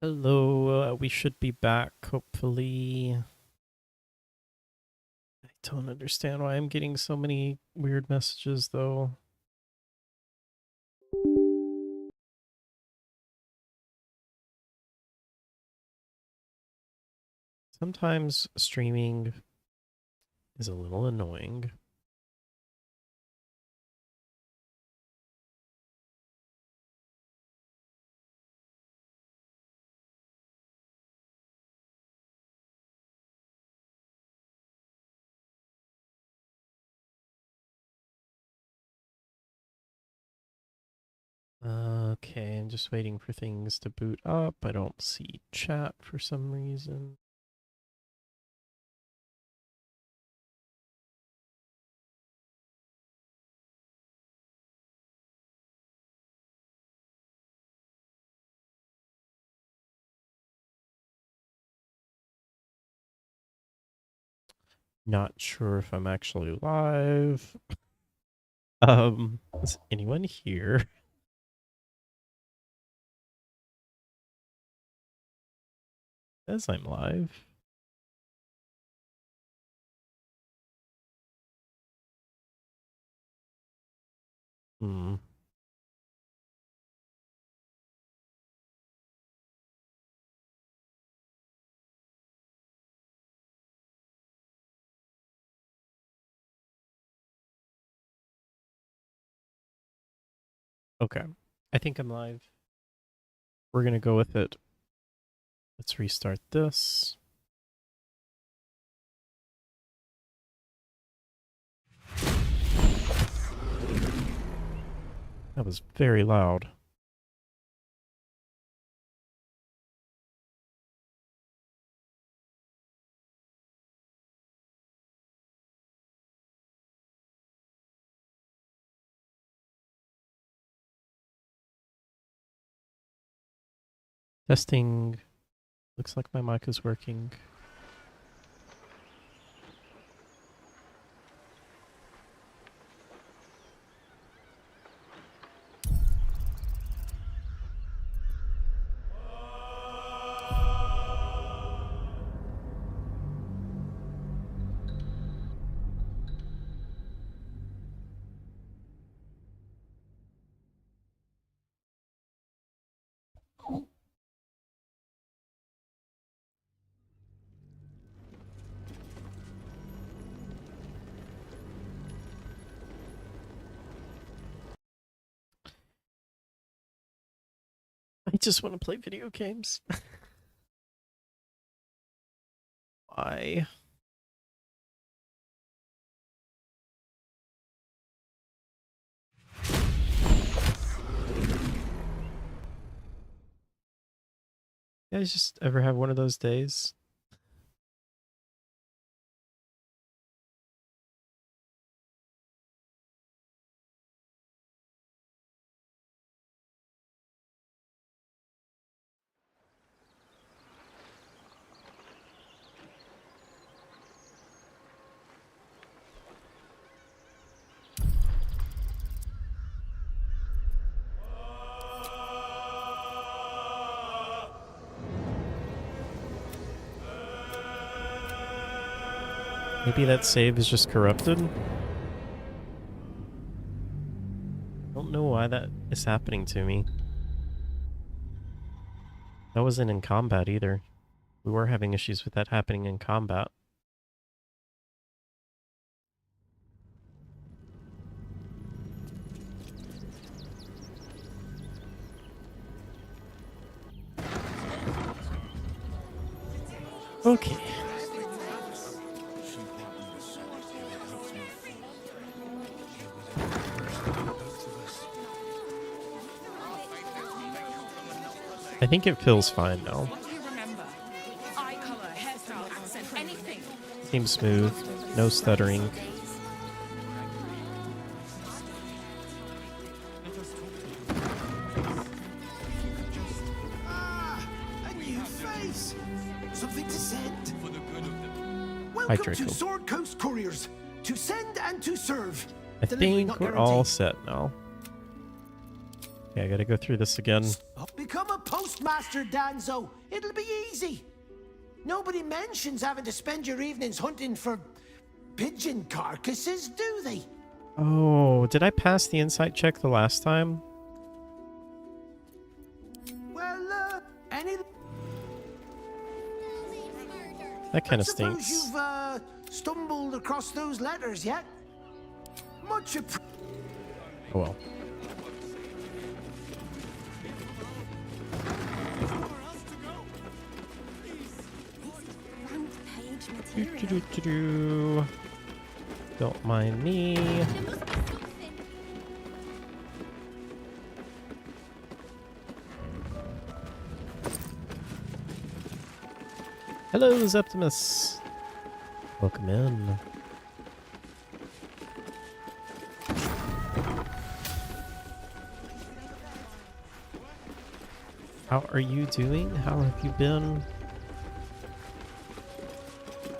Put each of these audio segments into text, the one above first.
Hello, we should be back, hopefully. I don't understand why I'm getting so many weird messages, though. Sometimes streaming is a little annoying. Okay, I'm just waiting for things to boot up. I don't see chat for some reason. Not sure if I'm actually live. Is anyone here? Says I'm live. Hmm. Okay. I think I'm live. We're gonna go with it. Let's restart this. That was very loud. Testing. Looks like my mic is working. I just want to play video games. Why? You guys just ever have one of those days? Maybe that save is just corrupted? Don't know why that is happening to me. That wasn't in combat either. We were having issues with that happening in combat. Okay. I think it feels fine now. Seems smooth. No stuttering. A new face! Something to send. For the good of them. Welcome to Sword Coast Couriers. To send and to serve. I Delivery think not we're guaranteed. all set now. Yeah, I gotta go through this again. Become a postmaster, Danzo. It'll be easy. Nobody mentions having to spend your evenings hunting for pigeon carcasses, do they? Oh, did I pass the insight check the last time? Well, any... That kind of Suppose stinks. you've, stumbled across those letters yet? Much Oh well. Don't mind me. Hello, Zeptimus. Welcome in. How are you doing? How have you been?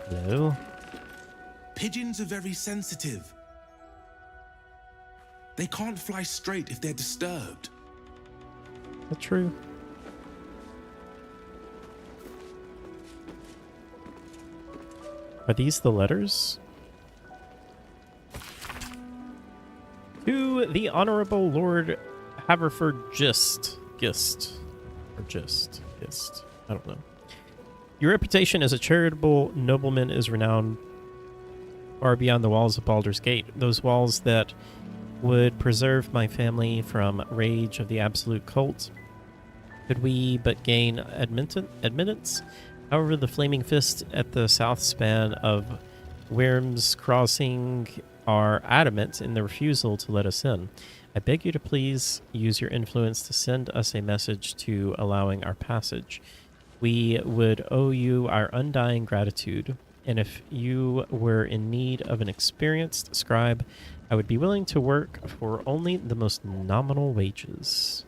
Hello? Pigeons are very sensitive. They can't fly straight if they're disturbed. Is that true? Are these the letters? To the Honorable Lord Haverford Gist. I don't know. Your reputation as a charitable nobleman is renowned far beyond the walls of Baldur's Gate. Those walls that would preserve my family from rage of the absolute cult. Could we but gain admittance? However, the Flaming Fist at the south span of Wyrm's Crossing are adamant in the refusal to let us in. I beg you to please use your influence to send us a message to allowing our passage. We would owe you our undying gratitude, and if you were in need of an experienced scribe, I would be willing to work for only the most nominal wages.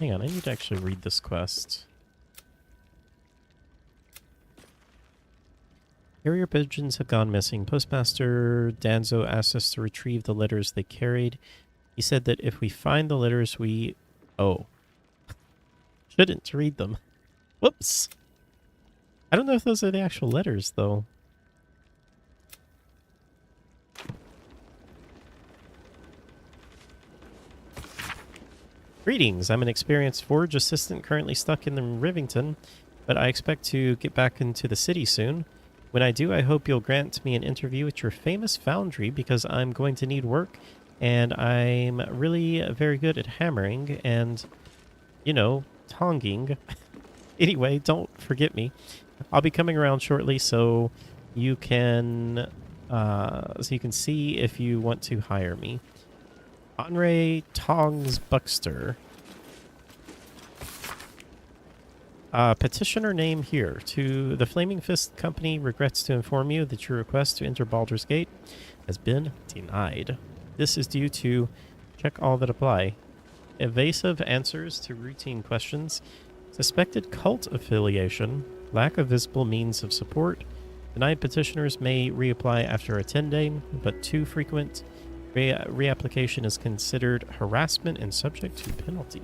Hang on, I need to actually read this quest. Carrier pigeons have gone missing. Postmaster Danzo asked us to retrieve the letters they carried. He said that if we find the letters, we... Oh. Shouldn't read them. Whoops. I don't know if those are the actual letters, though. Greetings. I'm an experienced forge assistant currently stuck in Rivington, but I expect to get back into the city soon. When I do, I hope you'll grant me an interview at your famous foundry because I'm going to need work, and I'm really very good at hammering and, you know, tonging. Anyway, don't forget me. I'll be coming around shortly, so you can see if you want to hire me. Henry Tongs Buckster. Petitioner name here. To the Flaming Fist Company regrets to inform you that your request to enter Baldur's Gate has been denied. This is due to check all that apply. Evasive answers to routine questions, suspected cult affiliation, lack of visible means of support. Denied petitioners may reapply after a 10-day, but too frequent reapplication is considered harassment and subject to penalty.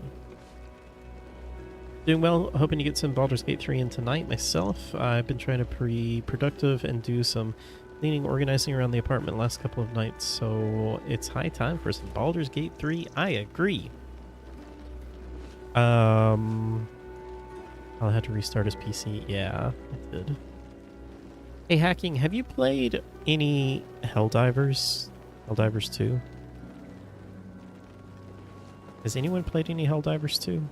Doing well, hoping to get some Baldur's Gate 3 in tonight myself. I've been trying to be productive and do some cleaning, organizing around the apartment last couple of nights, so it's high time for some Baldur's Gate 3. I agree. I'll have to restart his PC. Yeah, I did. Hey, Hacking, have you played any Helldivers? Helldivers 2? Has anyone played any Helldivers 2?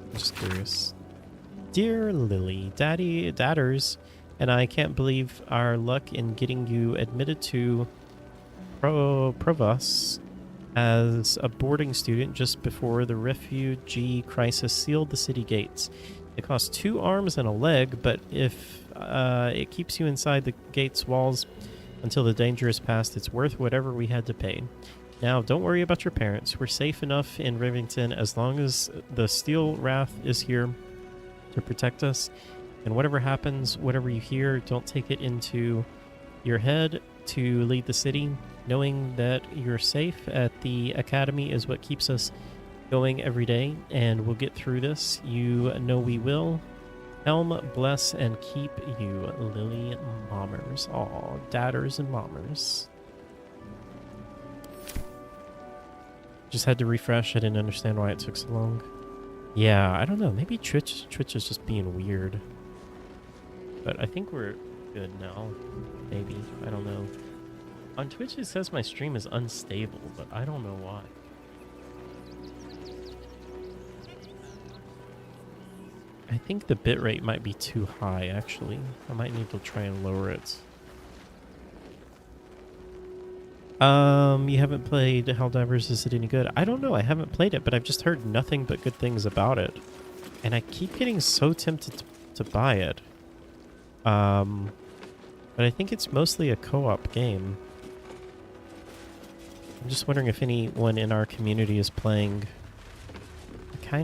I'm just curious. Dear Lily, Dadders, and I can't believe our luck in getting you admitted to Provos as a boarding student just before the refugee crisis sealed the city gates. It costs 2 arms and a leg, but if it keeps you inside the gate's walls until the danger is past, it's worth whatever we had to pay. Now, don't worry about your parents. We're safe enough in Rivington as long as the Steel Wrath is here to protect us. And whatever happens, whatever you hear, don't take it into your head. to lead the city. Knowing that you're safe at the academy is what keeps us going every day, and we'll get through this. You know we will. Helm bless and keep you, Lily Mommers. Aw, dadders and mommers. Just had to refresh. I didn't understand why it took so long. Yeah, I don't know. Maybe Twitch is just being weird. But I think we're good now. Maybe. I don't know. On Twitch it says my stream is unstable, but I don't know why. I think the bitrate might be too high, actually. I might need to try and lower it. You haven't played Helldivers, is it any good? I don't know, I haven't played it, but I've just heard nothing but good things about it. And I keep getting so tempted to buy it. But I think it's mostly a co-op game. I'm just wondering if anyone in our community is playing. I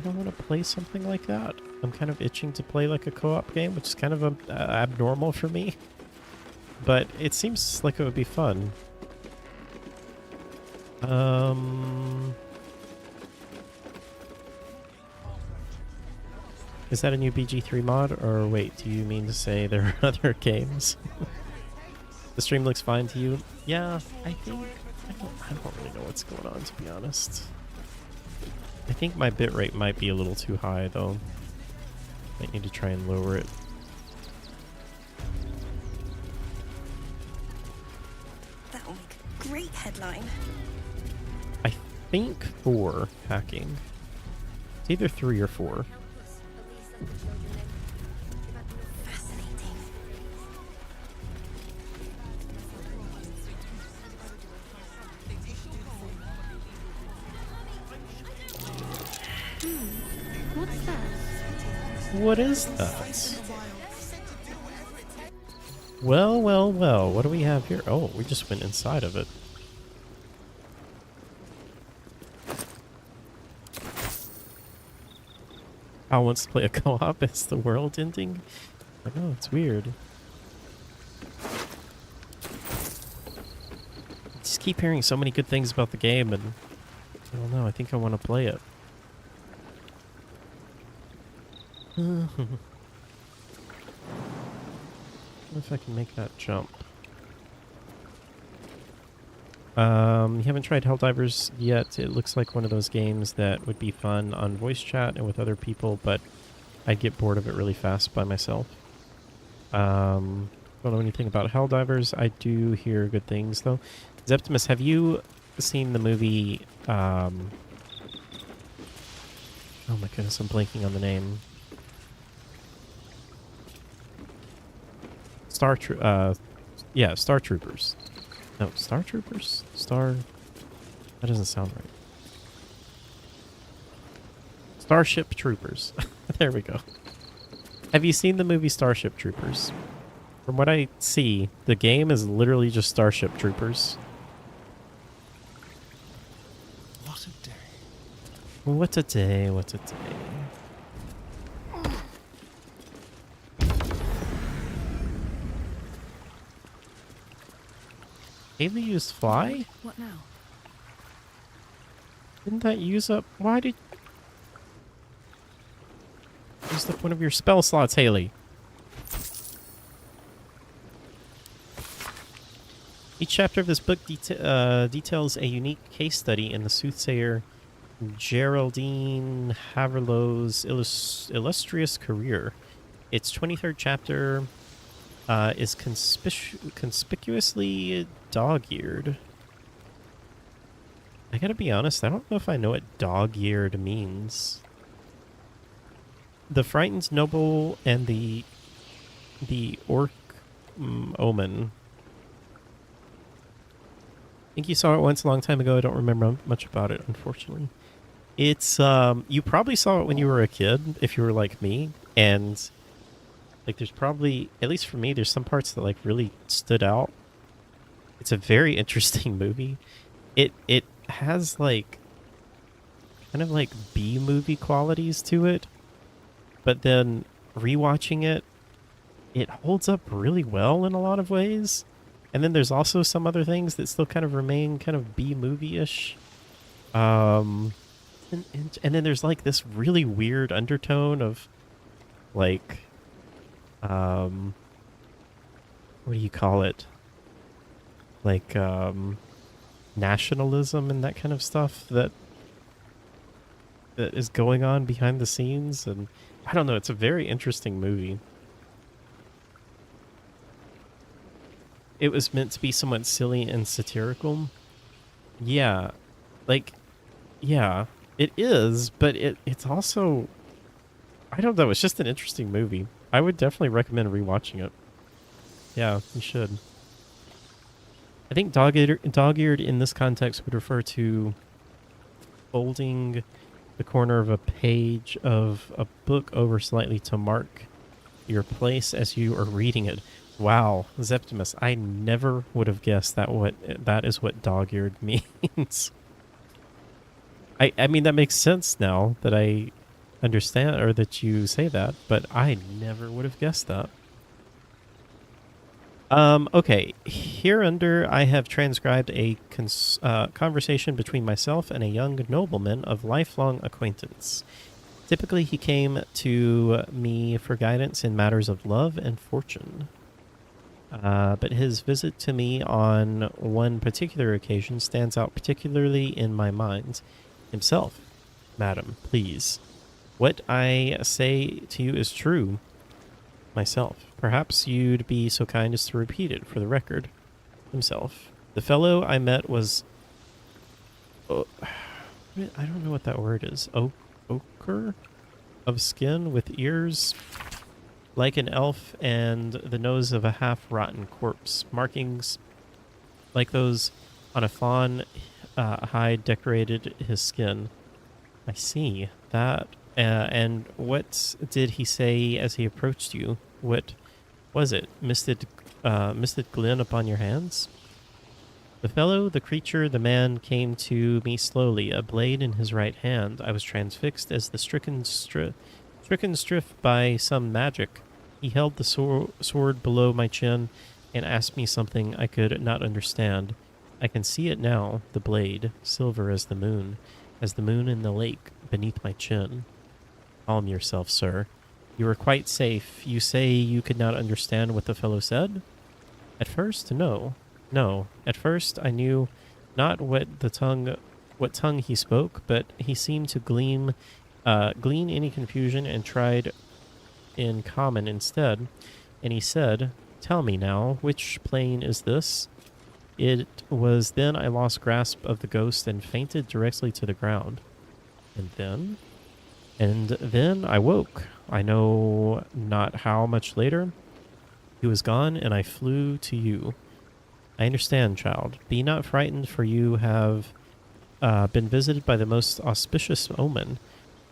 don't want to play something like that. I'm kind of itching to play like a co-op game, which is kind of abnormal for me. But it seems like it would be fun. Is that a new BG3 mod? Or wait, do you mean to say there are other games? The stream looks fine to you? Yeah, I think... I don't really know what's going on, to be honest. I think my bitrate might be a little too high, though. Might need to try and lower it. That will make a great headline. I think 4 hacking. It's either 3 or 4. Fascinating. What's that? What is that? Well, well, well. What do we have here? Oh, we just went inside of it. Al wants to play a co-op. Is the world ending? I know, it's weird. I just keep hearing so many good things about the game, and I don't know. I think I want to play it. If I can make that jump. You haven't tried Helldivers yet. It looks like one of those games that would be fun on voice chat and with other people, but I'd get bored of it really fast by myself. Don't know anything about Helldivers. I do hear good things, though. Zeptimus, have you seen the movie... oh my goodness, I'm blanking on the name. Star Troopers. No, Star Troopers? That doesn't sound right. Starship Troopers. There we go. Have you seen the movie Starship Troopers? From what I see, the game is literally just Starship Troopers. What a day. What a day, what a day. Haley used fly? What now? Didn't that use up... Why did... Used up one of your spell slots, Haley. Each chapter of this book details a unique case study in the soothsayer Geraldine Haverlow's illustrious career. Its 23rd chapter is conspicuously dog-eared. I gotta be honest, I don't know if I know what dog-eared means. The frightened noble and the orc omen. I think you saw it once a long time ago. I don't remember much about it, unfortunately. It's you probably saw it when you were a kid, if you were like me, and like there's probably, at least for me, there's some parts that like really stood out. It's a very interesting movie. It has like kind of like B-movie qualities to it, but then rewatching it, it holds up really well in a lot of ways. And then there's also some other things that still kind of remain kind of B movie-ish. Um, and then there's like this really weird undertone of like, what do you call it? Like, nationalism and that kind of stuff that is going on behind the scenes. And I don't know, it's a very interesting movie. It was meant to be somewhat silly and satirical. Yeah, like, yeah, it is, but it's also, I don't know, it's just an interesting movie. I would definitely recommend rewatching it. Yeah, you should. I think dog-eared in this context would refer to folding the corner of a page of a book over slightly to mark your place as you are reading it. Wow, Zeptimus, I never would have guessed that is what dog-eared means. I mean, that makes sense now that I understand, or that you say that, but I never would have guessed that. Okay, hereunder I have transcribed a conversation between myself and a young nobleman of lifelong acquaintance. Typically, he came to me for guidance in matters of love and fortune. But his visit to me on one particular occasion stands out particularly in my mind. Himself, madam, please. What I say to you is true. Myself. Perhaps you'd be so kind as to repeat it for the record. Himself. The fellow I met was... Oh, I don't know what that word is. Ochre? Of skin with ears like an elf and the nose of a half-rotten corpse. Markings like those on a fawn hide decorated his skin. I see. That... and what did he say as he approached you? What was it? Misted glint upon your hands? The fellow, the creature, the man came to me slowly, a blade in his right hand. I was transfixed as the stricken striff by some magic. He held the sword below my chin and asked me something I could not understand. I can see it now, the blade, silver as the moon in the lake beneath my chin. Calm yourself, sir. You were quite safe. You say you could not understand what the fellow said? At first, no. No. At first, I knew not what tongue he spoke, but he seemed to glean any confusion and tried in common instead. And he said, "Tell me now, which plane is this?" It was then I lost grasp of the ghost and fainted directly to the ground. And then I woke. I know not how much later. He was gone, and I flew to you. I understand, child. Be not frightened, for you have been visited by the most auspicious omen.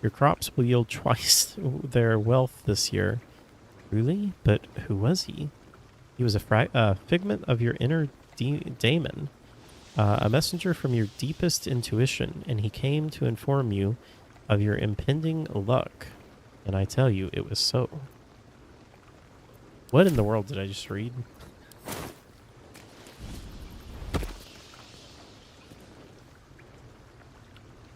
Your crops will yield twice their wealth this year. Truly? But who was he? He was a figment of your inner daemon, a messenger from your deepest intuition, and he came to inform you of your impending luck. And I tell you, it was so. What in the world did I just read?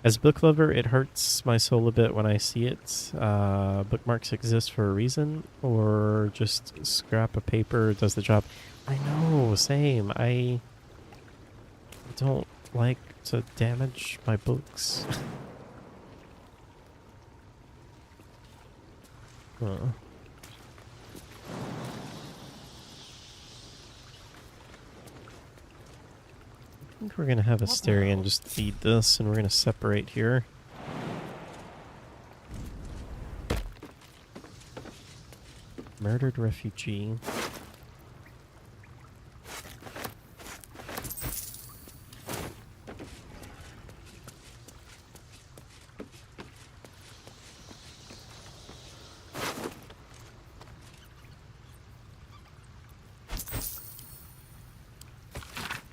As a book lover, it hurts my soul a bit when I see it. Bookmarks exist for a reason, or just scrap of paper does the job. I know, same. I don't like to damage my books. Huh. I think we're going to have Asterion just feed this, and we're going to separate here. Murdered refugee.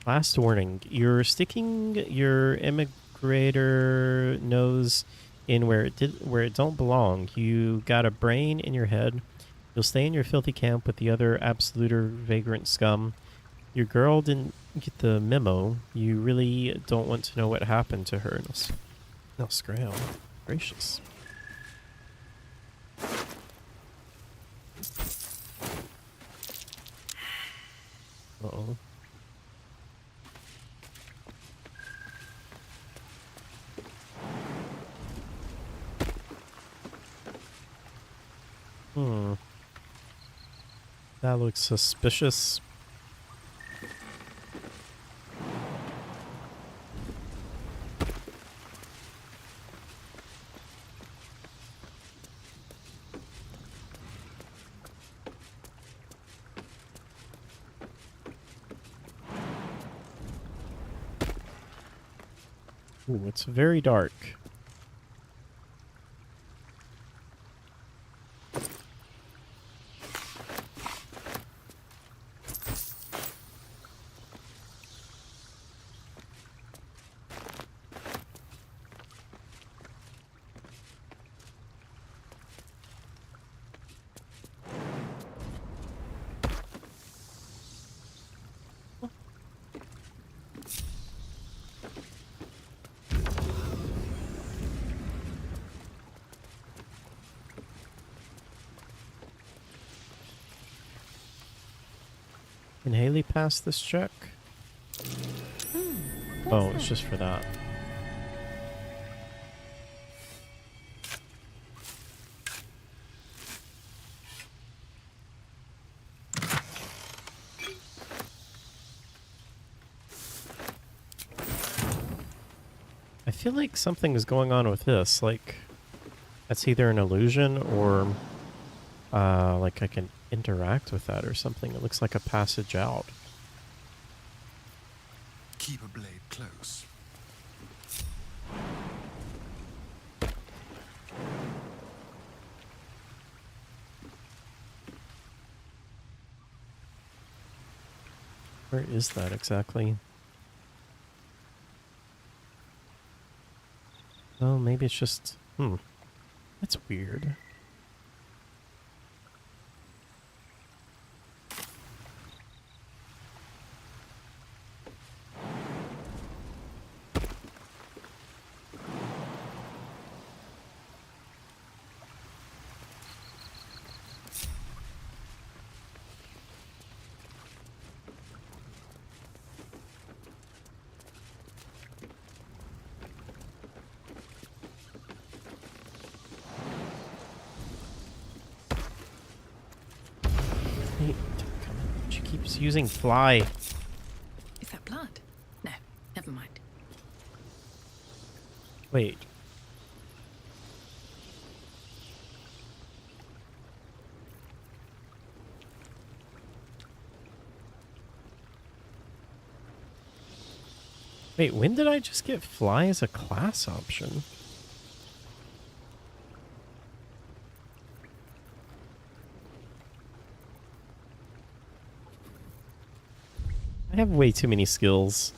Last warning, you're sticking your immigrator nose in where it don't belong. You got a brain in your head, You'll stay in your filthy camp with the other absoluter vagrant scum. Your girl didn't get the memo. You really don't want to know what happened to her. No scram. Gracious. Uh-oh. That looks suspicious. Ooh, it's very dark. Can Haley pass this check? Oh, it's just for that. I feel like something is going on with this. Like, that's either an illusion or like I can interact with that or something. It looks like a passage out. Keep a blade close. Where is that exactly? Oh, maybe it's just... That's weird. Hey, come on. She keeps using fly. Is that blood? No, never mind. Wait. Wait, when did I just get fly as a class option? I have way too many skills.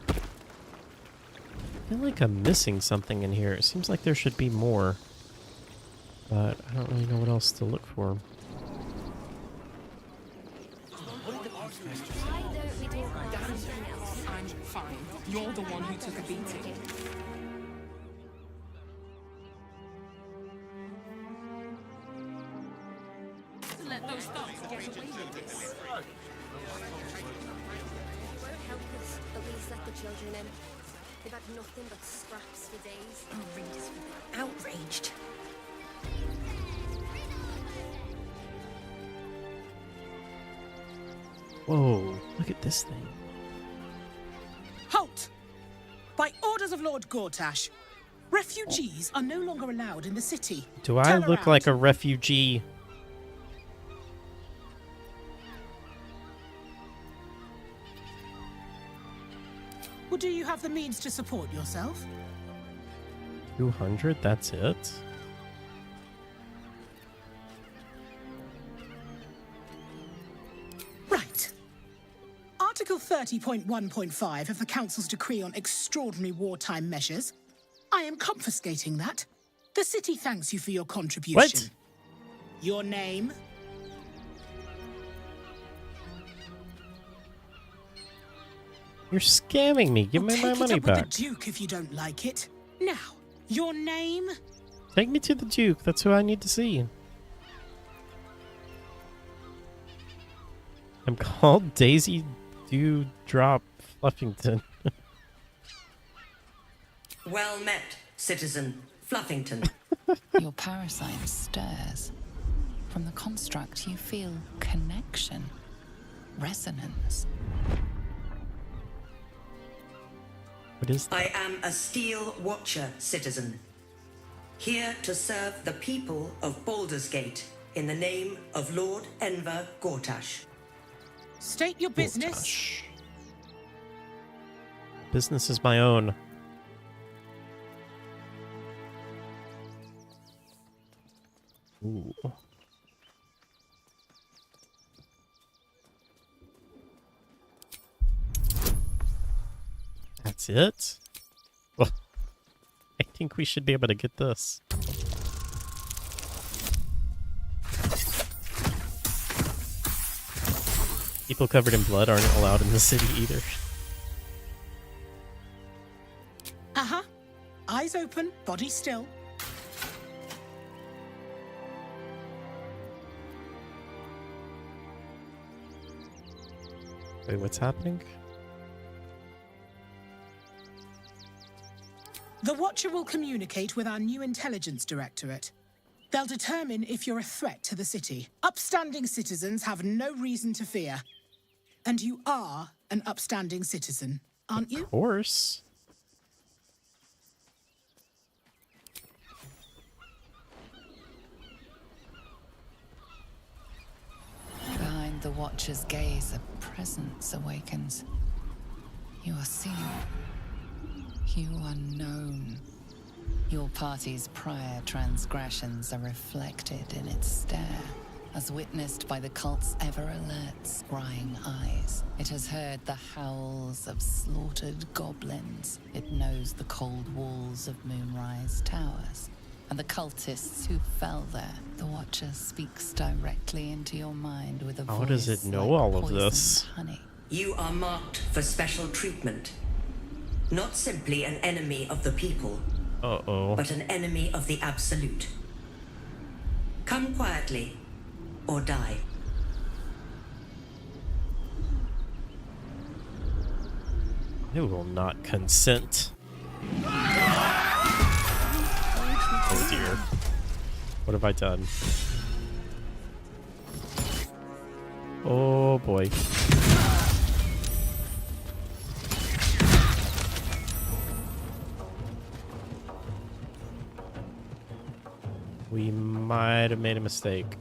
I feel like I'm missing something in here. It seems like there should be more. But I don't really know what else to look for. I'm fine. You're the one who took a beating. Let those thugs get away with this. Won't help us, but least let the children in. They've had nothing but scraps for days. Outraged. Whoa, look at this thing. Halt! By orders of Lord Gortash, refugees are no longer allowed in the city. Do I Turn look around. like a refugee? Or do you have the means to support yourself? 200? That's it? Right. Article 30 30.1.5 of the Council's decree on extraordinary wartime measures. I am confiscating that. The city thanks you for your contribution. What? Your name? You're scamming me. Give me my Take it money up with back. the Duke if you don't like it. Now, your name? Take me to the Duke. That's who I need to see. I'm called Daisy Dewdrop Fluffington. Well met, citizen Fluffington. Your parasite stirs. From the construct, you feel connection, resonance. What is that? I am a Steel Watcher, citizen. Here to serve the people of Baldur's Gate in the name of Lord Enver Gortash. State your business. Gosh. Business is my own. Ooh. That's it? Well, I think we should be able to get this. People covered in blood aren't allowed in the city either. Uh-huh. Eyes open, body still. Wait, what's happening? The Watcher will communicate with our new intelligence directorate. They'll determine if you're a threat to the city. Upstanding citizens have no reason to fear. And you are an upstanding citizen, aren't you? Of course. Behind the Watcher's gaze, a presence awakens. You are seen. You are known. Your party's prior transgressions are reflected in its stare, as witnessed by the cult's ever-alert, scrying eyes. It has heard the howls of slaughtered goblins. It knows the cold walls of Moonrise Towers, and the cultists who fell there. The Watcher speaks directly into your mind with a voice How does it know like all of poisoned this? honey. You are marked for special treatment. Not simply an enemy of the people, Uh-oh. but an enemy of the Absolute. Come quietly, or die. I will not consent. Oh dear. What have I done? Oh boy. We might have made a mistake.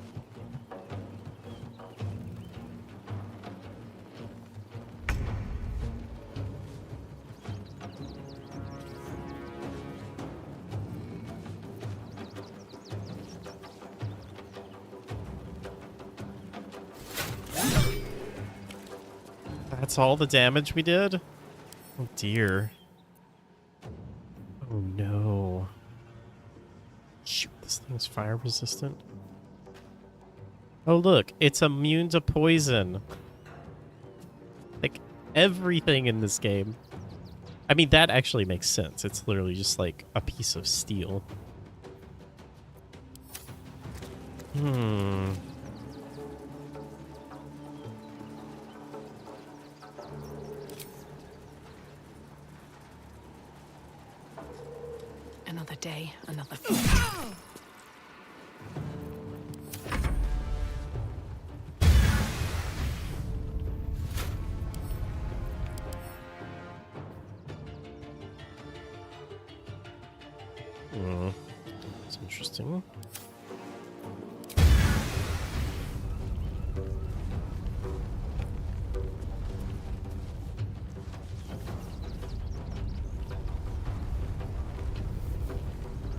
That's all the damage we did? Oh dear. Oh no. Shoot, this thing's fire resistant. Oh look, it's immune to poison. Like, everything in this game. I mean, that actually makes sense. It's literally just like a piece of steel. Another day, another fight. That's interesting.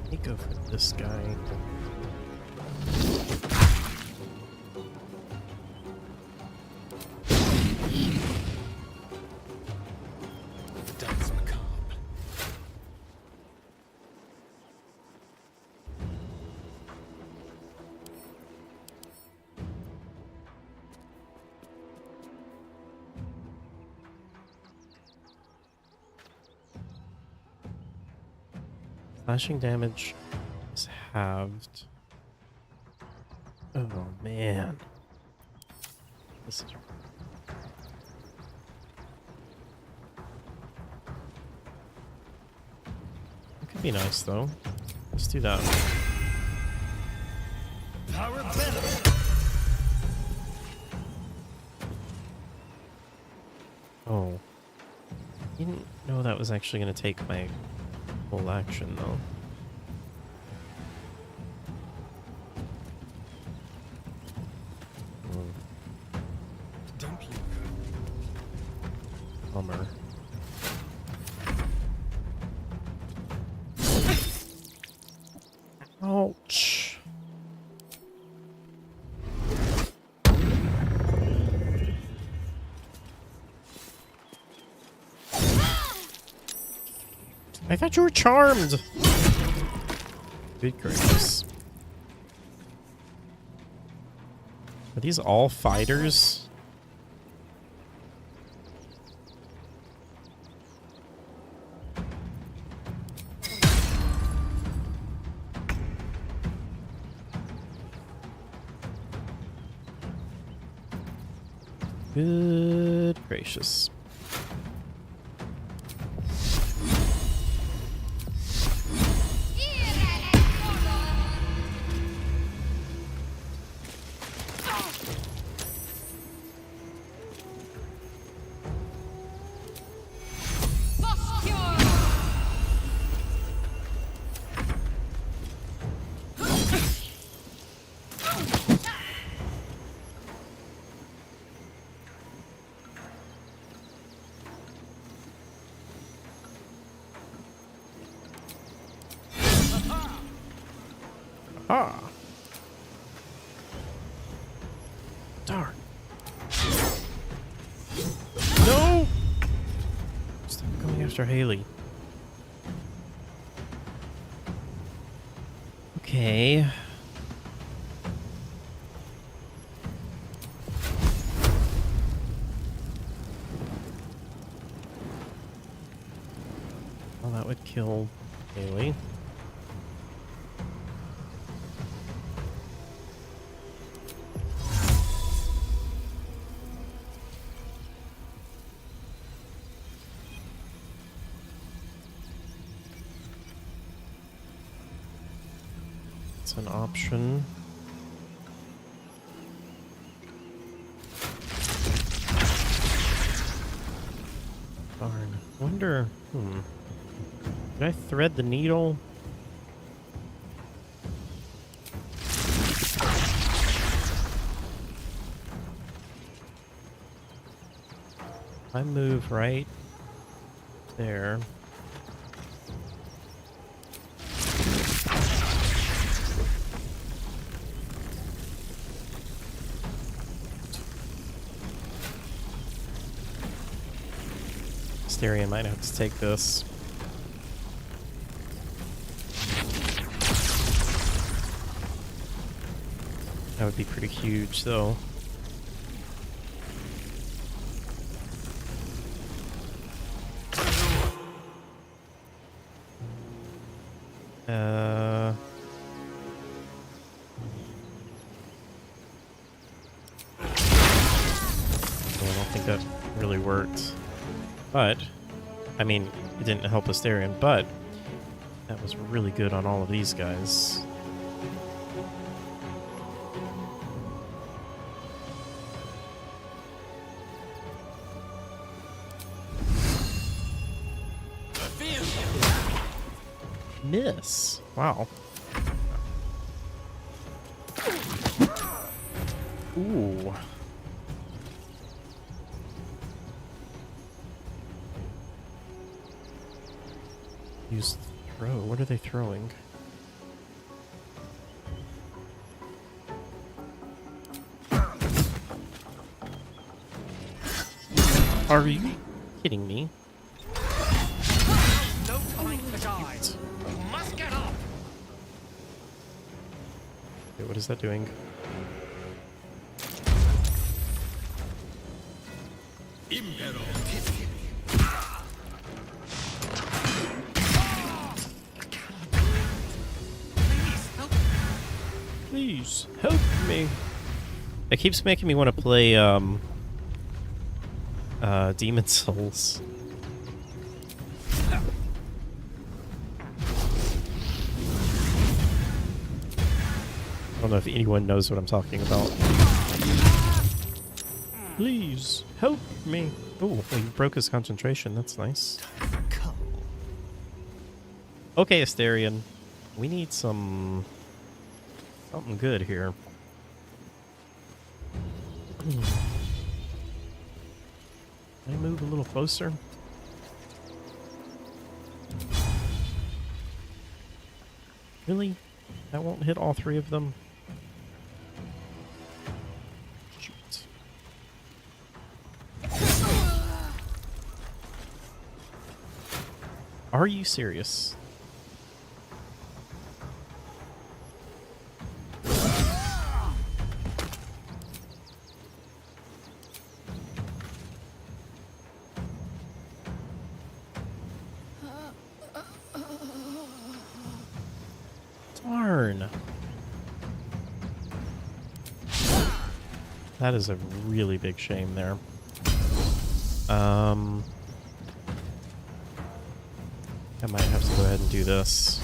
Let me go for this guy. Slashing damage is halved. Oh man. This is... It could be nice though. Let's do that. Power better. Oh. Didn't know that was actually going to take my full action though. Don't linger. Bummer. Ouch. I thought you were charmed. Good gracious. Are these all fighters? Good gracious. Ah. Darn. No! Stop going after Haley. Okay. Well, that would kill Haley. It's an option. Darn. Wonder. Did I thread the needle? I move right there. Astarion might have to take this. That would be pretty huge, though. I don't think that really worked. But, I mean, it didn't help Astarion, but that was really good on all of these guys. Miss. Wow. Ooh. Use throw. What are they throwing? Are you kidding me? No time to die. Must get up. Okay, what is that doing? Please help me. It keeps making me want to play Demon Souls. I don't know if anyone knows what I'm talking about. Please help me. Oh, he broke his concentration. That's nice. Okay, Asterion. We need something good here. Can I move a little closer? Really? That won't hit all three of them? Shoot. Are you serious? Darn. That is a really big shame there. I might have to go ahead and do this.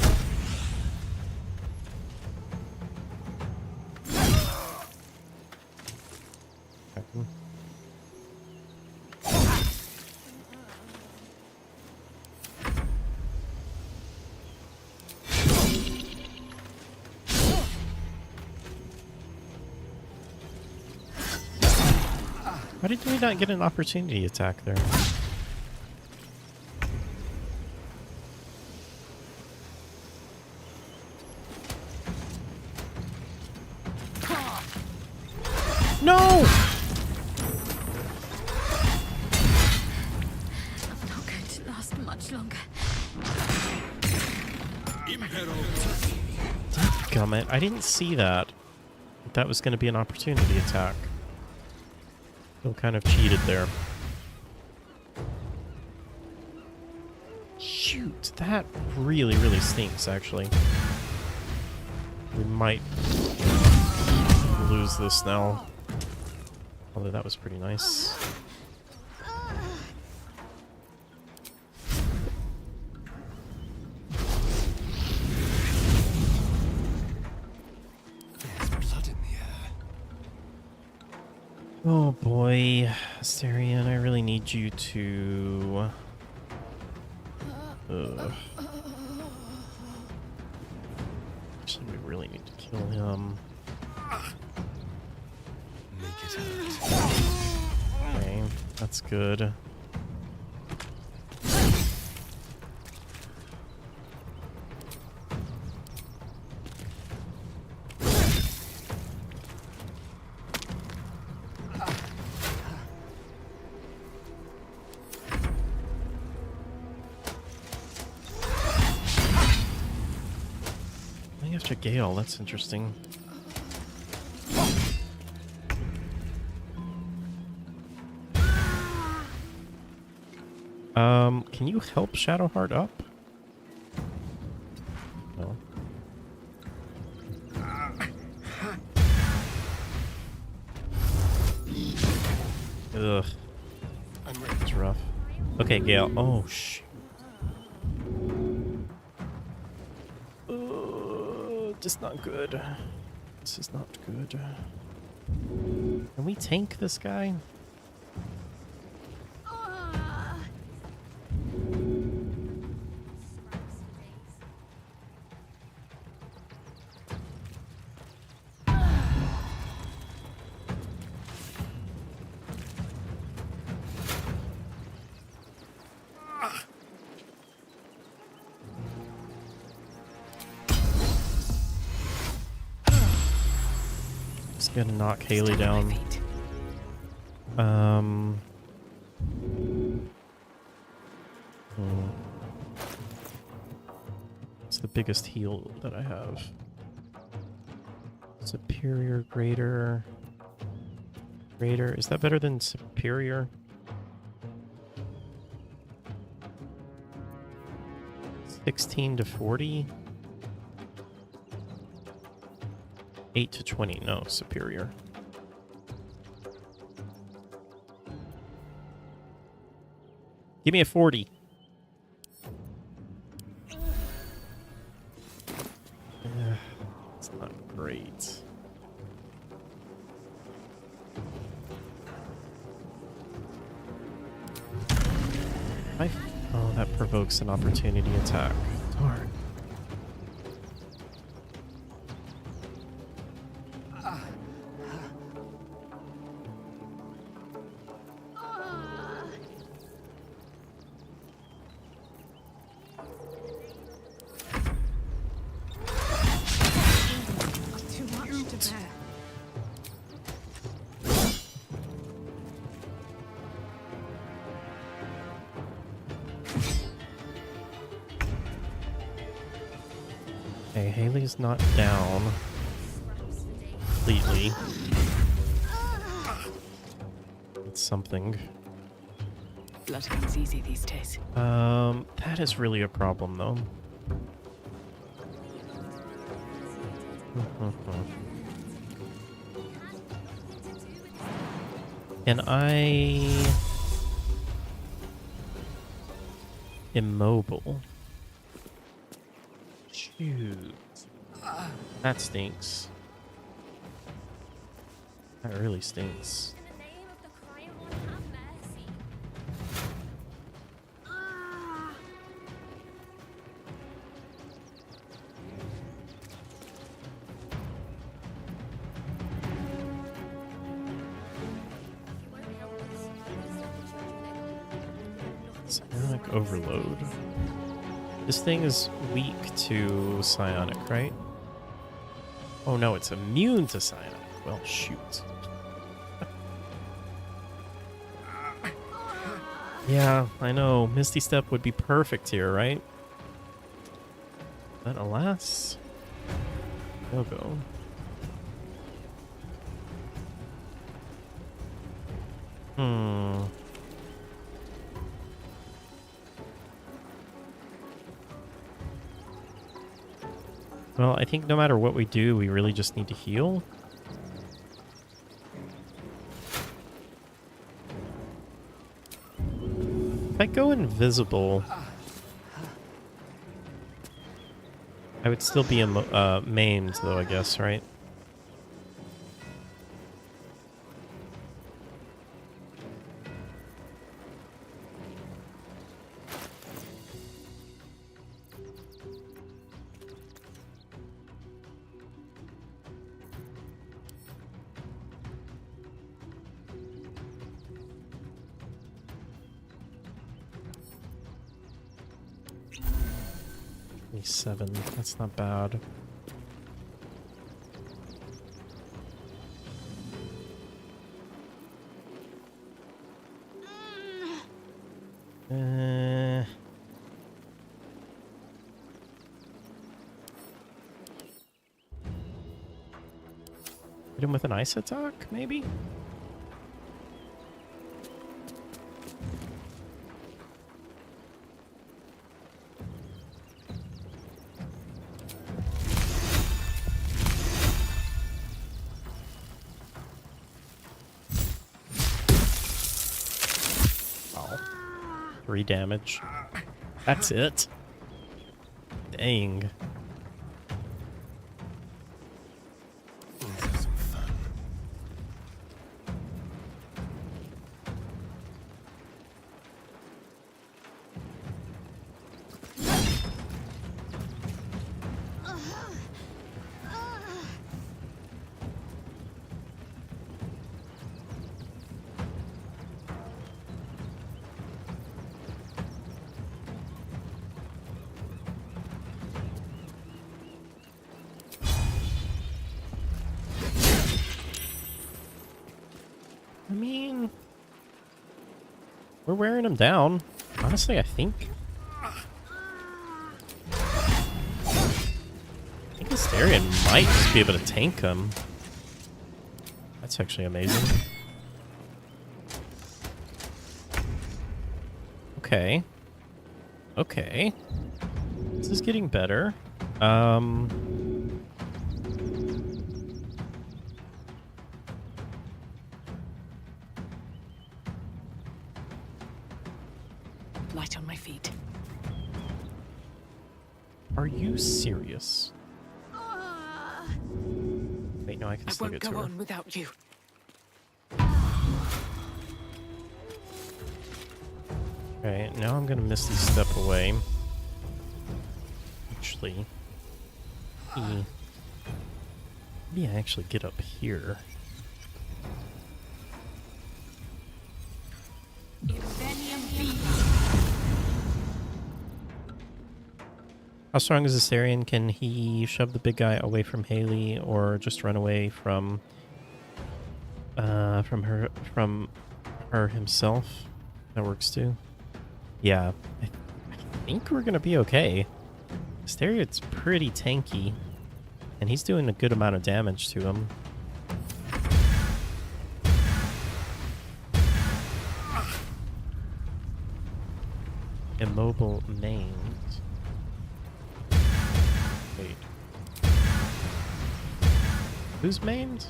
Okay. Why did we not get an opportunity attack there? No! I'm not going to last much longer. Gummit, I didn't see that. That was going to be an opportunity attack. Feel kind of cheated there. Shoot, that really, really stinks, actually. We might lose this now. Although that was pretty nice. There's blood in the air. Oh boy, Asterion, I really need you to... Actually, we really need to kill him. Make it hurt. Okay, that's good. After Gale, that's interesting. Can you help Shadowheart up? No. Ugh. It's rough. Okay, Gale. Oh, shit. This is not good. This is not good. Can we tank this guy? Just gonna knock Haley down. It's the biggest heal that I have. Superior, greater. Greater. Is that better than superior? $16 to $40. 8 to 20. No, superior. Give me a 40. It's not great. Oh, that provokes an opportunity attack. Darn. Too much to bear. Okay, Haley's not down completely. It's something. Blood comes easy these days. That is really a problem, though. Can I... Immobile? Shoot. That stinks. That really stinks. In the name of the crying one, have mercy. You won't help us. Please let the children in. Psionic overload. This thing is weak to psionic, right? Oh no, it's immune to psionic. Well, shoot. Yeah, I know. Misty Step would be perfect here, right? But alas, no go. Well, I think no matter what we do, we really just need to heal. If I go invisible, I would still be maimed, though, I guess, right? Seven. That's not bad. Hit him with an ice attack, maybe? Oh. 3 damage. That's it. Dang. Let's have some fun. I mean, we're wearing him down. Honestly, I think Astarion might just be able to tank him. That's actually amazing. Okay. Okay. This is getting better. serious. Wait, no, I can I still won't get to go her. on without you. Alright, now I'm gonna Misty Step away. Actually, maybe I actually get up here. How strong is Astarion? Can he shove the big guy away from Haley, or just run away from her himself? That works too. Yeah, I think we're gonna be okay. Astarion's pretty tanky, and he's doing a good amount of damage to him. Immobile maimed. Wait. Who's maimed?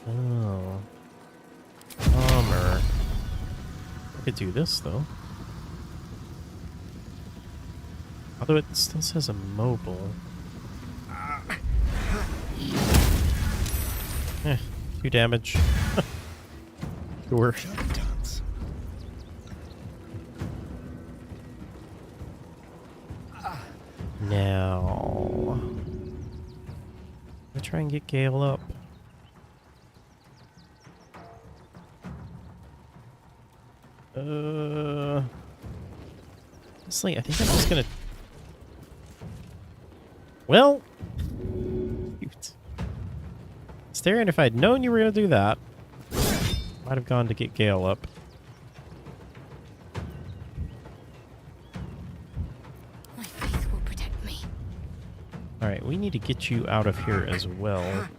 Oh. Bummer. I could do this, though. Although it still says immobile. 2 damage. Sure. Dance. Now, I try and get Gale up. Honestly, I think I'm just gonna. Well, shoot. Astarion, if I'd known you were gonna do that, might have gone to get Gale up. My faith will protect me. Alright, we need to get you out of here as well.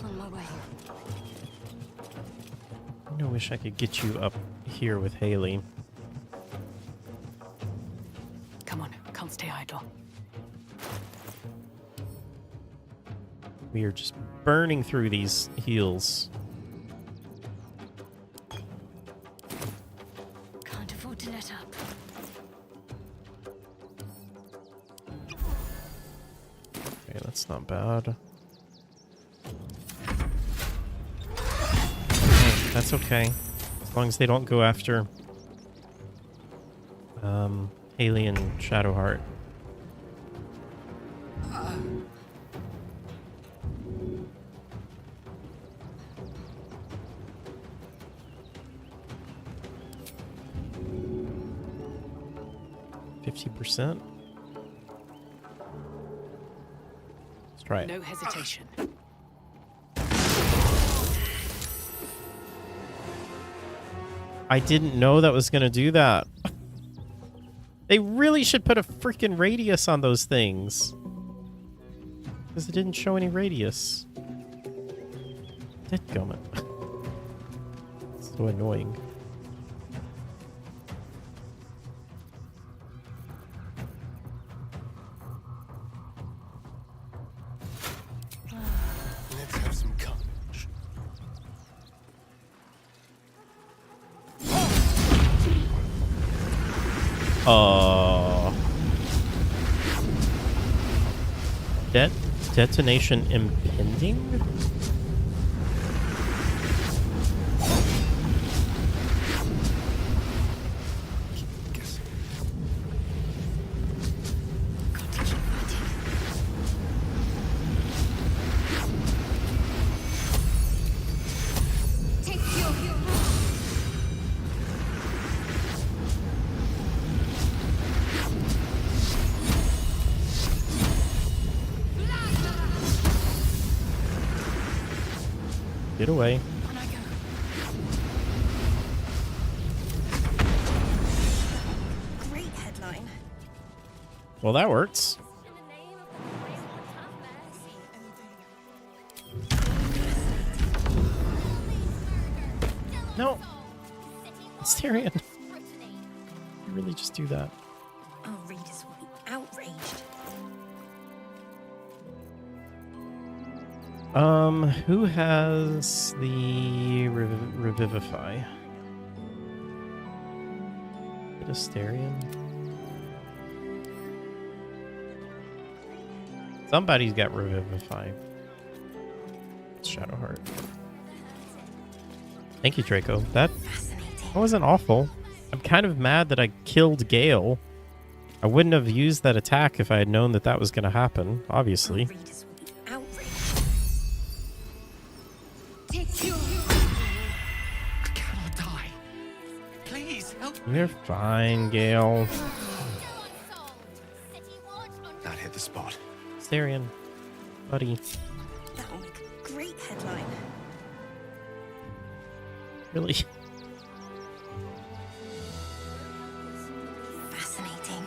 On my way. I wish I could get you up here with Haley. Come on, can't stay idle. We are just burning through these heals. Can't afford to let up. Okay, that's not bad. That's okay. As long as they don't go after Haley and Shadowheart. %. Let's try it. No hesitation. I didn't know that was going to do that. They really should put a freaking radius on those things. Because it didn't show any radius. Dadgummit. So annoying. Let's have some courage. Detonation impending? Guessing. Got to keep fighting. Take your Get away. on I go. Great headline. Well, that works. In the name of the Great One, have mercy. No. Asterion. really just do that? Our readers will be outraged. Who has the Revivify? Asterion? Somebody's got Revivify. Shadowheart. Thank you, Draco. That wasn't awful. I'm kind of mad that I killed Gale. I wouldn't have used that attack if I had known that that was going to happen, obviously. I cannot die. Please help. You're fine, Gale. That hit the spot. Asterion, buddy. That will make a great headline. Really? Fascinating.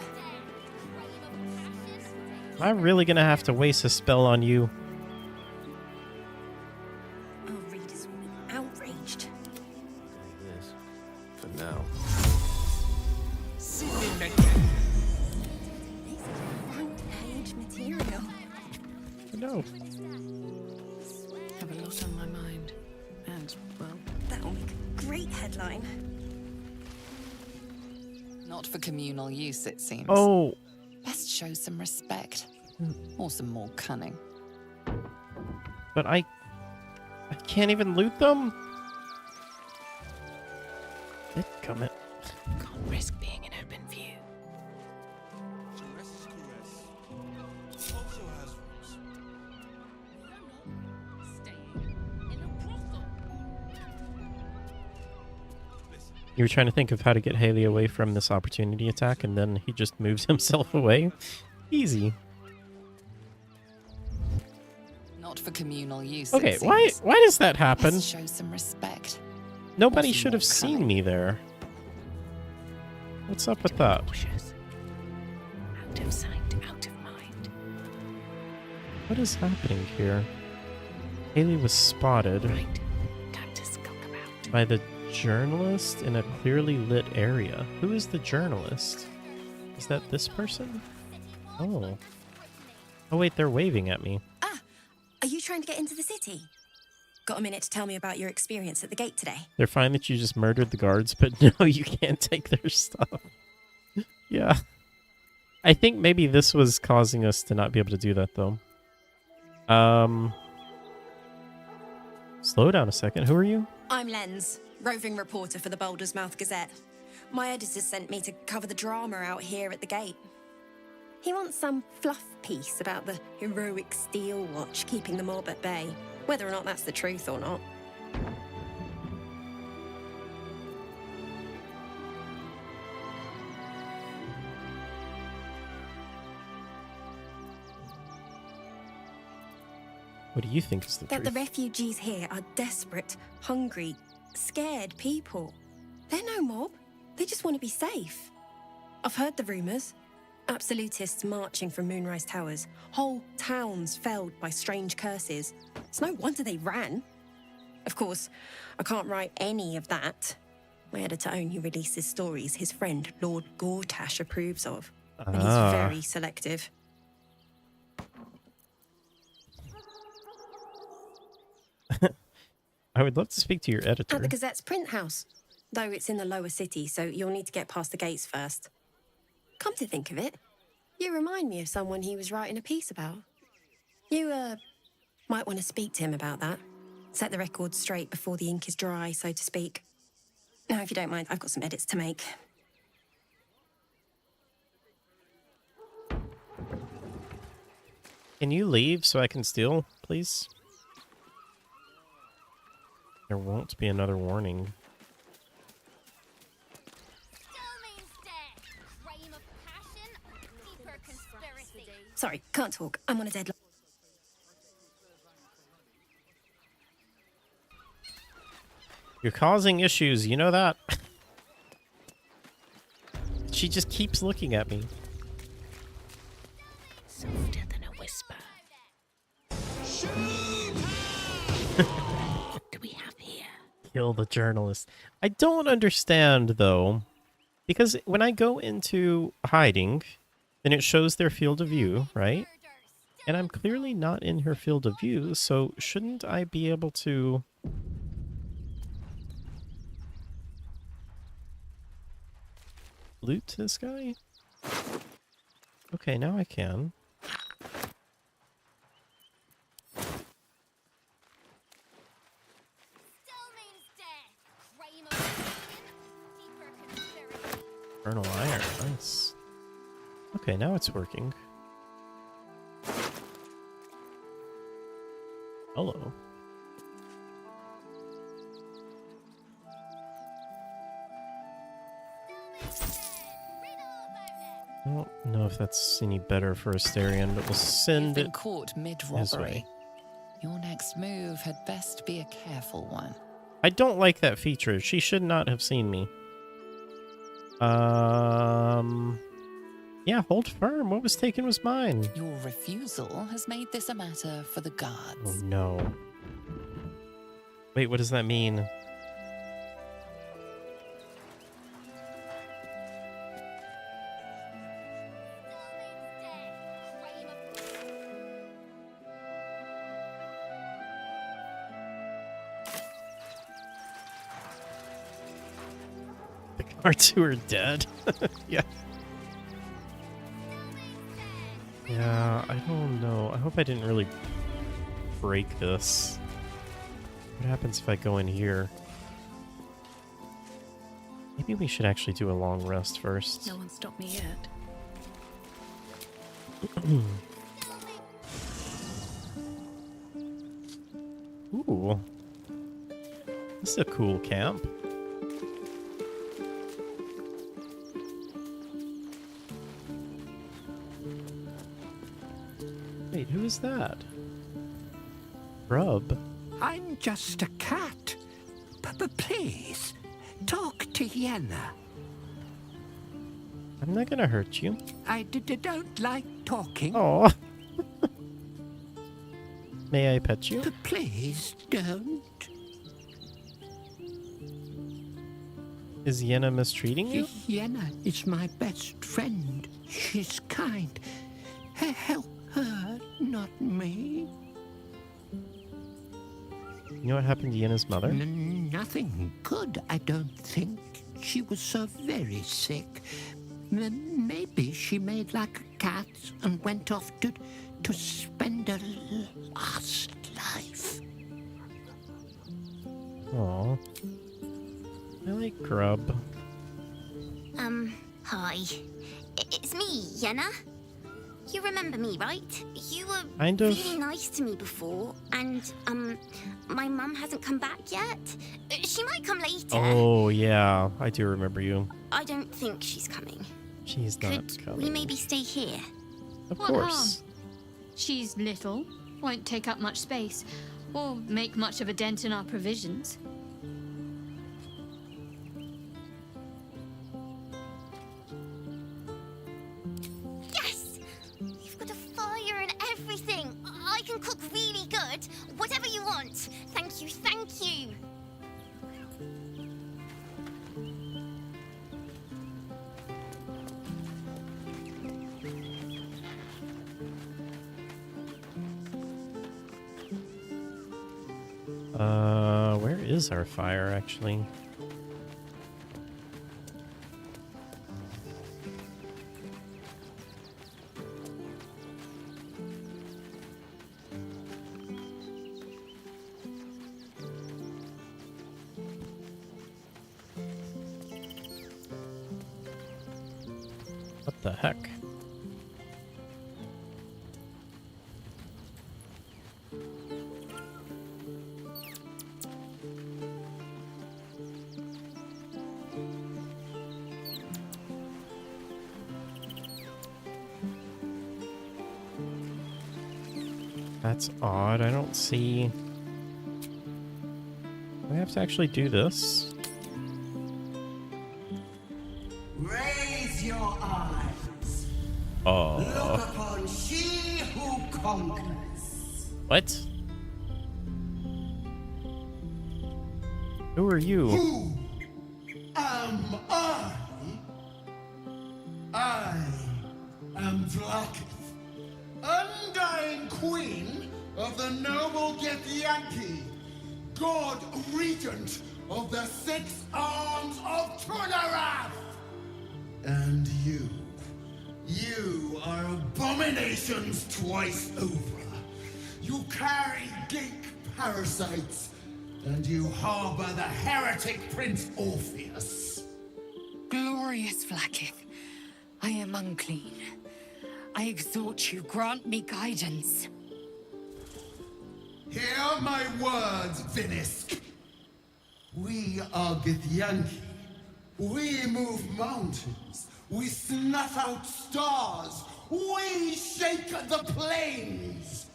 Am I really going to have to waste a spell on you? Our readers will be outraged. This for now. This is front page material. No. Have a lot on my mind. And, well, That will make a great headline. Not for communal use, it seems. Oh. Best show some respect. Or some more cunning. But I can't even loot them? Dadgummit. can't risk being in open view. You were trying to think of how to get Haley away from this opportunity attack, and then he just moves himself away. Easy. Not for communal use. Okay, it why seems. does that happen? Best show some respect. Nobody Or some should have more seen cunning. me there. What's up with that? Cautious. Out of sight, out of mind. What is happening here? Haley was spotted Right. Time to skulk about. by the journalist in a clearly lit area. Who is the journalist? Is that this person? Oh. Oh wait, they're waving at me. Ah, are you trying to get into the city? Got a minute to tell me about your experience at the gate today? They're fine that you just murdered the guards, but no, you can't take their stuff. Yeah. I think maybe this was causing us to not be able to do that, though. Slow down a second. Who are you? I'm Lens, roving reporter for the Baldur's Mouth Gazette. My editor sent me to cover the drama out here at the gate. He wants some fluff piece about the heroic Steel Watch keeping the mob at bay, whether or not that's the truth or not. What do you think is the That truth? the refugees here are desperate, hungry, scared people. They're no mob. They just want to be safe. I've heard the rumours. Absolutists marching from Moonrise Towers. Whole towns felled by strange curses. It's no wonder they ran. Of course, I can't write any of that. My editor only releases stories his friend Lord Gortash approves of. And he's very selective. I would love to speak to your editor. At the Gazette's print house. Though it's in the lower city, so you'll need to get past the gates first. Come to think of it, you remind me of someone he was writing a piece about. You, might want to speak to him about that. Set the record straight before the ink is dry, so to speak. Now, if you don't mind, I've got some edits to make. Can you leave so I can steal, please? There won't be another warning. Sorry, can't talk. I'm on a deadline. You're causing issues, you know that? She just keeps looking at me. Softer than a whisper. What do we have here? Kill the journalist. I don't understand, though. Because when I go into hiding, then it shows their field of view, right? And I'm clearly not in her field of view, so shouldn't I be able to... loot this guy? Okay, now I can. Infernal iron, nice. Okay, now it's working. Hello. I don't know if that's any better for Asterion, but we'll send You've it been caught his mid-robbery. way. Your next move had best be a careful one. I don't like that feature. She should not have seen me. Yeah, hold firm. What was taken was mine. Your refusal has made this a matter for the Oh guards. no. Wait, what does that mean? The guards who are dead? Yeah. Yeah, I don't know. I hope I didn't really break this. What happens if I go in here? Maybe we should actually do a long rest first. No one stopped me yet. Ooh. This is a cool camp. Wait, who is that? Grub. I'm just a cat. But please, talk to Yenna. I'm not gonna hurt you. I don't like talking. Oh. May I pet you? But please don't. Is Yenna mistreating you? Yenna is my best friend. She's kind. Help her, not me. You know what happened to Yenna's mother? Nothing good, I don't think. She was so very sick. Maybe she made like a cat and went off to spend her last life. Aw. I like Grub. Hi. It's me, Yenna. You remember me, right? You were Kind of. really nice to me before, and, my mum hasn't come back yet. She might come later. Oh, yeah. I do remember you. I don't think she's coming. She's not Could coming. we maybe stay here? Of What course. She's little, won't take up much space, or make much of a dent in our provisions. Yes! You've got a fire and everything. I can cook really good. Whatever you want. Thank you, thank you. Where is our fire, actually? What the heck? That's odd. I don't see... Do I have to actually do this? Raise your eyes. Oh. Look upon she who conquers. What? Who are you? Who am I? I am Vlaakith, undying queen of the noble Githyanki, god regent of the 6 arms of Tularath. And you are abominations twice over. You carry gink parasites, and you harbor the heretic Prince Orpheus. Glorious Vlaakith, I am unclean. I exhort you, grant me guidance. Hear my words, Vinisk. We are Githyanki. We move mountains. We snuff out stars. We shake the plains.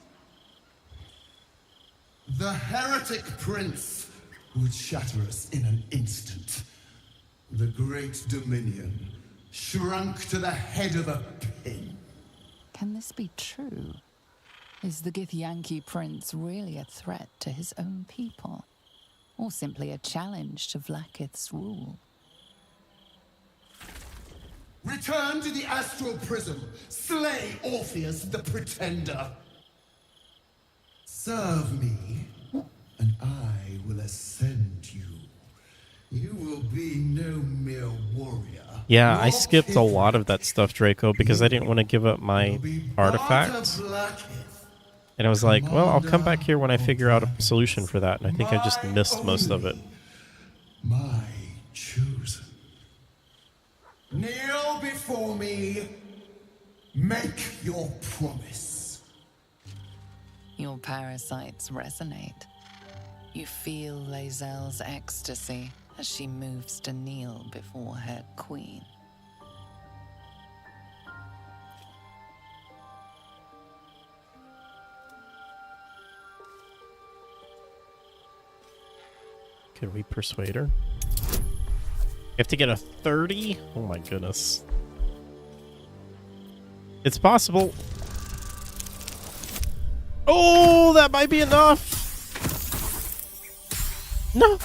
The heretic prince would shatter us in an instant. The great dominion shrunk to the head of a pin. Can this be true? Is the Githyanki prince really a threat to his own people? Or simply a challenge to Vlaakith's rule? Return to the astral prism. Slay Orpheus the pretender. Serve me, and I will ascend you. You will be no mere warrior. Yeah, I skipped a lot of that stuff, Draco, because I didn't want to give up my artifact. And I was like, well, I'll come back here when I figure out a solution for that. And I think I just missed most of it. My chosen. Kneel before me. Make your promise. Your parasites resonate. You feel Lae'zel's ecstasy as she moves to kneel before her queen. Could we persuade her? You have to get a 30? Oh my goodness. It's possible. Oh, that might be enough. No.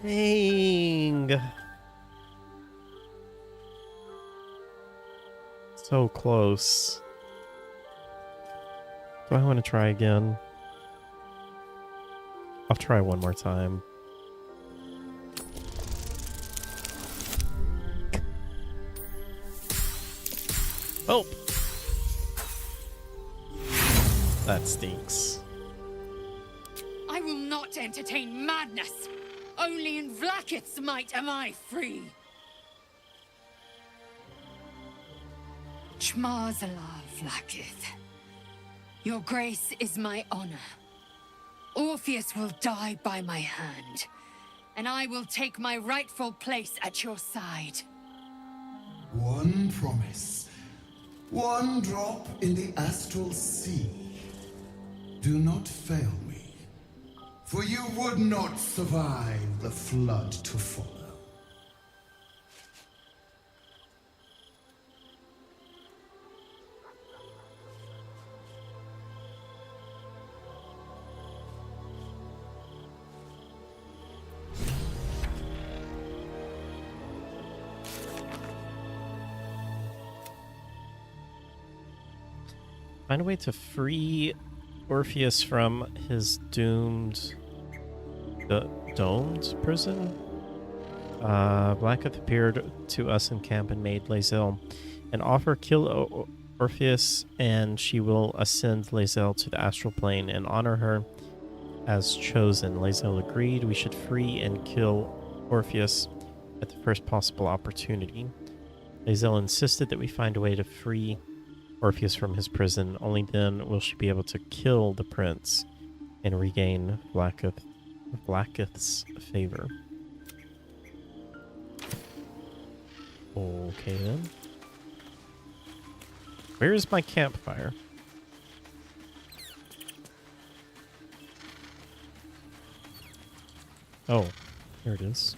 Dang. So close. Do I want to try again? I'll try one more time. Oh! That stinks. I will not entertain madness. Only in Vlaakith's might am I free. Chmarzala, Vlaakith. Your grace is my honor. Orpheus will die by my hand, and I will take my rightful place at your side. One promise. One drop in the astral sea. Do not fail me, for you would not survive the flood to follow. Find a way to free Orpheus from his domed prison. Vlaakith appeared to us in camp and made Lae'zel an offer: kill Orpheus, and she will ascend Lae'zel to the astral plane and honor her as chosen. Lae'zel agreed. We should free and kill Orpheus at the first possible opportunity. Lae'zel insisted that we find a way to free Orpheus from his prison. Only then will she be able to kill the prince and regain Vlaakith's favor. Okay then. Where is my campfire? Oh, here it is.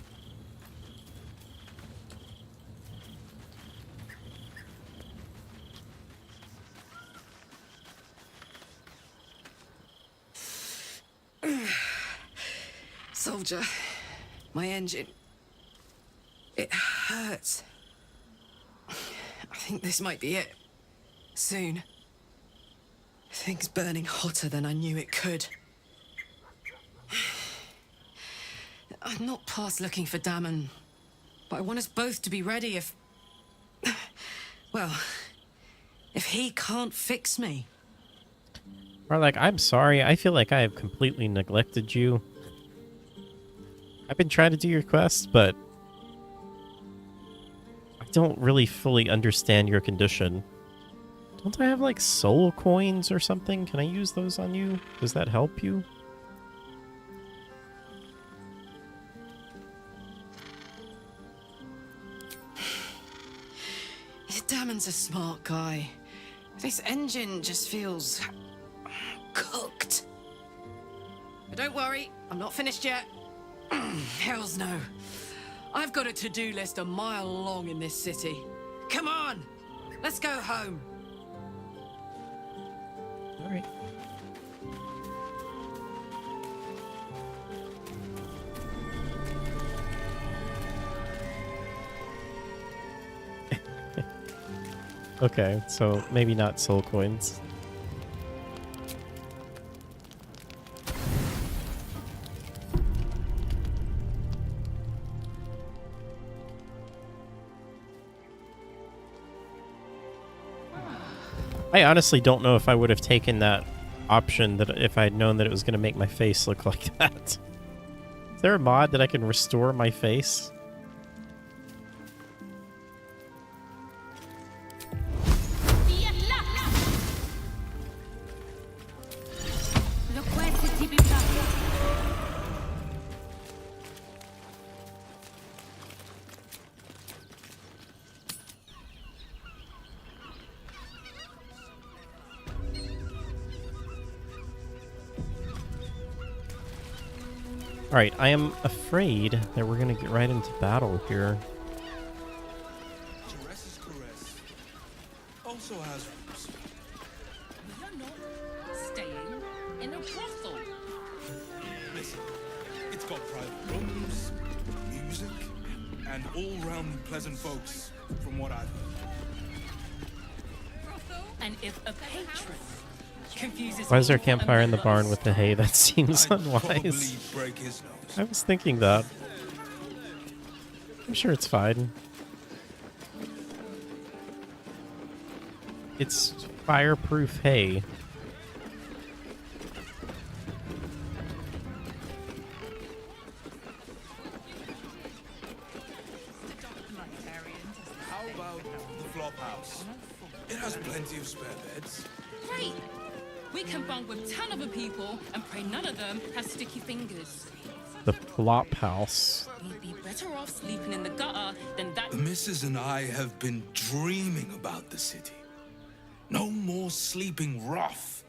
Soldier, my engine. It hurts. I think this might be it. Soon. Things burning hotter than I knew it could. I'm not past looking for Damon, but I want us both to be ready if... well, if he can't fix me. Marlek, I'm sorry. I feel like I have completely neglected you. I've been trying to do your quest, but I don't really fully understand your condition. Don't I have, like, soul coins or something? Can I use those on you? Does that help you? Damon's a smart guy. This engine just feels... cooked. But don't worry, I'm not finished yet. Hells no. I've got a to-do list a mile long in this city. Come on, let's go home. All right. Okay, so maybe not soul coins. I honestly don't know if I would have taken that option that if I had known that it was going to make my face look like that. Is there a mod that I can restore my face? Alright, I am afraid that we're going to get right into battle here. Caress's caress also has roots. You're not staying in a brothel. Listen, it's got private rooms, music, and all-round pleasant folks, from what I've heard. And if a patron confuses... Why is there a campfire in the barn with the hay? That seems unwise. Break his nose. I was thinking that. I'm sure it's fine. It's fireproof hay. How about the flop house? It has plenty of spare beds. Great! We can bunk with 10 other people and pray none of them have sticky fingers. The flop house. We'd be better off sleeping in the gutter than that. The missus and I have been dreaming about the city. No more sleeping rough.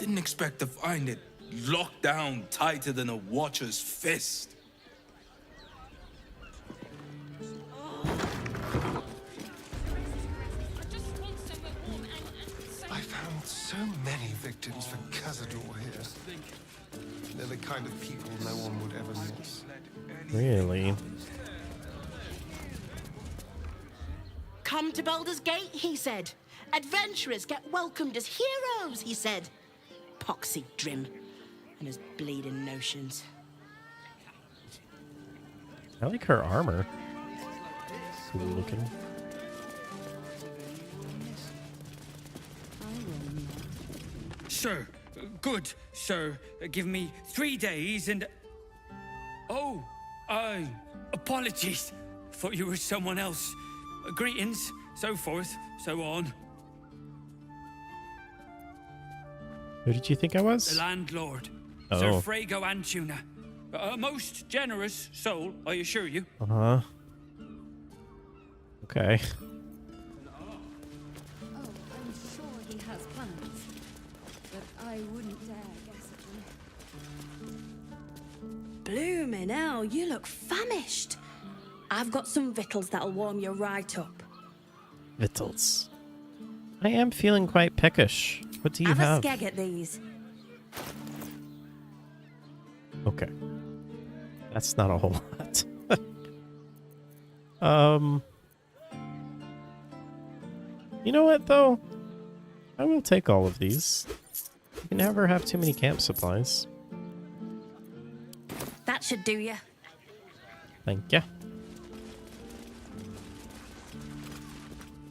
Didn't expect to find it locked down tighter than a watcher's fist. I found so many victims for Cazador here. They're the kind of people no one would ever miss. Really? Come to Baldur's Gate, he said. Adventurers get welcomed as heroes, he said. Poxy Drim and his bleeding notions. I like her armor. Cool looking. Sir, good, sir. Give me 3 days and... Oh, apologies. Thought you were someone else. Greetings, so forth, so on. Who did you think I was? The landlord, Oh. Sir Frago Antuna. A most generous soul, I assure you. Uh-huh. Okay. I'm sure he has plans, but I wouldn't dare guess at them. Bloomin' hell, you look famished. I've got some victuals that'll warm you right up. Victuals. I am feeling quite peckish. What do you Have a have? skeg at these. Okay. That's not a whole lot. You know what, though? I will take all of these. You can never have too many camp supplies. That should do ya. Thank ya.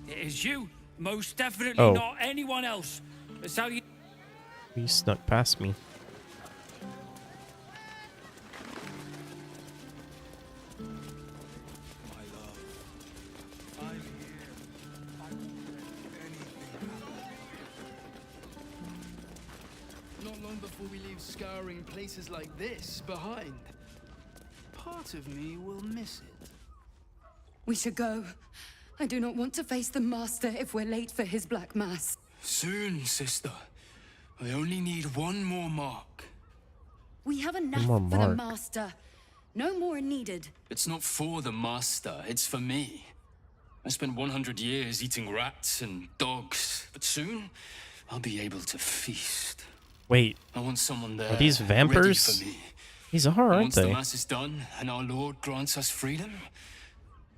It is you. Most definitely Oh. not anyone else. That's how you... You snuck past me. Not long before we leave scouring places like this behind. Part of me will miss it. We should go. I do not want to face the Master if we're late for his Black Mass. Soon, sister. I only need one more mark. We have enough more for the mark. Master. No more are needed. It's not for the master, it's for me. I spent 100 years eating rats and dogs, but soon I'll be able to feast. Wait. I want someone there Are these ready vampires? for me. These are, aren't Once the they? mass is done and our Lord grants us freedom,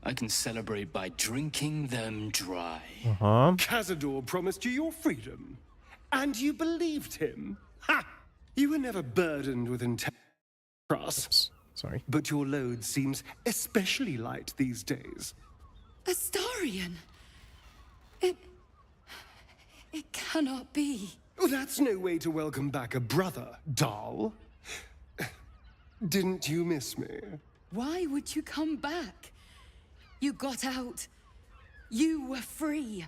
I can celebrate by drinking them dry. Uh-huh. Cazador promised you your freedom, and you believed him. Ha! You were never burdened with trust. Sorry. But your load seems especially light these days. Astarion! It cannot be. Oh, that's no way to welcome back a brother, doll. Didn't you miss me? Why would you come back? You got out. You were free.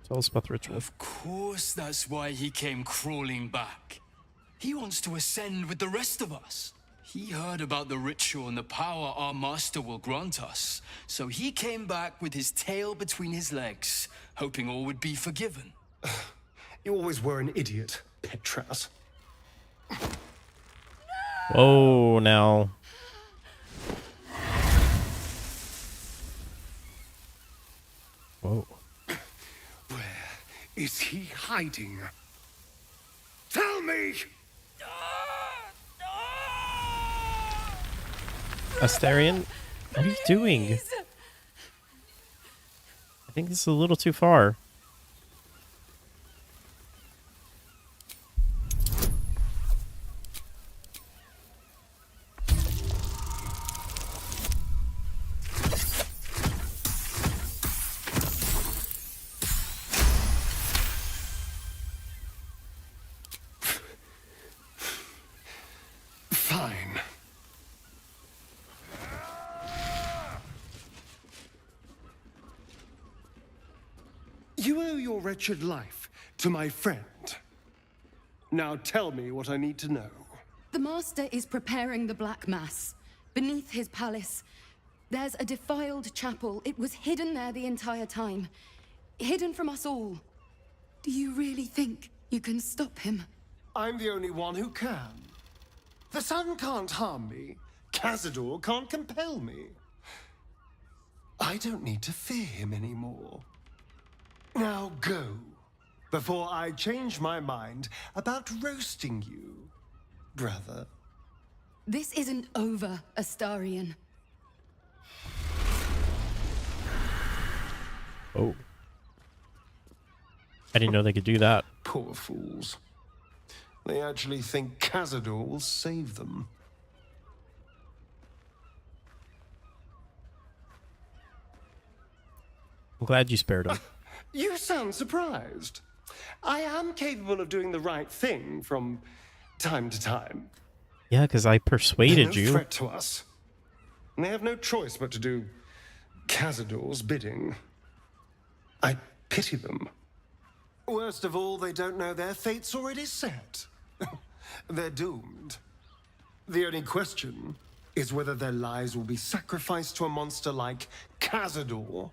Tell us about the ritual. Of course, that's why he came crawling back. He wants to ascend with the rest of us. He heard about the ritual and the power our master will grant us. So he came back with his tail between his legs, hoping all would be forgiven. You always were an idiot, Petras. Whoa, now. Whoa. Where is he hiding? Tell me! Astarion, what are you doing? I think this is a little too far. Fine. You owe your wretched life to my friend. Now tell me what I need to know. The Master is preparing the Black Mass. Beneath his palace, there's a defiled chapel. It was hidden there the entire time. Hidden from us all. Do you really think you can stop him? I'm the only one who can. The sun can't harm me. Cazador can't compel me. I don't need to fear him anymore. Now go, before I change my mind about roasting you, brother. This isn't over, Astarion. Oh. I didn't know they could do that. Poor fools. They actually think Cazador will save them. I'm glad you spared him. You sound surprised. I am capable of doing the right thing from time to time. Yeah, because I persuaded They're no you. threat to us. And they have no choice but to do Cazador's bidding. I pity them. Worst of all, they don't know their fate's already set. They're doomed. The only question is whether their lives will be sacrificed to a monster like Cazador,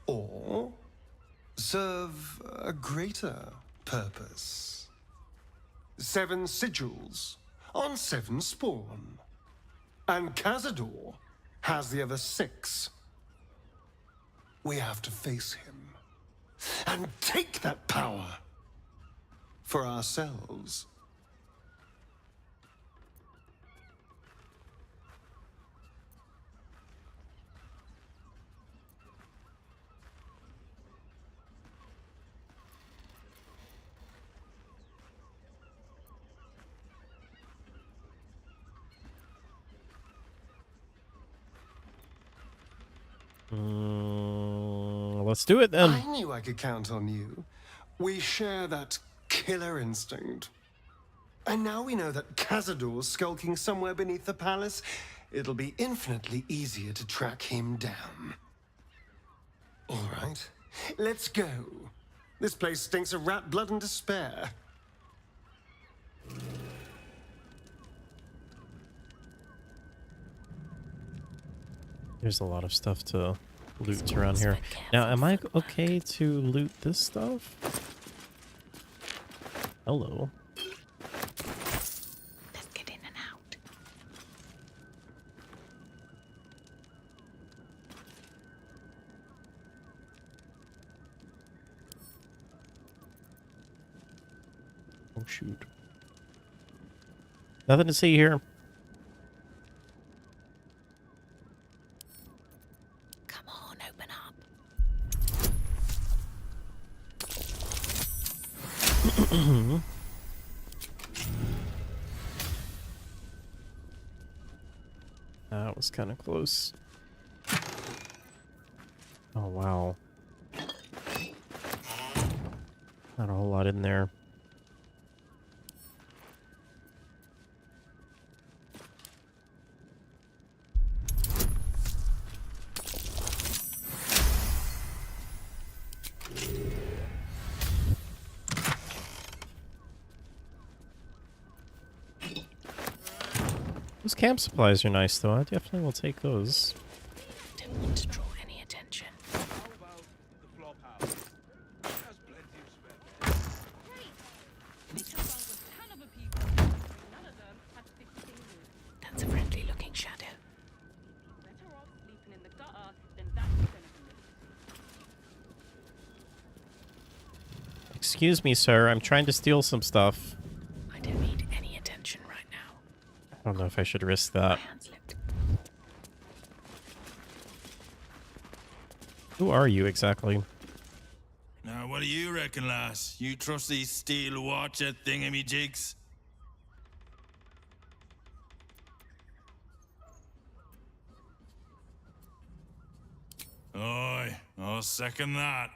or serve a greater purpose. 7 sigils on 7 spawn. And Cazador has the other 6. We have to face him and take that power for ourselves. Let's do it then. I knew I could count on you. We share that killer instinct. And now we know that Cazador's skulking somewhere beneath the palace. It'll be infinitely easier to track him down. All right, let's go. This place stinks of rat blood and despair. There's a lot of stuff to loot around here. Now, am I okay to loot this stuff? Hello. Let's get in and out. Oh, shoot. Nothing to see here. Come on, open up. That was kind of close. Oh, wow. Not a whole lot in there. Those camp supplies are nice, though. I definitely will take those. Don't want to draw any attention. That's a friendly looking shadow. Excuse me, sir. I'm trying to steal some stuff. I don't need any attention right now. I don't know if I should risk that. Who are you exactly? Now, what do you reckon, lass? You trust these steel watcher thingamy-jigs? Aye, I'll second that.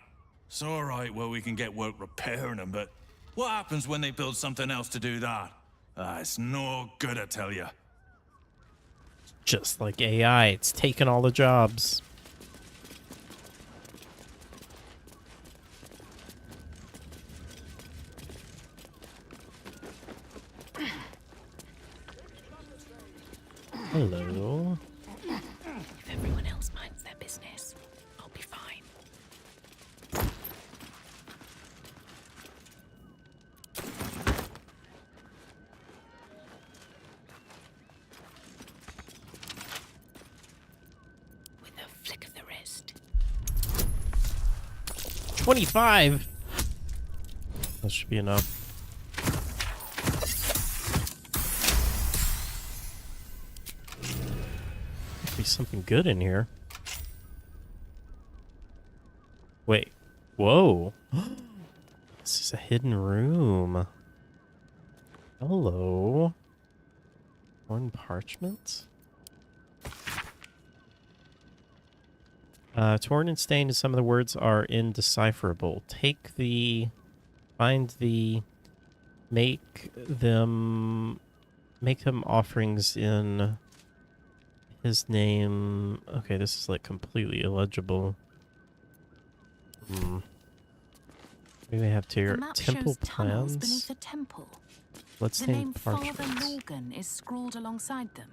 It's all right where we can get work repairing them, but what happens when they build something else to do that? It's no good, I tell you. Just like AI, it's taken all the jobs. Hello. If everyone else minds their business, I'll be fine. With a flick of the wrist. 25. That should be enough. Be something good in here. Wait. Whoa. This is a hidden room. Hello. Torn parchment? Torn and stained, some of the words are indecipherable. Find the, make them offerings in his name. Okay, this is like completely illegible. What do we have here? The map Temple shows tunnels plans. beneath the temple. The Bloodstained name Father parchments. Morgan is scrawled alongside them.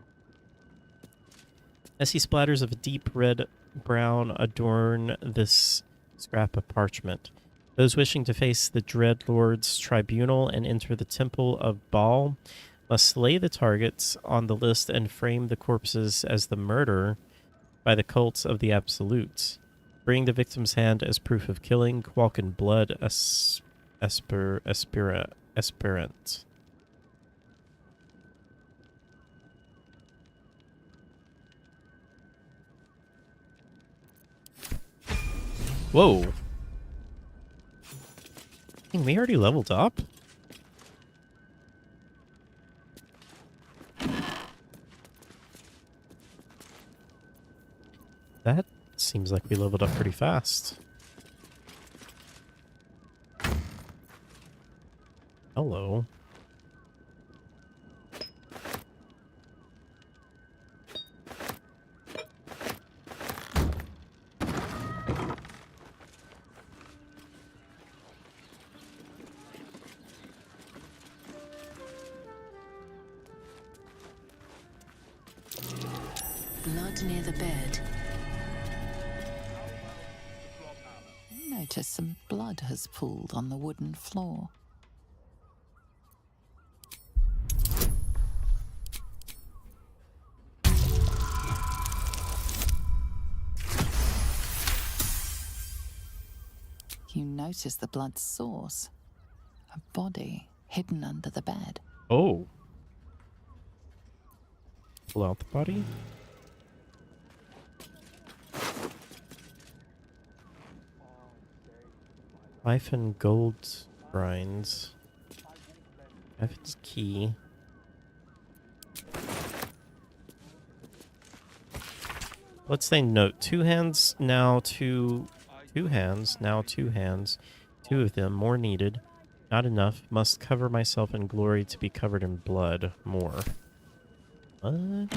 Messy splatters of a deep red brown adorn this scrap of parchment. Those wishing to face the Dreadlord's tribunal and enter the Temple of Baal Must slay the targets on the list and frame the corpses as the murder by the cults of the absolutes. Bring the victim's hand as proof of killing. Walk in blood aspirant. Whoa. Dang, we already leveled up? That seems like we leveled up pretty fast. Hello. Blood near the bed. Notice some blood has pooled on the wooden floor. You notice the blood's source. A body hidden under the bed. Oh. Pull out the body. Life and gold grinds. Ivan's key. Let's say note. 2 hands, now 2 hands, now 2 hands. 2 of them, more needed. Not enough. Must cover myself in glory to be covered in blood. More. What?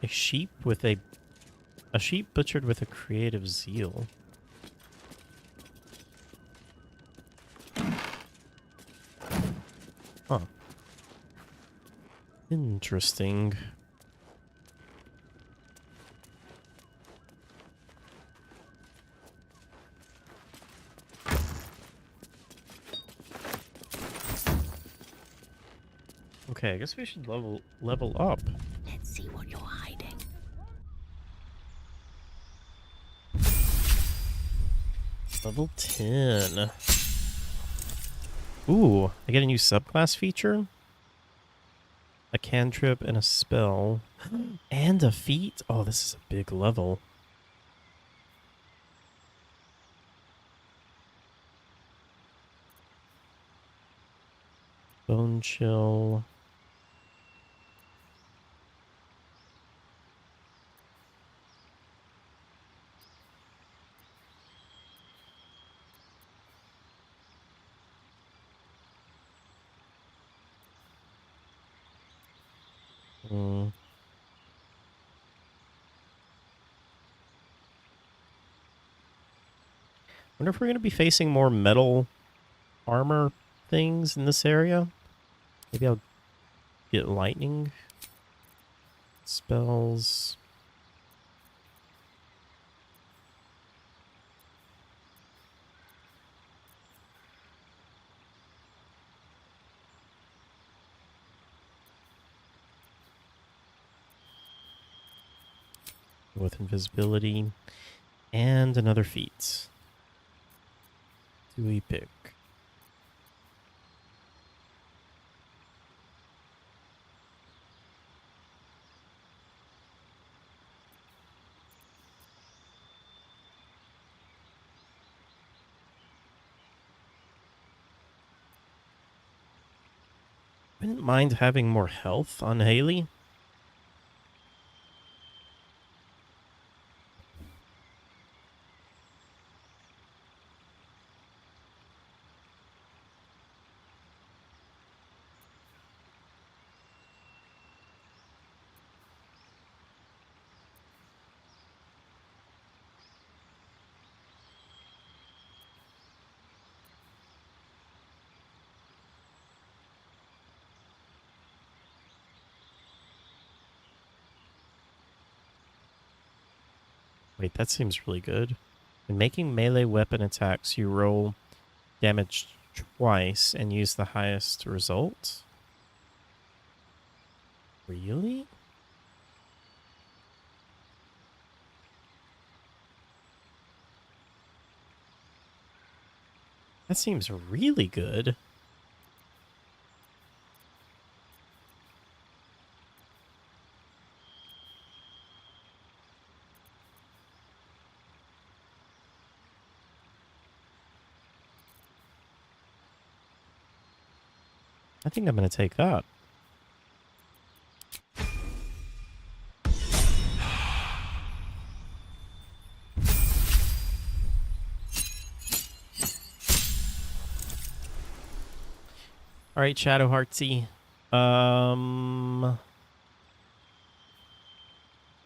A sheep with a sheep butchered with a creative zeal. Huh. Interesting. Okay, I guess we should level up. Let's see what you're hiding. Level 10. Ooh, I get a new subclass feature? A cantrip and a spell. And a feat? Oh, this is a big level. Bone chill. Wonder if we're going to be facing more metal armor things in this area. Maybe I'll get lightning spells. With invisibility and another feat. Do we pick? Wouldn't mind having more health on Haley. Wait, that seems really good. When making melee weapon attacks, you roll damage twice and use the highest result? Really? That seems really good. I think I'm going to take that. All right, Shadow Heartsy.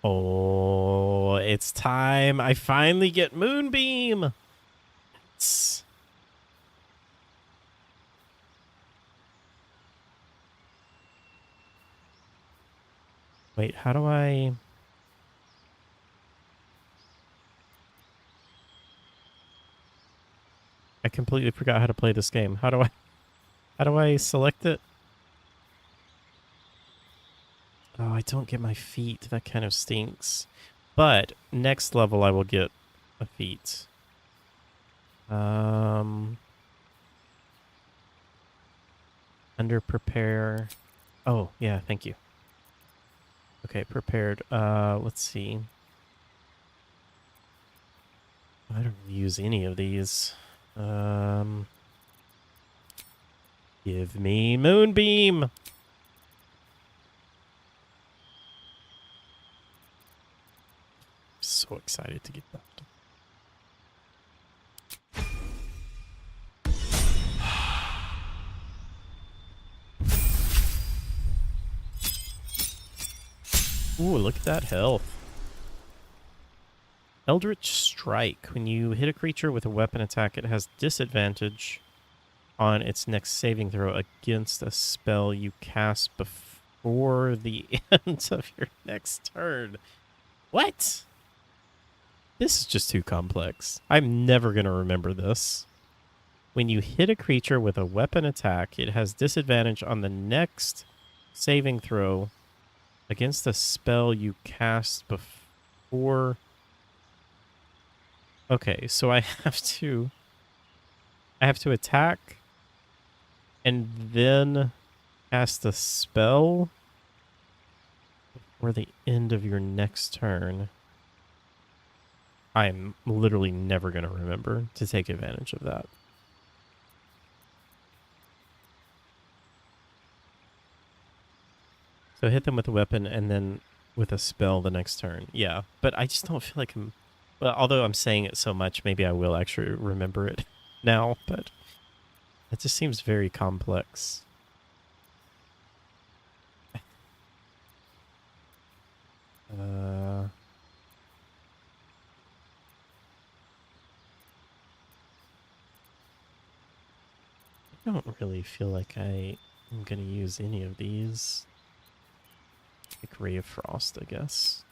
Oh, it's time. I finally get Moonbeam. Wait, how do I... I completely forgot how to play this game. How do I select it? Oh, I don't get my feet. That kind of stinks. But next level I will get a feat. Under prepare. Oh, yeah, thank you. Okay, prepared. Let's see. I don't use any of these. Give me Moonbeam. So excited to get that. Ooh, look at that health. Eldritch Strike. When you hit a creature with a weapon attack, it has disadvantage on its next saving throw against a spell you cast before the end of your next turn. What? This is just too complex. I'm never going to remember this. When you hit a creature with a weapon attack, it has disadvantage on the next saving throw against a spell you cast before... Okay, so I have to attack and then cast a spell before the end of your next turn. I'm literally never going to remember to take advantage of that. So hit them with a weapon and then with a spell the next turn. Yeah, but I just don't feel like I'm... Well, although I'm saying it so much, maybe I will actually remember it now, but it just seems very complex. I don't really feel like I am going to use any of these. Like Ray of Frost, I guess.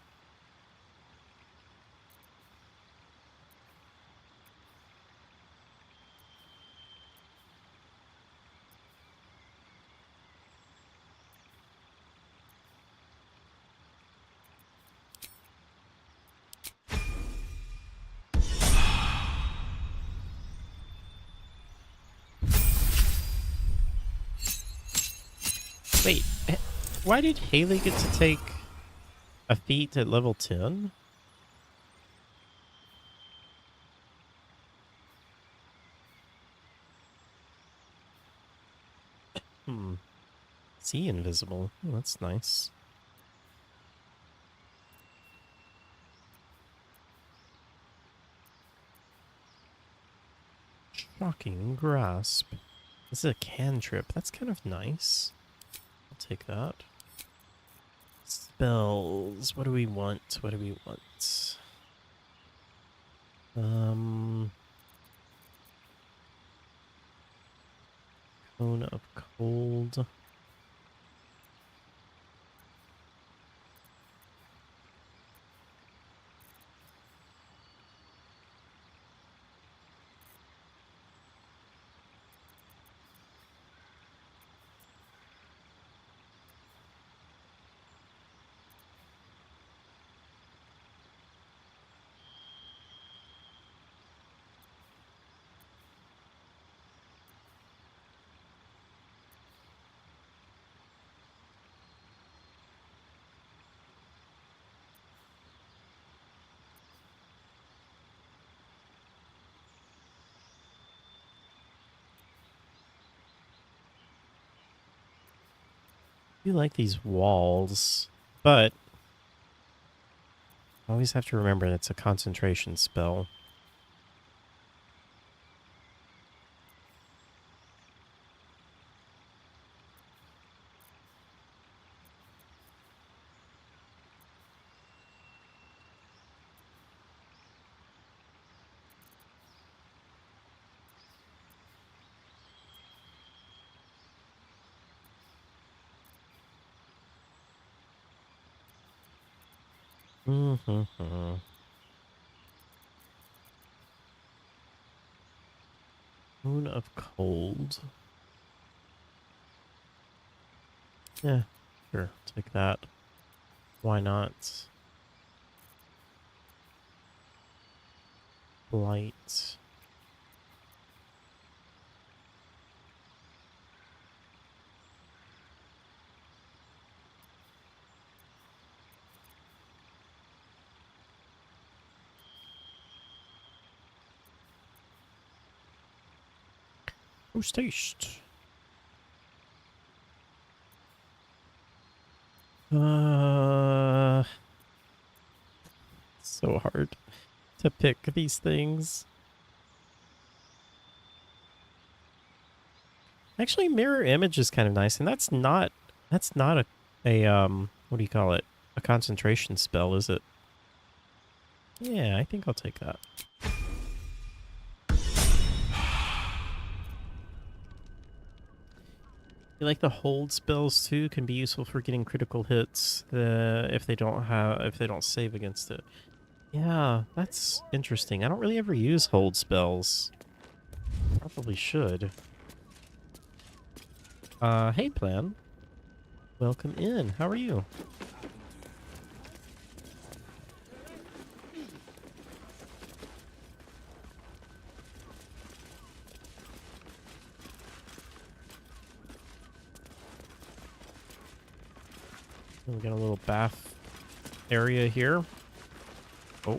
Wait, why did Haley get to take a feat at level 10? See invisible. Oh, that's nice. Shocking Grasp. This is a cantrip. That's kind of nice. I'll take that. Spells. What do we want? What do we want? Cone of Cold. do like these walls, but I always have to remember it's a concentration spell. Mm-hmm. Moon of Cold. Yeah, sure. Take that. Why not? Light. Who's taste? So hard to pick these things. Actually, mirror image is kind of nice, and that's not a what do you call it? A concentration spell, is it? Yeah, I think I'll take that. I like the hold spells too can be useful for getting critical hits if they don't save against it. Yeah, that's interesting. I don't really ever use hold spells. Probably should. Hey Plan. Welcome in. How are you? We got a little bath area here. Oh.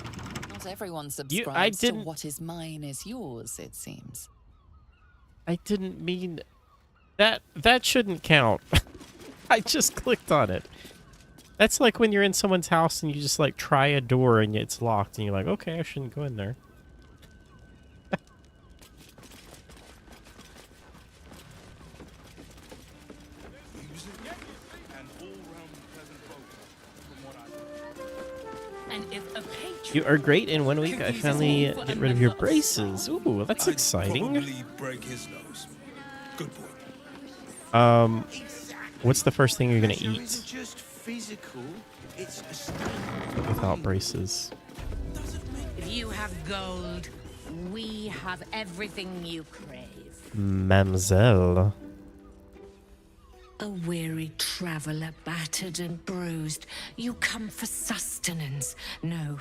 Not everyone subscribes to what is mine is yours, it seems. I didn't mean that. That shouldn't count. I just clicked on it. That's like when you're in someone's house and you just like try a door and it's locked and you're like, okay, I shouldn't go in there. You are great. In 1 week, I finally get rid of your braces. Ooh, that's exciting. Break his nose. Good boy. What's the first thing you're gonna eat Just physical, it's without braces? If you have gold, we have everything you crave. Mademoiselle. A weary traveler, battered and bruised, you come for sustenance, no,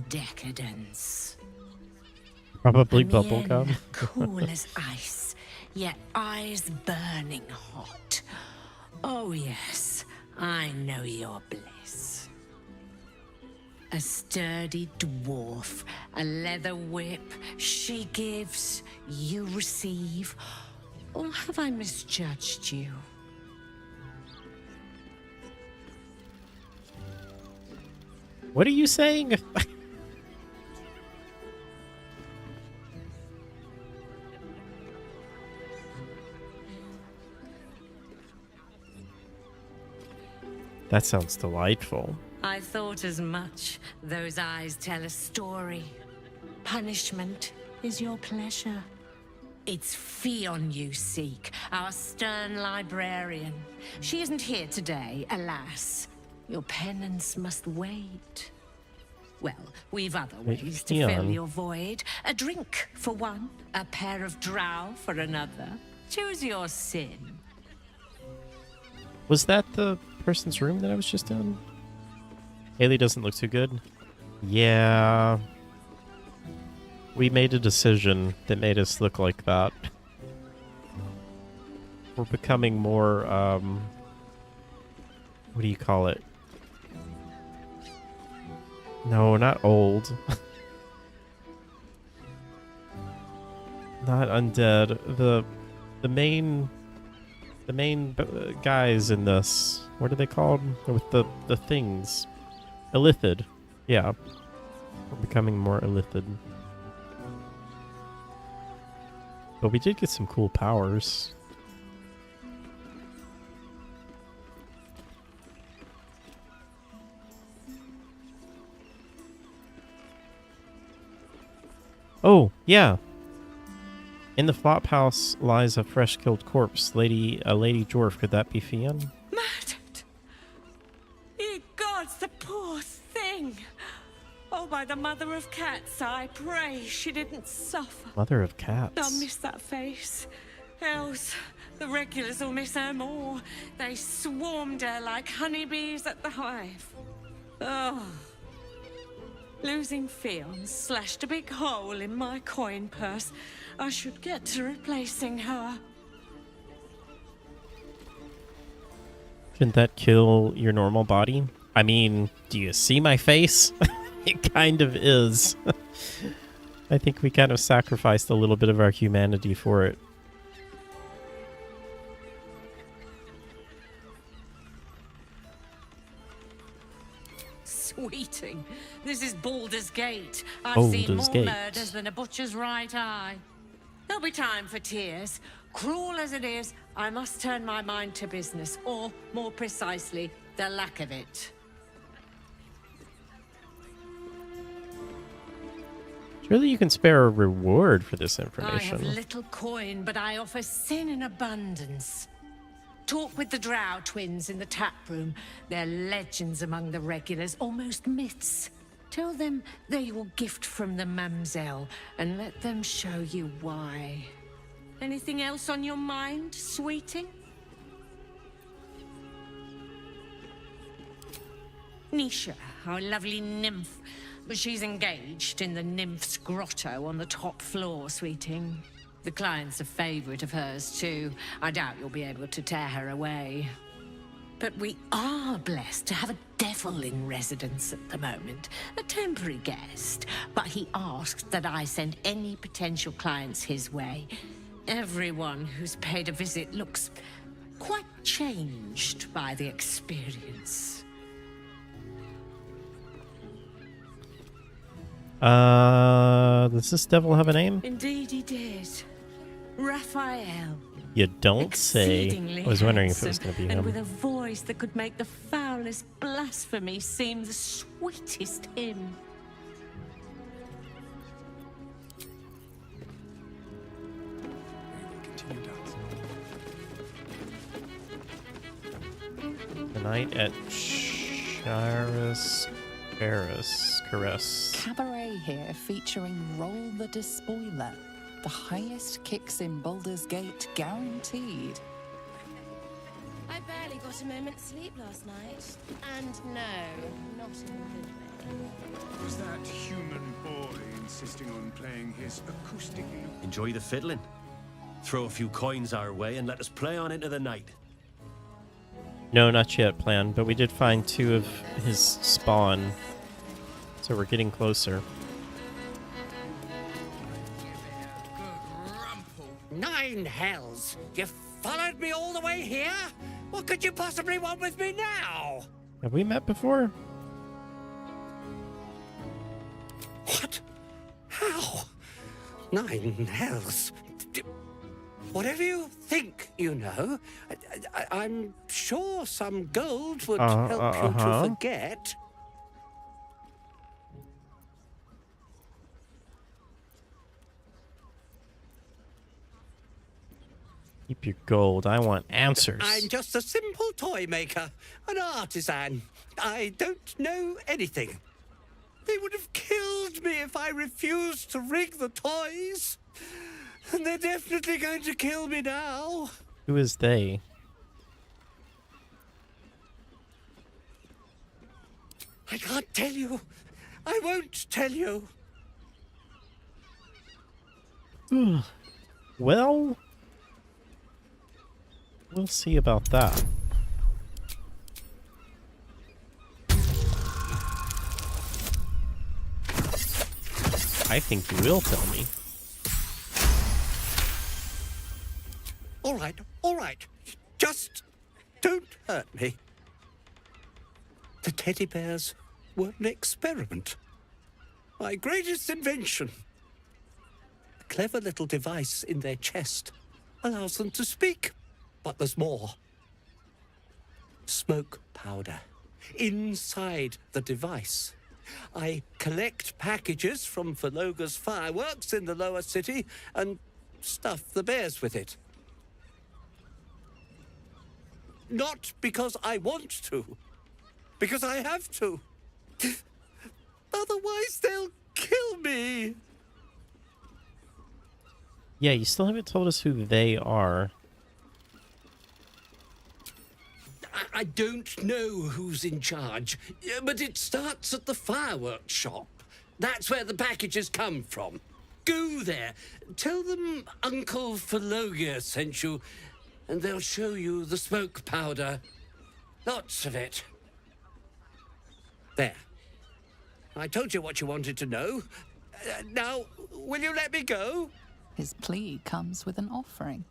decadence. Probably A mien bubblegum. cool as ice, yet eyes burning hot. Oh yes, I know your bliss. A sturdy dwarf, a leather whip, she gives, you receive. Or have I misjudged you? What are you saying? That sounds delightful. I thought as much. Those eyes tell a story. Punishment is your pleasure. It's Fion you seek, our stern librarian. She isn't here today, alas. Your penance must wait. Well, we've other ways to fill Fion. your void. A drink for one, a pair of drow for another. Choose your sin. Was that the person's room that I was just in? Haley doesn't look too good. Yeah. We made a decision that made us look like that. We're becoming more, what do you call it? No, not old. Not undead. The main The main guys in this. What are they called? With the things. Illithid. Yeah. We're becoming more illithid. But we did get some cool powers. Oh, yeah. In the flop house lies a fresh killed corpse. A lady dwarf. Could that be Fian? Murdered! Ye gods, the poor thing! Oh, by the mother of cats, I pray she didn't suffer. Mother of cats. I'll miss that face. Else, the regulars will miss her more. They swarmed her like honeybees at the hive. Oh. Losing Fion slashed a big hole in my coin purse. I should get to replacing her. Shouldn't that kill your normal body? I mean, do you see my face? It kind of is. I think we kind of sacrificed a little bit of our humanity for it. Sweeting, this is Baldur's Gate. I've seen more murders than a butcher's right eye. There'll be time for tears. Cruel as it is, I must turn my mind to business, or, more precisely, the lack of it. Surely you can spare a reward for this I information. have little coin, but I offer sin in abundance. Talk with the Drow twins in the tap room. They're legends among the regulars, almost myths. Tell them they're your gift from the Mamselle, and let them show you why. Anything else on your mind, sweeting? Nisha, our lovely nymph. But she's engaged in the nymph's grotto on the top floor, sweeting. The client's a favorite of hers, too. I doubt you'll be able to tear her away. But we are blessed to have a devil in residence at the moment. A temporary guest. But he asked that I send any potential clients his way. Everyone who's paid a visit looks quite changed by the experience. Does this devil have a name? Indeed he did. Raphael. You don't say. I was wondering if it was going to be And him. with a voice that could make the foulest blasphemy seem the sweetest hymn. The night at Charis Caress. Cabaret here featuring Roll the Despoiler. The highest kicks in Baldur's Gate guaranteed. I barely got a moment's sleep last night. And no, not in a good way. Was that human boy insisting on playing his acoustic lute? Enjoy the fiddling. Throw a few coins our way and let us play on into the night. No, not yet, plan, but we did find 2 of his spawn. So we're getting closer. 9 hells! You followed me all the way here? What could you possibly want with me now? Have we met before? What? How? 9 hells? Whatever you think you know, I'm sure some gold would help you to forget. Keep your gold. I want answers. I'm just a simple toy maker, an artisan. I don't know anything. They would have killed me if I refused to rig the toys. And they're definitely going to kill me now. Who is they? I can't tell you. I won't tell you. Well, we'll see about that. I think you will tell me. All right. hurt me. The teddy bears were an experiment. My greatest invention. A clever little device in their chest allows them to speak. But there's more. Smoke powder inside the device. I collect packages from Verloga's fireworks in the lower city and stuff the bears with it. Not because I want to, because I have to. Otherwise, they'll kill me. Yeah, you still haven't told us who they are. I don't know who's in charge, but it starts at the fireworks shop. That's where the packages come from. Go there, tell them Uncle Verloga sent you, and they'll show you the smoke powder. Lots of it. There. I told you what you wanted to know. Now, will you let me go? His plea comes with an offering.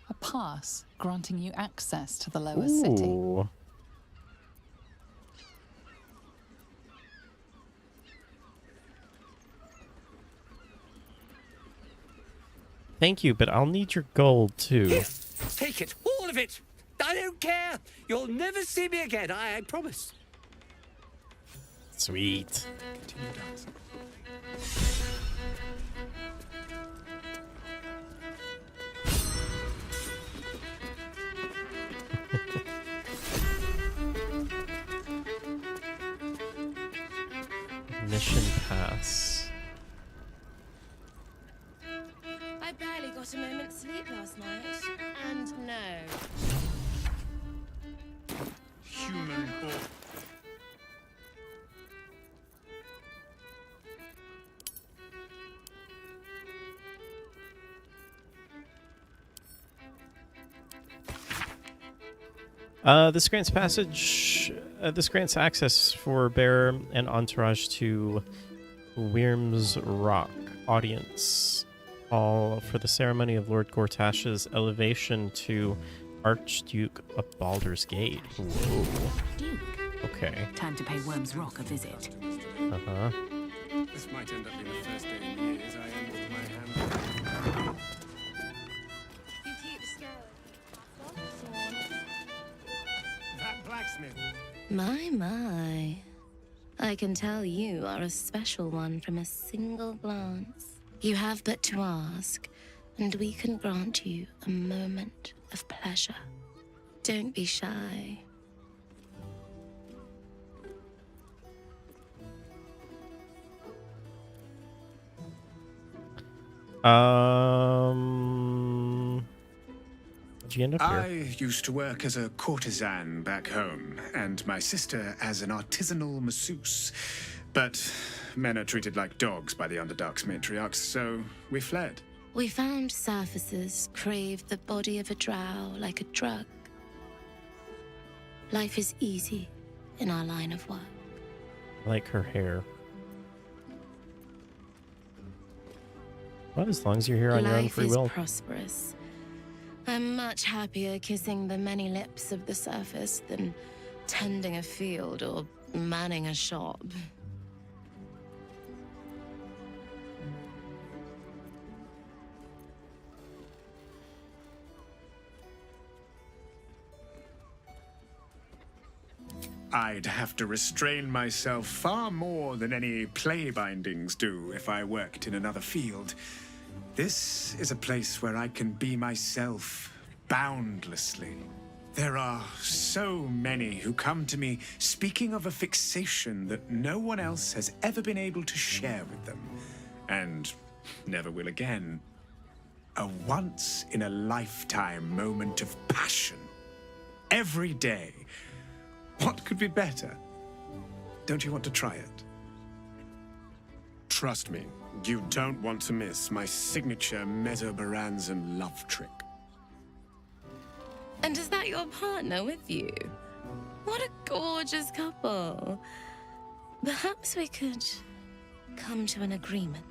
A pass granting you access to the lower city. Ooh. Thank you, but I'll need your gold too. Here, take it, all of it. I don't care. You'll never see me again, I promise. Sweet. Mission pass. I barely got a moment's sleep last night. And no. Human core. This grants passage. This grants access for bearer and entourage to Wyrm's Rock. Audience all for the ceremony of Lord Gortash's elevation to Archduke of Baldur's Gate. Whoa. Duke. Okay. Time to pay Wyrm's Rock a visit. Uh-huh. This might end up being the first day in years I end with my hand. You keep scaring. That blacksmith. My. I can tell you are a special one from a single glance. You have but to ask, and we can grant you a moment of pleasure. Don't be shy. How'd you end up here? I used to work as a courtesan back home, and my sister as an artisanal masseuse. But men are treated like dogs by the Underdark's matriarchs, so we fled. We found surfacers craved the body of a drow like a drug. Life is easy in our line of work. I like her hair. Well, as long as you're here on your own free will. Life is prosperous. I'm much happier kissing the many lips of the surface than tending a field or manning a shop. I'd have to restrain myself far more than any play bindings do if I worked in another field. This is a place where I can be myself boundlessly. There are so many who come to me speaking of a fixation that no one else has ever been able to share with them, and never will again. A once-in-a-lifetime moment of passion. Every day. What could be better? Don't you want to try it? Trust me, you don't want to miss my signature Mesobaranzan love trick. And is that your partner with you? What a gorgeous couple. Perhaps we could come to an agreement.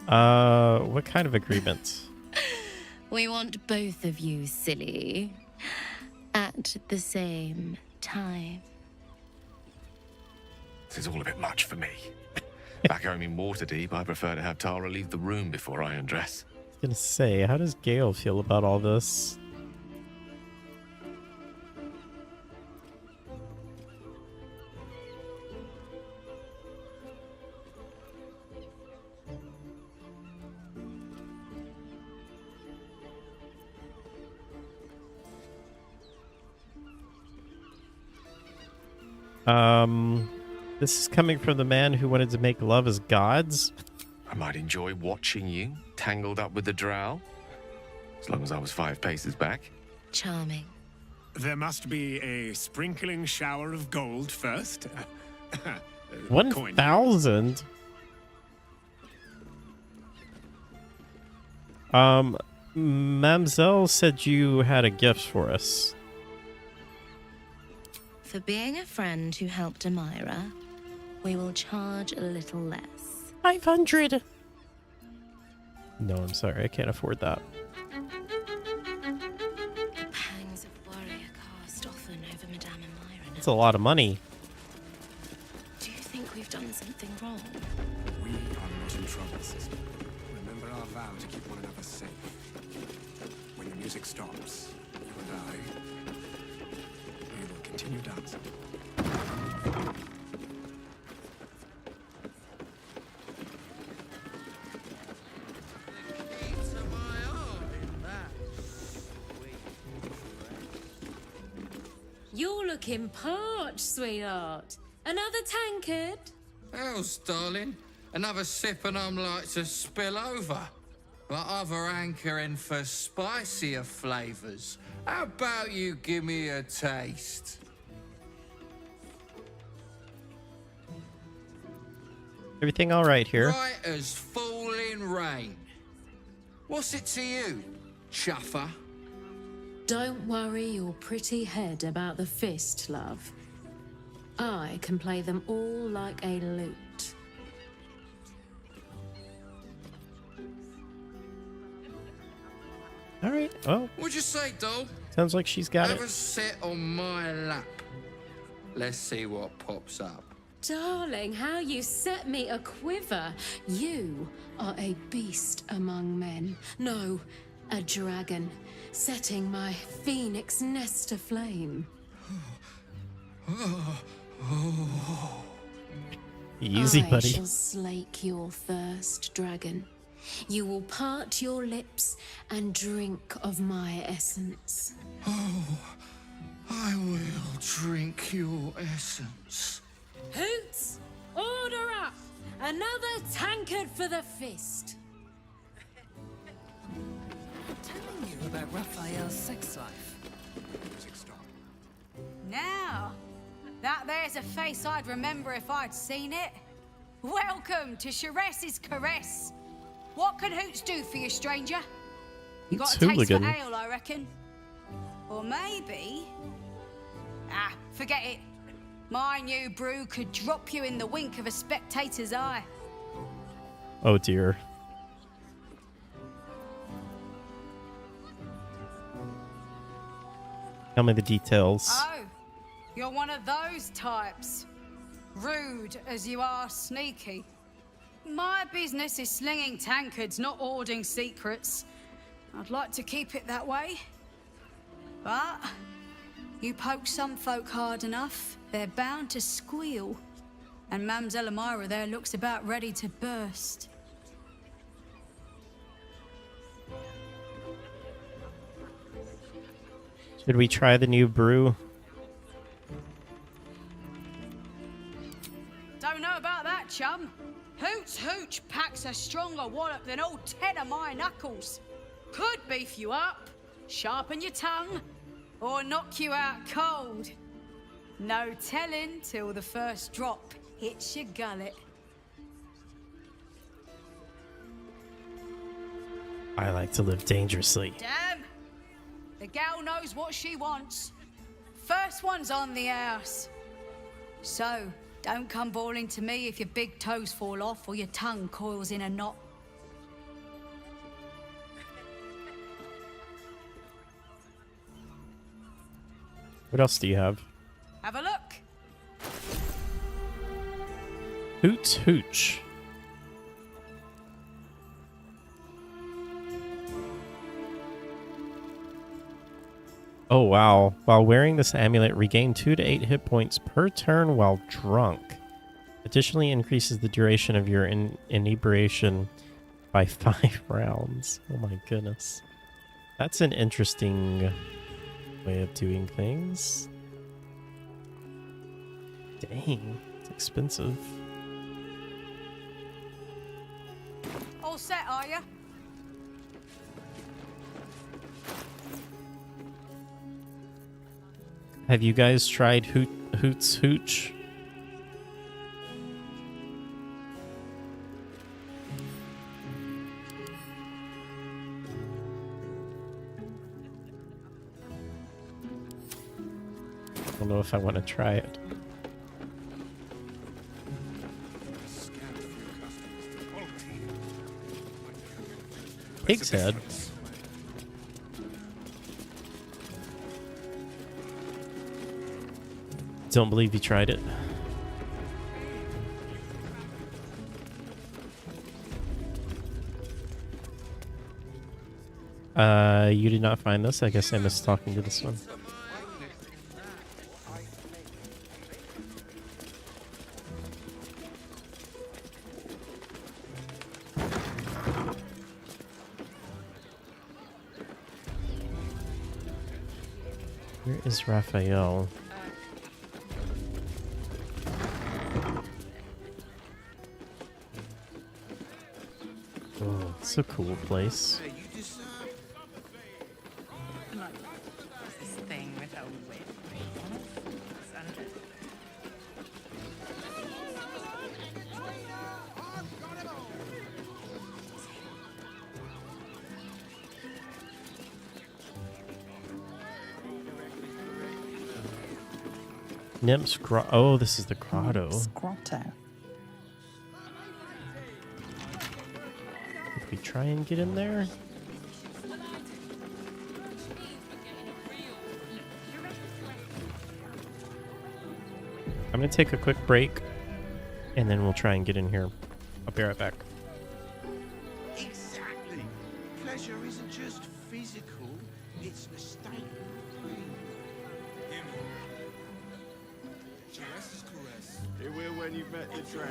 What kind of agreement? We want both of you, silly, at the same time. This is all a bit much for me. Back home in Waterdeep, I prefer to have Tara leave the room before I undress. I was gonna say, how does Gale feel about all this? This is coming from the man who wanted to make love as gods. I might enjoy watching you tangled up with the drow, as long as I was 5 paces back. Charming. There must be a sprinkling shower of gold first. 1,000. Mamzelle said you had a gift for us. For being a friend who helped Amira, we will charge a little less. 500. No, I'm sorry, I can't afford that. The pangs of warrior cast often over Madame Amira. That's a lot of money. Do you think we've done something wrong? We are not in trouble, sister. Remember our vow to keep one another safe. When the music stops, you and I, we will continue dancing. You're looking parched, sweetheart. Another tankard? How's, darling? Another sip and I'm like to spill over. Like other anchoring for spicier flavours. How about you give me a taste? Everything all right here? Right as falling rain. What's it to you, chuffer? Don't worry your pretty head about the fist, love. I can play them all like a lute. All right. Well, What'd you say, doll? sounds like she's got Have it. a sit on my lap. Let's see what pops up. Darling, how you set me a quiver. You are a beast among men. No, a dragon, setting my phoenix nest aflame. Easy, I buddy. shall slake your thirst, dragon. You will part your lips and drink of my essence. Oh, I will drink your essence. Hoots, order up! Another tankard for the fist. Telling you about Raphael's sex life. Now, that there's a face I'd remember if I'd seen it. Welcome to Sharess's Caress. What can Hoots do for you, stranger? You got a taste for ale, I reckon. Or maybe... forget it. My new brew could drop you in the wink of a spectator's eye. Oh dear. Tell me the details. Oh, you're one of those types. Rude as you are sneaky. My business is slinging tankards, not hoarding secrets. I'd like to keep it that way. But you poke some folk hard enough, they're bound to squeal. And Mamselle Amira there looks about ready to burst. Should we try the new brew? Don't know about that, chum. Hoots Hooch packs a stronger wallop than all 10 of my knuckles. Could beef you up, sharpen your tongue, or knock you out cold. No telling till the first drop hits your gullet. I like to live dangerously. Damn! The gal knows what she wants. First one's on the house. So, don't come bawling to me if your big toes fall off or your tongue coils in a knot. What else do you have? Have a look. Hoots Hooch. Oh wow. While wearing this amulet, regain 2 to 8 hit points per turn while drunk. Additionally increases the duration of your inebriation by 5 rounds. Oh my goodness. That's an interesting way of doing things. Dang, it's expensive. All set, are you? Have you guys tried Hoots Hooch? I don't know if I want to try it. Pig's head. Don't believe you tried it. You did not find this. I guess I missed talking to this one. Where is Raphael? Oh, it's a cool place. This thing with a whip. Nymph's Grotto. Oh, this is the grotto. Grotto. If we try and get in there. I'm going to take a quick break, and then we'll try and get in here. I'll be right back. Exactly. Pleasure isn't just physical, it's a state of mind. It will when you've met the drow.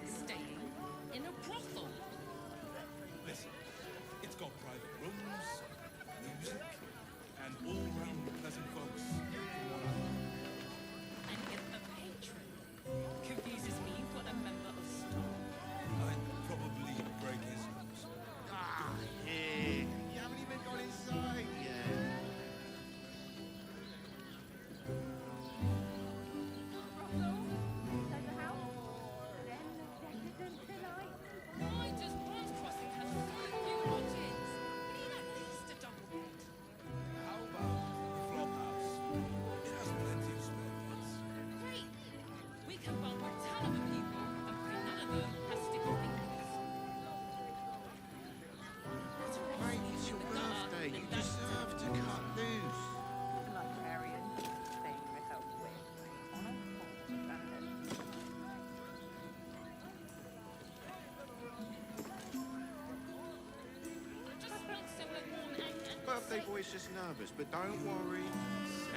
Staying in a brothel. Listen, it's got private rooms, music, and all-round pleasant folks. And yet the patron confuses me for a member of staff. I'd probably break his nose. Ah, here. You haven't even gone inside yet. How about the flop house? It has plenty of spare beds. Great. We can bump a ton of people and pray none of them have sticky fingers. Mate, it's your birthday. You deserve to cut loose. Librarian thing with a whip on a pole. Birthday boy's just nervous, but don't worry.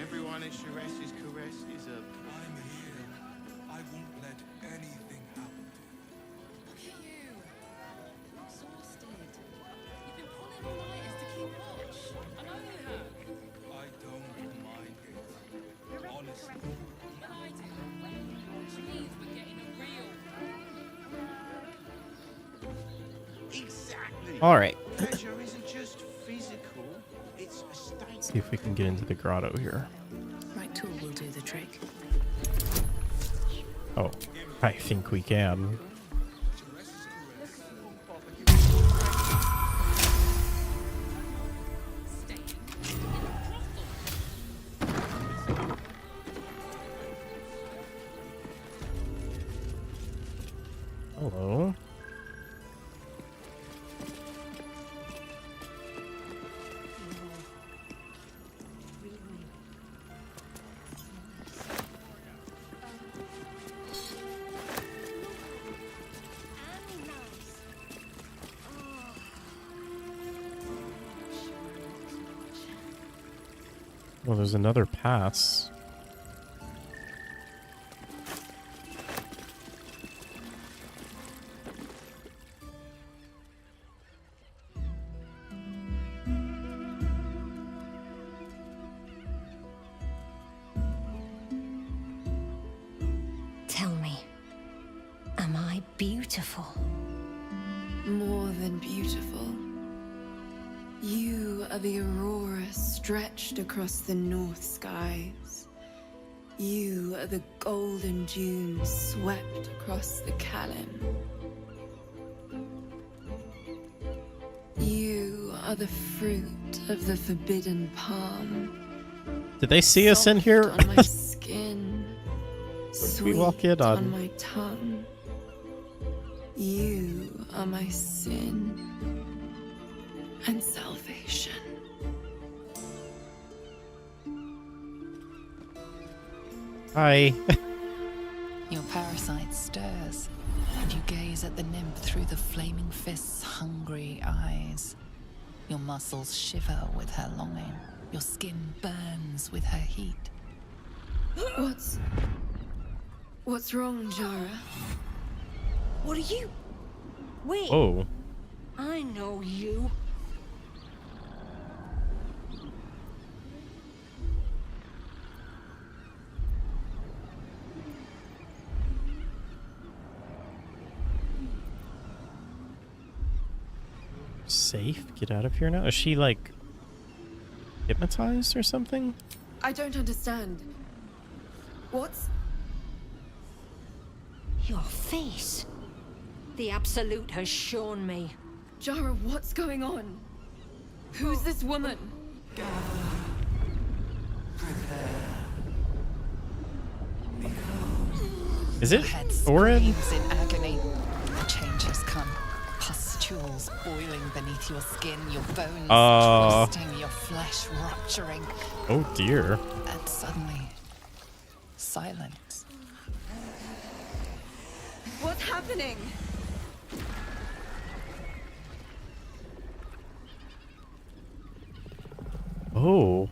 Everyone at Sharess's caress is a... I'm here. I won't let anything happen to you. Look at you. Exhausted. You've been pulling all nighters to keep watch. I know you have. I don't mind it. Honestly. But I do. Which means we're getting a real. Exactly. All right. Pleasure isn't just physical, it's a state. See if we can get into the grotto here. Right tool will do the trick. Oh, I think we can. Hello. Well, there's another pass. Tell me, am I beautiful? More than beautiful. You are the aurora stretched across the north skies. You are the golden dunes swept across the Calym. You are the fruit of the forbidden palm. Did they see us in here? On my skin, We walk in on on. my tongue. You are my sin and salvation. Hi. Your parasite stirs, and you gaze at the nymph through the flaming fist's hungry eyes. Your muscles shiver with her longing. Your skin burns with her heat. What's wrong, Jara? What are you? Wait. Oh. I know you. Safe? Get out of here now? Is she like hypnotized or something? I don't understand. What's... Your face. The Absolute has shown me. Jara, what's going on? Who's this woman? Is it Your head Orin? screams in agony. The change has come. Pustules boiling beneath your skin, your bones twisting, your flesh rupturing. Oh dear. And suddenly, silence. What's happening? Oh.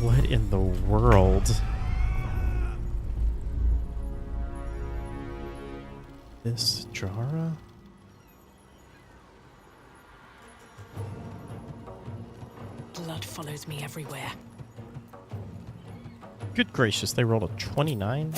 What in the world? This Jara? Blood follows me everywhere. Good gracious, they rolled a 29?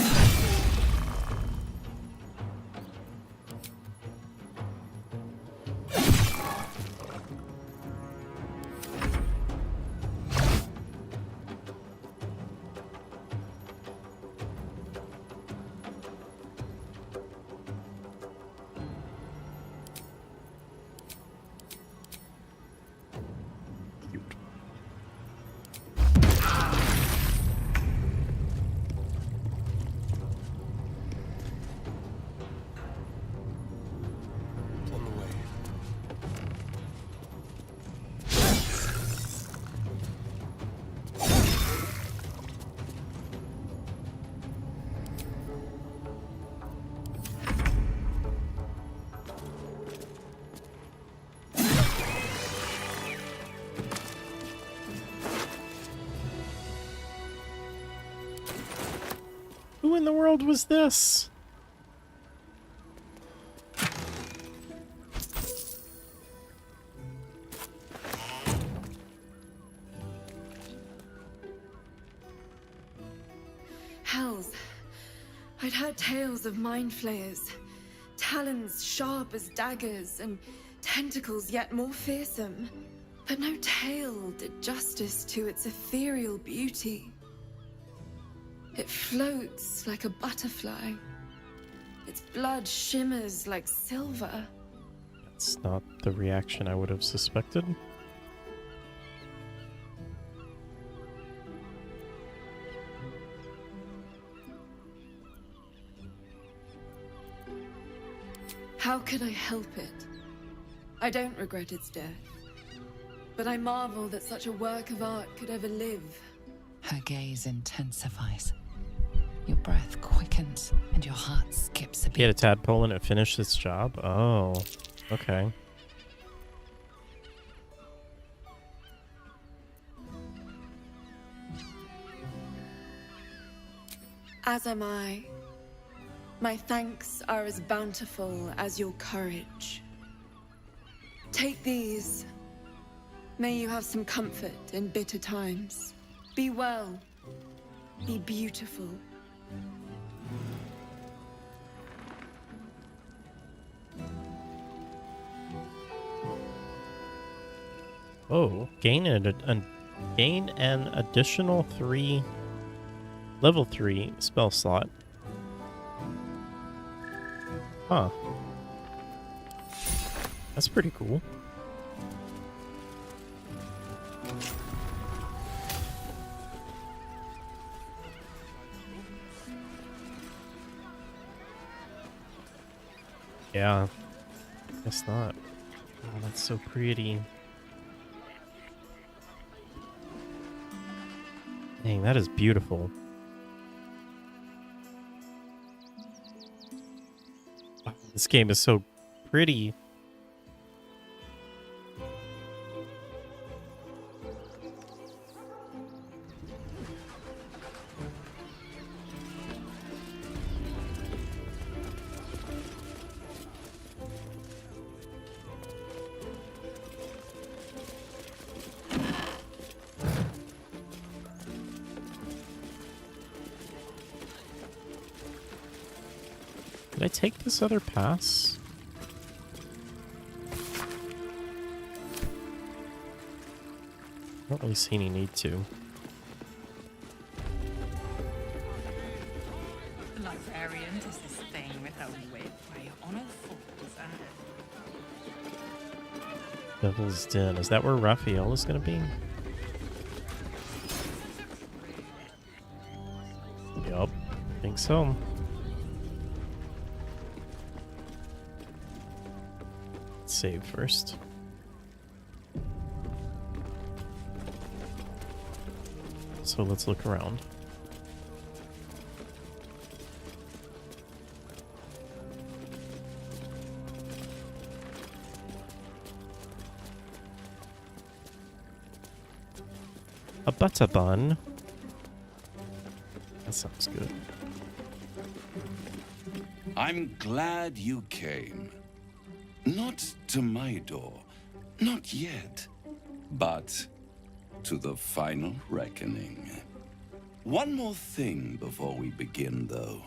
Who in the world was this? Hells. I'd heard tales of mind flayers. Talons sharp as daggers and tentacles yet more fearsome. But no tale did justice to its ethereal beauty. It floats like a butterfly. Its blood shimmers like silver. That's not the reaction I would have suspected. How could I help it? I don't regret its death. But I marvel that such a work of art could ever live. Her gaze intensifies. Your breath quickens and your heart skips a He had a beat. tadpole and it finished its job? Oh, okay. As am I. My thanks are as bountiful as your courage. Take these. May you have some comfort in bitter times. Be well. Be beautiful. Oh, gain an additional level 3 spell slot. Huh. That's pretty cool. Yeah. Guess not. Oh, that's so pretty. Dang, that is beautiful. Wow, this game is so pretty. Did I take this other pass? I don't really see any need to. The librarian does this thing with a whip where your honor falls and... Devil's Den. Is that where Raphael is going to be? Yup. Think so. Save first. So let's look around. A butter bun. That sounds good. I'm glad you came. Not to my door, not yet, but to the final reckoning. One more thing before we begin, though.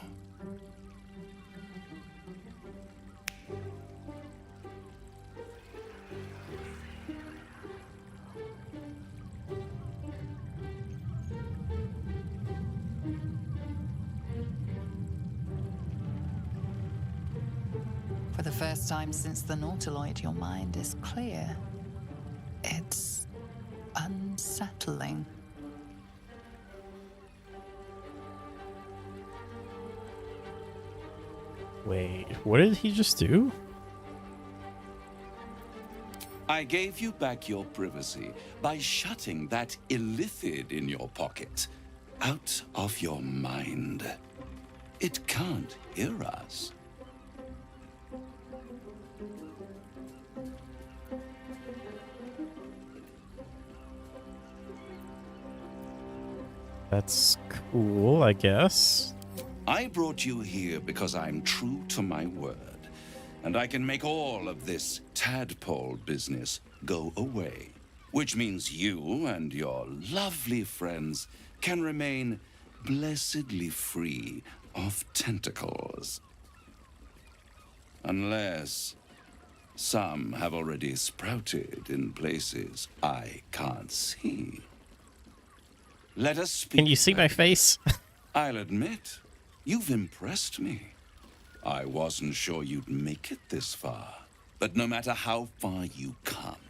For the first time since the Nautiloid, your mind is clear. It's unsettling. Wait, what did he just do? I gave you back your privacy by shutting that illithid in your pocket out of your mind. It can't hear us. That's cool, I guess. I brought you here because I'm true to my word, and I can make all of this tadpole business go away, which means you and your lovely friends can remain blessedly free of tentacles. Unless some have already sprouted in places I can't see. Let us speak. Can you see my face? I'll admit, you've impressed me. I wasn't sure you'd make it this far. But no matter how far you come,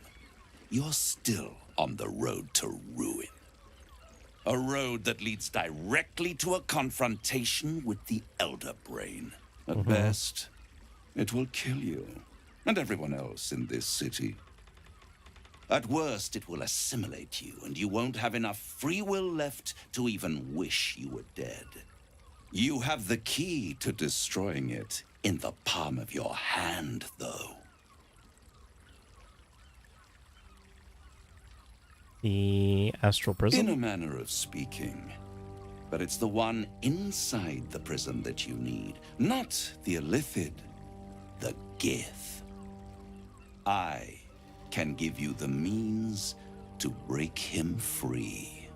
you're still on the road to ruin. A road that leads directly to a confrontation with the Elder Brain. At best, it will kill you and everyone else in this city. At worst, it will assimilate you, and you won't have enough free will left to even wish you were dead. You have the key to destroying it in the palm of your hand, though. The astral prism? In a manner of speaking. But it's the one inside the prison that you need, not the Illithid, the Gith. I can give you the means to break him free.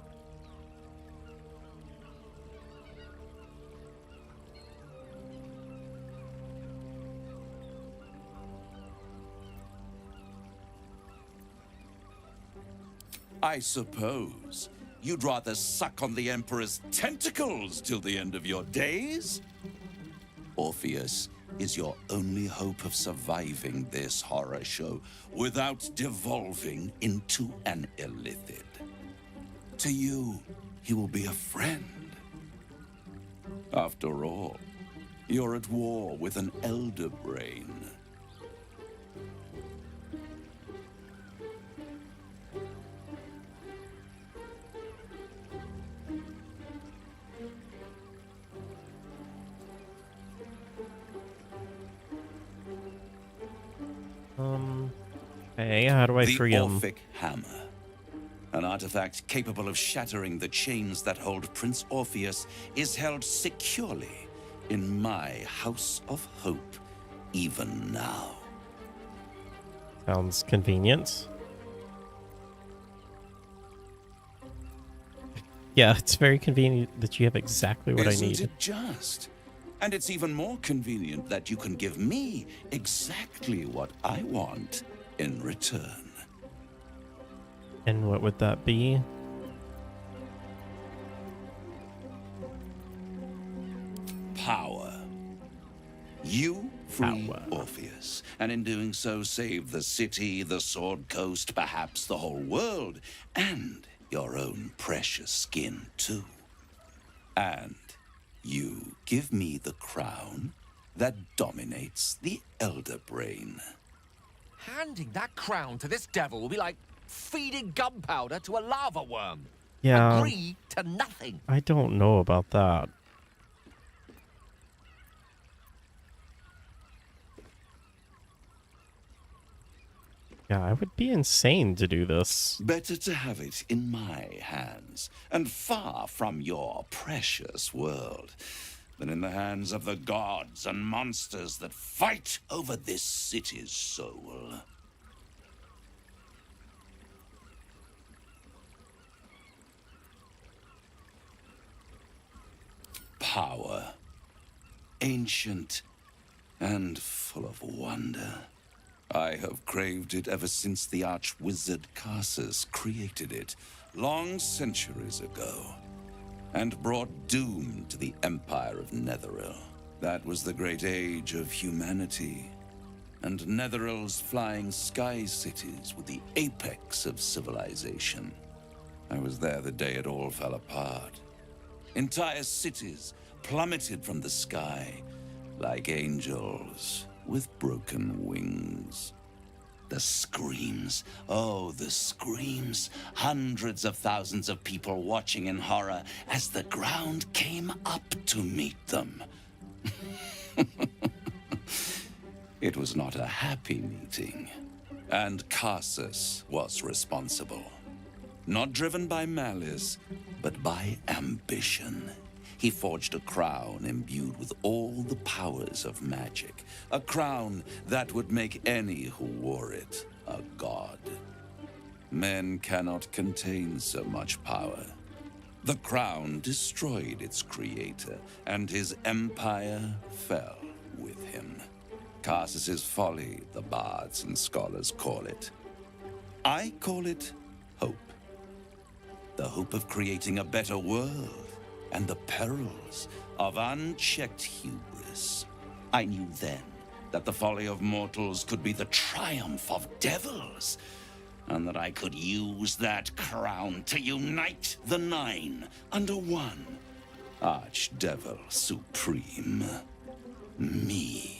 I suppose you'd rather suck on the Emperor's tentacles till the end of your days? Orpheus is your only hope of surviving this horror show without devolving into an Illithid. To you, he will be a friend. After all, you're at war with an elder brain. Hey, how do I free him? The Orphic Hammer. An artifact capable of shattering the chains that hold Prince Orpheus is held securely in my House of Hope, even now. Sounds convenient. Yeah, it's very convenient that you have exactly what I need. Isn't it just? And it's even more convenient that you can give me exactly what I want in return. And what would that be? Power. You free Orpheus, and in doing so save the city, the Sword Coast, perhaps the whole world, and your own precious skin too. And you give me the crown that dominates the Elder Brain. Handing that crown to this devil will be like feeding gunpowder to a lava worm. Yeah. Agree to nothing. I don't know about that. Yeah, I would be insane to do this. Better to have it in my hands, and far from your precious world, than in the hands of the gods and monsters that fight over this city's soul. Power. Ancient and full of wonder. I have craved it ever since the arch-wizard Carsus created it, long centuries ago, and brought doom to the Empire of Netheril. That was the great age of humanity, and Netheril's flying sky cities were the apex of civilization. I was there the day it all fell apart. Entire cities plummeted from the sky like angels with broken wings. The screams, oh, the screams. Hundreds of thousands of people watching in horror as the ground came up to meet them. It was not a happy meeting, and Carsus was responsible. Not driven by malice, but by ambition. He forged a crown imbued with all the powers of magic. A crown that would make any who wore it a god. Men cannot contain so much power. The crown destroyed its creator, and his empire fell with him. Carsus's folly, the bards and scholars call it. I call it hope. The hope of creating a better world, and the perils of unchecked hubris. I knew then that the folly of mortals could be the triumph of devils, and that I could use that crown to unite the Nine under one Archdevil Supreme. Me.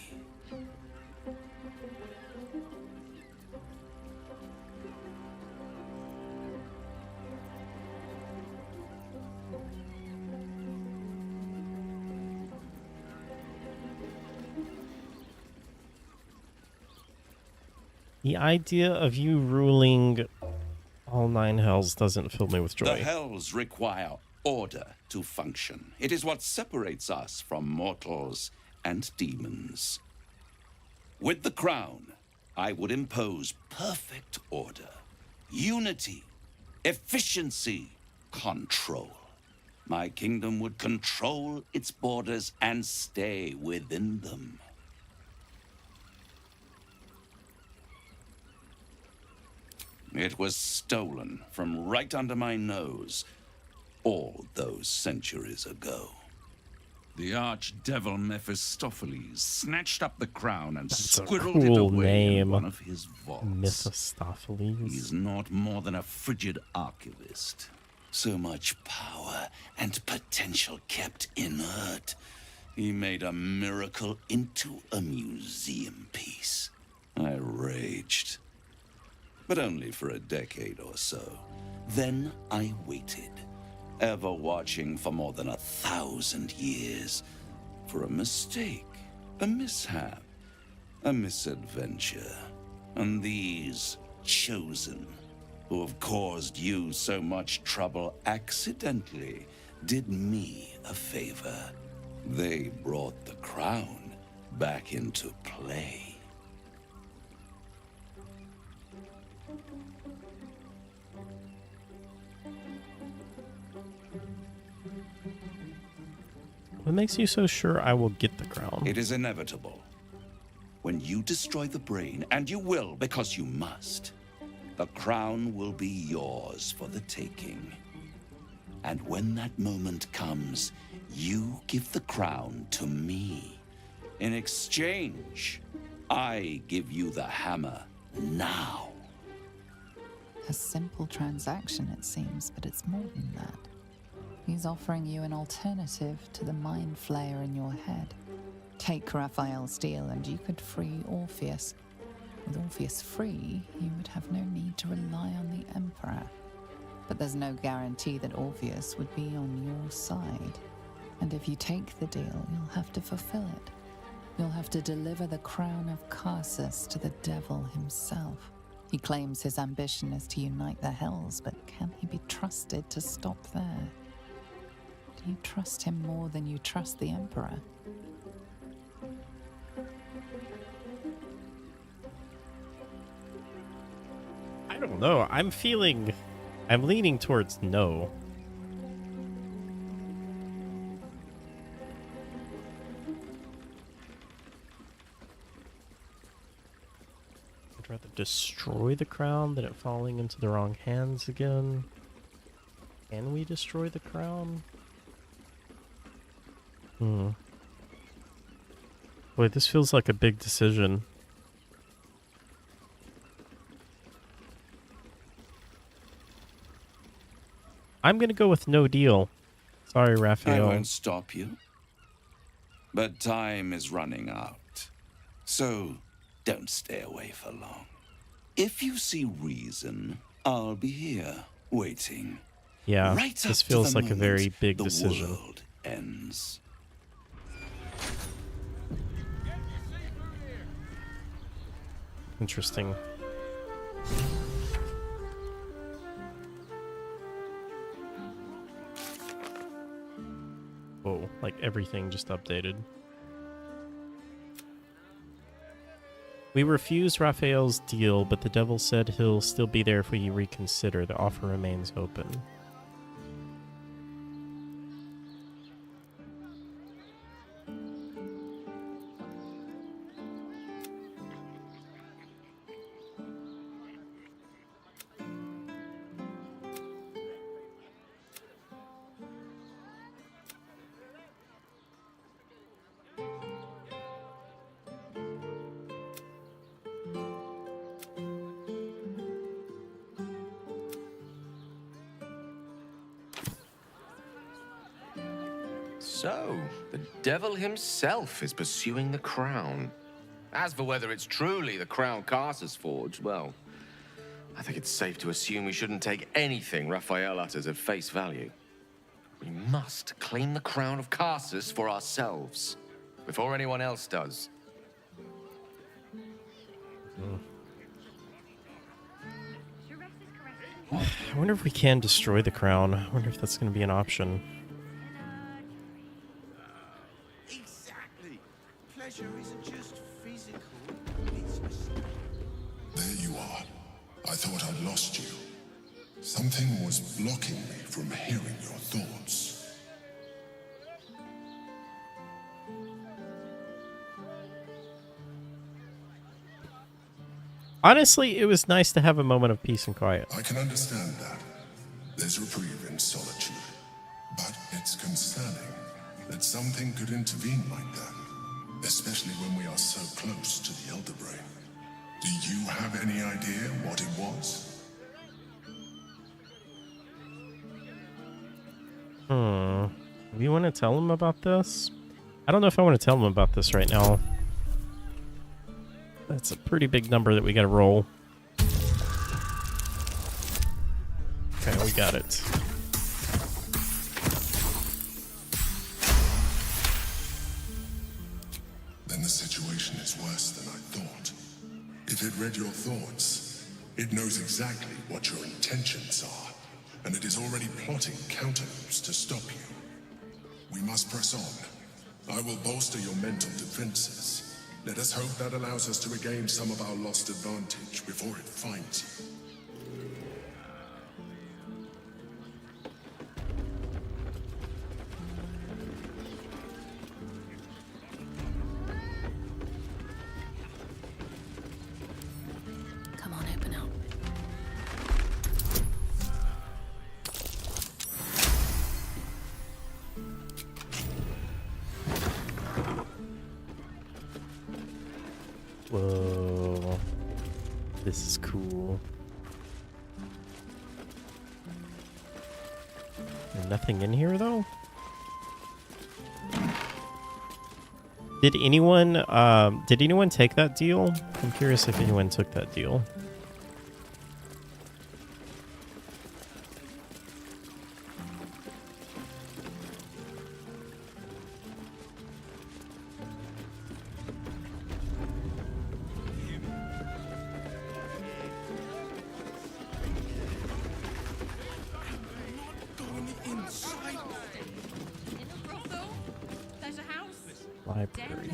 The idea of you ruling all nine hells doesn't fill me with joy. The hells require order to function. It is what separates us from mortals and demons. With the crown, I would impose perfect order, unity, efficiency, control. My kingdom would control its borders and stay within them. It was stolen from right under my nose all those centuries ago. The archdevil Mephistopheles snatched up the crown and That's a squirreled it cool away name. in one of his vaults. Mephistopheles. He's not more than a frigid archivist. So much power and potential kept inert. He made a miracle into a museum piece. I raged. But only for a decade or so. Then I waited, ever watching for more than 1,000 years, for a mistake, a mishap, a misadventure. And these chosen, who have caused you so much trouble accidentally, did me a favor. They brought the crown back into play. What makes you so sure I will get the crown? It is inevitable. When you destroy the brain, and you will because you must, the crown will be yours for the taking. And when that moment comes, you give the crown to me. In exchange, I give you the hammer now. A simple transaction, it seems, but it's more than that. He's offering you an alternative to the mind flayer in your head. Take Raphael's deal and you could free Orpheus. With Orpheus free, you would have no need to rely on the Emperor. But there's no guarantee that Orpheus would be on your side. And if you take the deal, you'll have to fulfill it. You'll have to deliver the crown of Carsus to the devil himself. He claims his ambition is to unite the Hells, but can he be trusted to stop there? Do you trust him more than you trust the Emperor? I don't know. I'm leaning towards no. I'd rather destroy the crown than it falling into the wrong hands again. Can we destroy the crown? Boy, this feels like a big decision. I'm gonna go with no deal. Sorry, I Raphael. won't stop you. But time is running out. So don't stay away for long. If you see reason, I'll be here, waiting. Yeah, right this up feels to the like a very moment big the decision. world ends. Interesting. Whoa, like everything just updated. We refused Raphael's deal, but the devil said he'll still be there if we reconsider. The offer remains open. So, the devil himself is pursuing the crown. As for whether it's truly the crown Carsus forged, well, I think it's safe to assume we shouldn't take anything Raphael utters at face value. We must claim the crown of Carsus for ourselves, before anyone else does. I wonder if we can destroy the crown. I wonder if that's going to be an option. Exactly. Pleasure isn't just physical, There you are. I thought I'd lost you. Something was blocking me from hearing your thoughts. Honestly, it was nice to have a moment of peace and quiet. I can understand that. There's reprieve in solitude. But it's concerning that something could intervene like that, especially when we are so close to the Elder Brain. Do you have any idea what it was? We want to tell him about this? I don't know if I want to tell him about this right now. That's a pretty big number that we got to roll. Okay, we got it. Then the situation is worse than I thought. If it read your thoughts, it knows exactly what your intentions are, and it is already plotting countermoves to stop you. We must press on. I will bolster your mental defenses. Let us hope that allows us to regain some of our lost advantage before it finds you. Come on, open up. Whoa. This is cool. There's nothing in here, though? Did anyone take that deal? I'm curious if anyone took that deal. Library.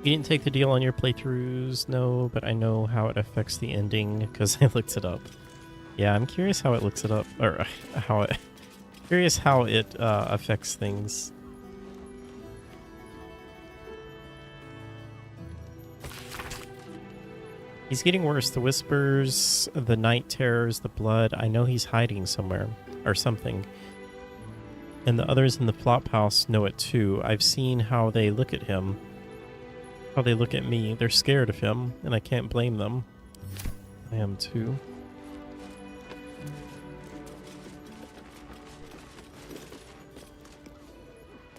You didn't take the deal on your playthroughs, no, but I know how it affects the ending because I looked it up. Yeah, I'm curious how it looks it up, or how it. Curious how it affects things. He's getting worse. The whispers, the night terrors, the blood. I know he's hiding somewhere or something. And the others in the flop house know it too. I've seen how they look at him. How they look at me. They're scared of him, and I can't blame them. I am too.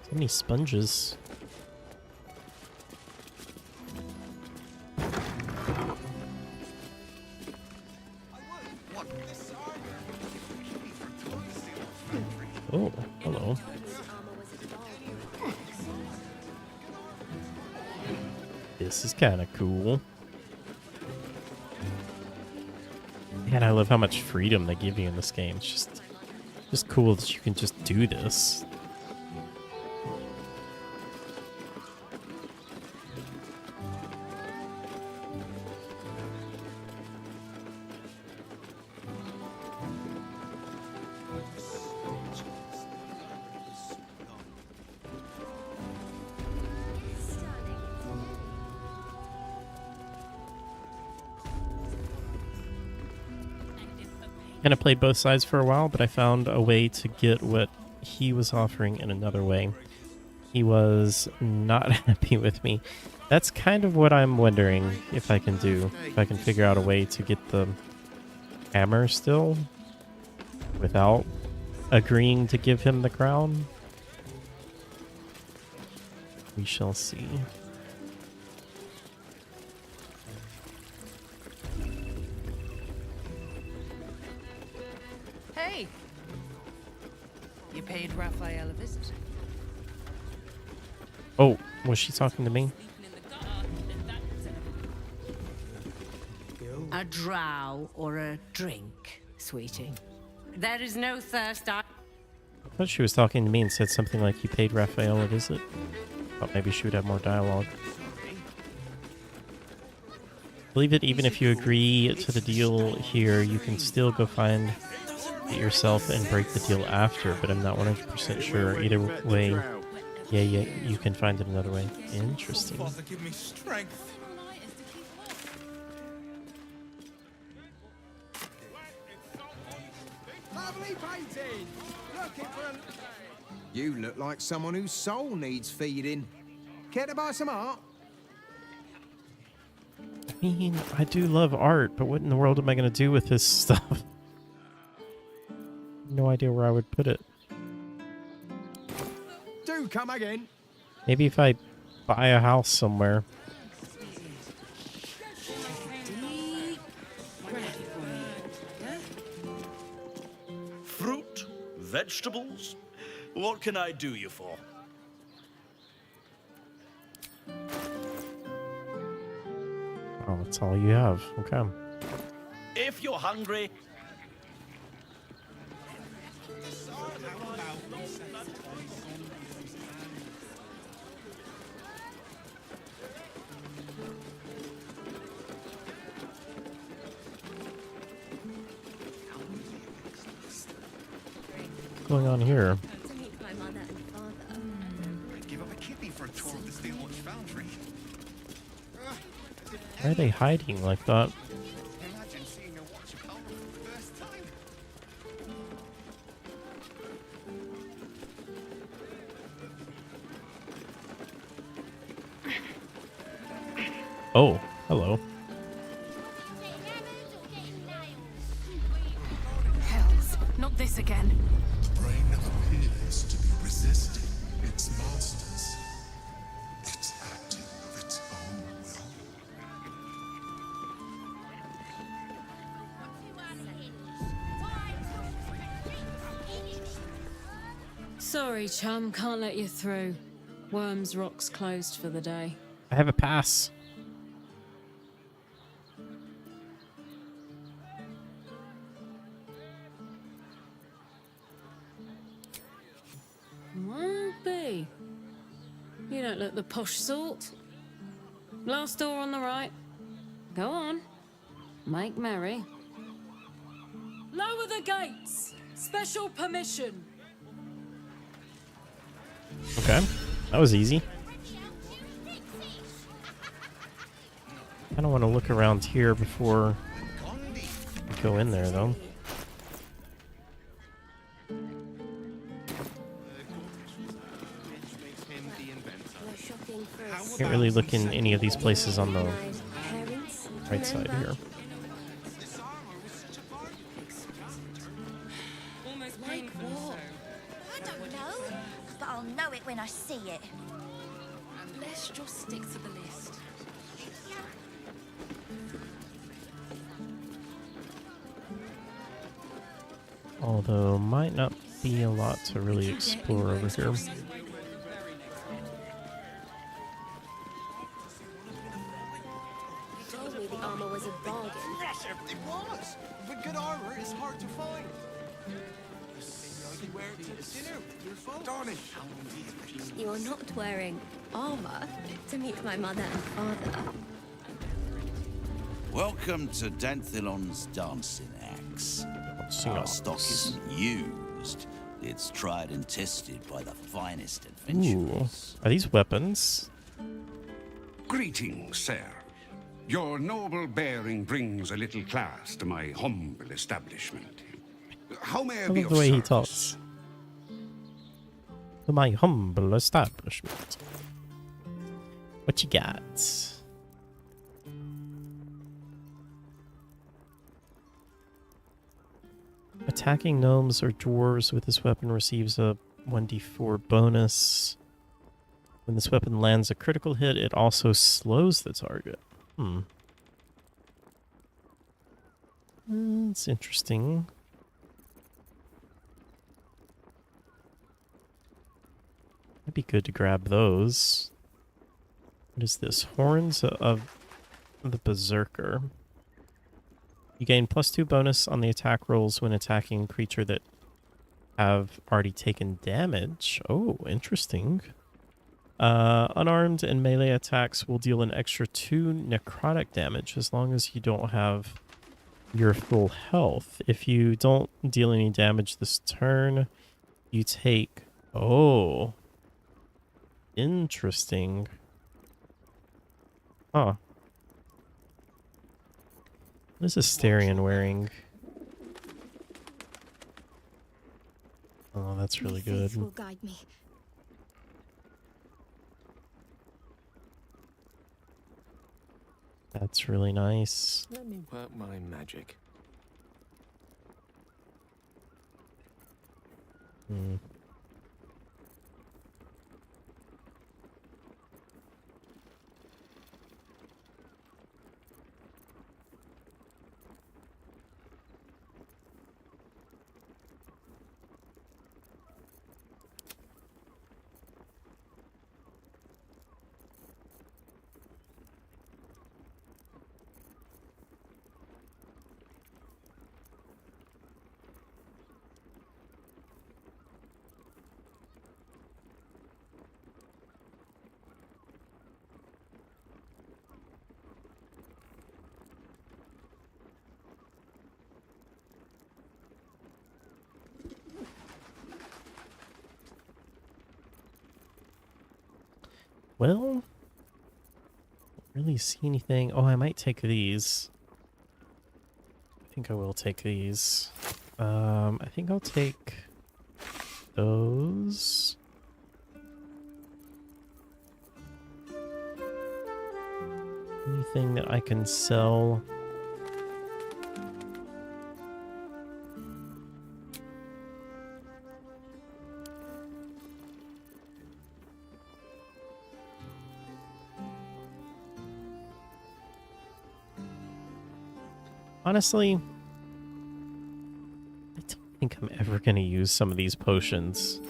So many sponges. Oh, hello. This is kind of cool. Man, I love how much freedom they give you in this game. It's just cool that you can just do this. Kind of played both sides for a while, but I found a way to get what he was offering in another way. He was not happy with me. That's kind of what I'm wondering if I can do. If I can figure out a way to get the hammer still without agreeing to give him the crown. We shall see. Hey! You paid Raphael a visit. Oh, was she talking to me? A drow or a drink, sweetie. There is no thirst. I thought she was talking to me and said something like, you paid Raphael a visit. Thought maybe she would have more dialogue. Believe it, even if you agree to the deal here, you can still go find it yourself and break the deal after, but I'm not 100% sure. Either way, yeah, you can find it another way. Interesting. Father, give me strength. Lovely painting! Looking for You look like someone whose soul needs feeding. Care to buy some art? I mean, I do love art, but what in the world am I going to do with this stuff? No idea where I would put it. Do come again. Maybe if I buy a house somewhere. Fruit? Vegetables? What can I do you for? Oh, that's all you have. Okay. If you're hungry... What's going on here? To meet my mother and father. I'd give up a kidney for a tour of the Steel Watch Foundry. Why are they hiding like that? Imagine seeing a watch power for the first time. Oh, hello. Hells, not this again. The brain appears to be resisting its masters. It's acting of its own will. Sorry, chum, can't let you through. Worms Rock's closed for the day. I have a pass. Well, be. You don't look the posh sort. Last door on the right. Go on. Make merry. Lower the gates! Special permission! Okay, that was easy. I don't want to look around here before I go in there, though. Can't really look in any of these places on the right side here. Like what? I don't know, but I'll know it when I see it. Let's just stick to the list. Although, might not be a lot to really explore over here. You told me the armor was a bargain. It was! But good armor is hard to find. You wear it to dinner with your folks. Darnish. You are not wearing armor to meet my mother and father. Welcome to Danthilon's dancing axe. Our stock isn't used. It's tried and tested by the finest Ooh, adventurers. are these weapons? Greetings, sir. Your noble bearing brings a little class to my humble establishment. How may I I be love of the way he service? talks. To my humble establishment. What you got? Attacking gnomes or dwarves with this weapon receives a 1d4 bonus. When this weapon lands a critical hit, it also slows the target. It's interesting. It'd be good to grab those. What is this? Horns of the Berserker. You gain +2 bonus on the attack rolls when attacking a creature that have already taken damage. Oh, interesting. Unarmed and melee attacks will deal an extra 2 necrotic damage as long as you don't have your full health. If you don't deal any damage this turn, you take... Oh. Interesting. Huh. What is Asterion wearing? Oh, that's really good. Faith will guide me. That's really nice. Let me work my magic. Well, don't really see anything. Oh, I might take these. I think I will take these. I think I'll take those. Anything that I can sell. Honestly, I don't think I'm ever going to use some of these potions.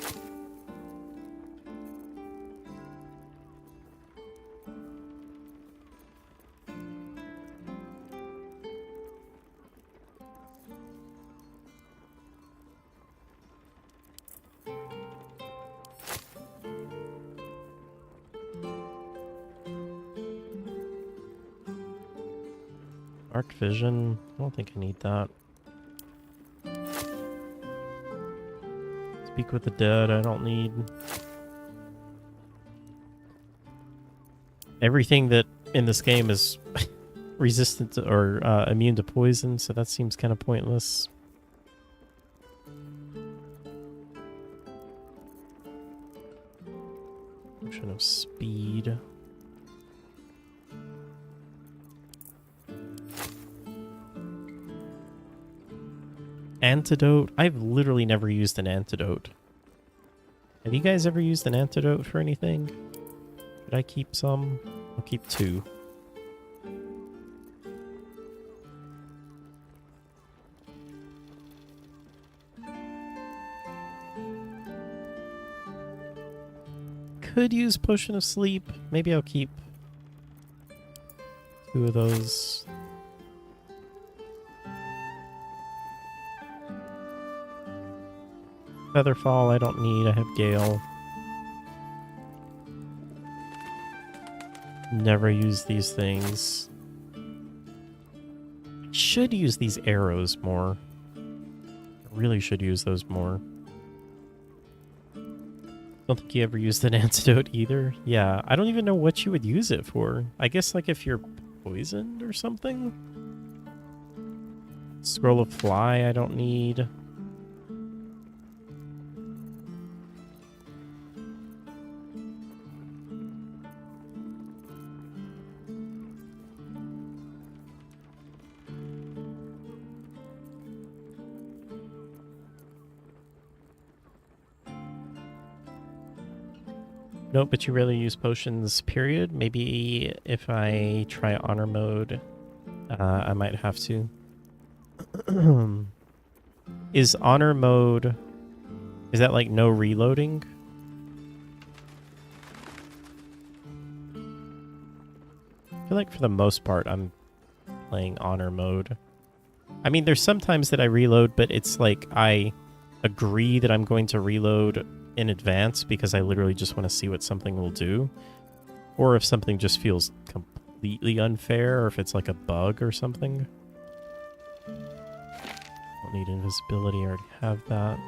Dark vision? I don't think I need that. Speak with the dead, I don't need. Everything that in this game is resistant to, or immune to poison, so that seems kind of pointless. Potion of speed. Antidote? I've literally never used an antidote. Have you guys ever used an antidote for anything? Should I keep some? I'll keep 2. Could use Potion of Sleep. Maybe I'll keep 2 of those. Featherfall I don't need, I have Gale. Never use these things. Should use these arrows more. I really should use those more. Don't think you ever used an antidote either. Yeah, I don't even know what you would use it for. I guess like if you're poisoned or something? Scroll of Fly I don't need. Nope, but you rarely use potions, period. Maybe if I try honor mode, I might have to. Is honor mode... Is that like no reloading? I feel like for the most part I'm playing honor mode. I mean, there's some times that I reload, but it's like I agree that I'm going to reload in advance because I literally just want to see what something will do. Or if something just feels completely unfair, or if it's like a bug or something. Don't need invisibility, I already have that.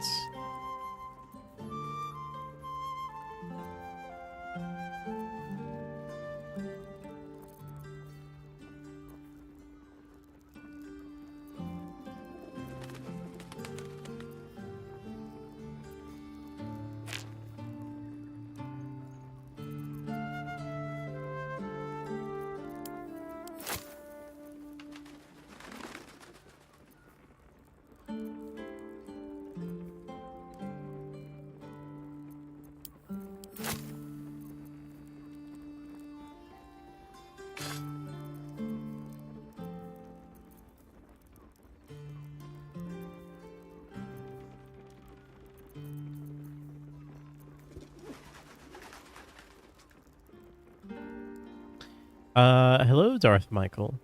Hello, Darth Michael.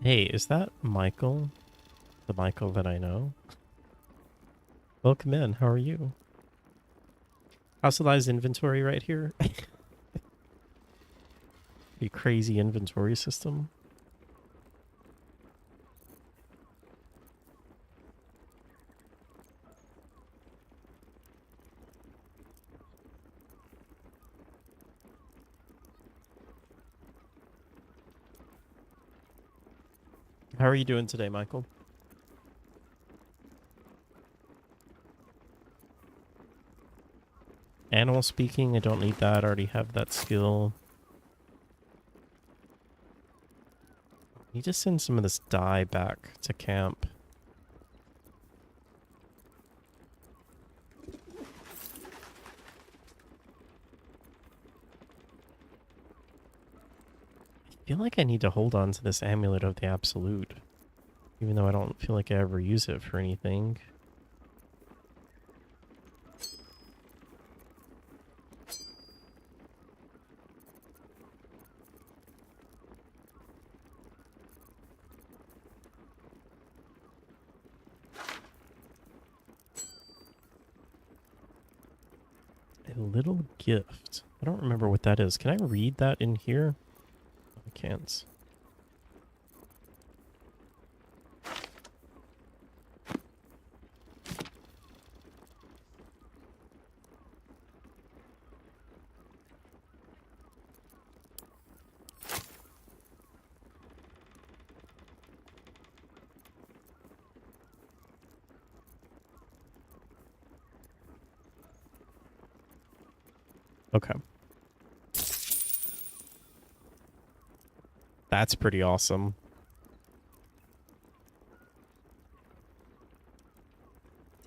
Hey, is that Michael? The Michael that I know? Welcome in, how are you? Fossilized inventory right here. A crazy inventory system. How are you doing today, Michael? Animal speaking, I don't need that. I already have that skill. I need to send some of this dye back to camp. I feel like I need to hold on to this Amulet of the Absolute, even though I don't feel like I ever use it for anything. A little gift. I don't remember what that is. Can I read that in here? I can't. Okay. That's pretty awesome.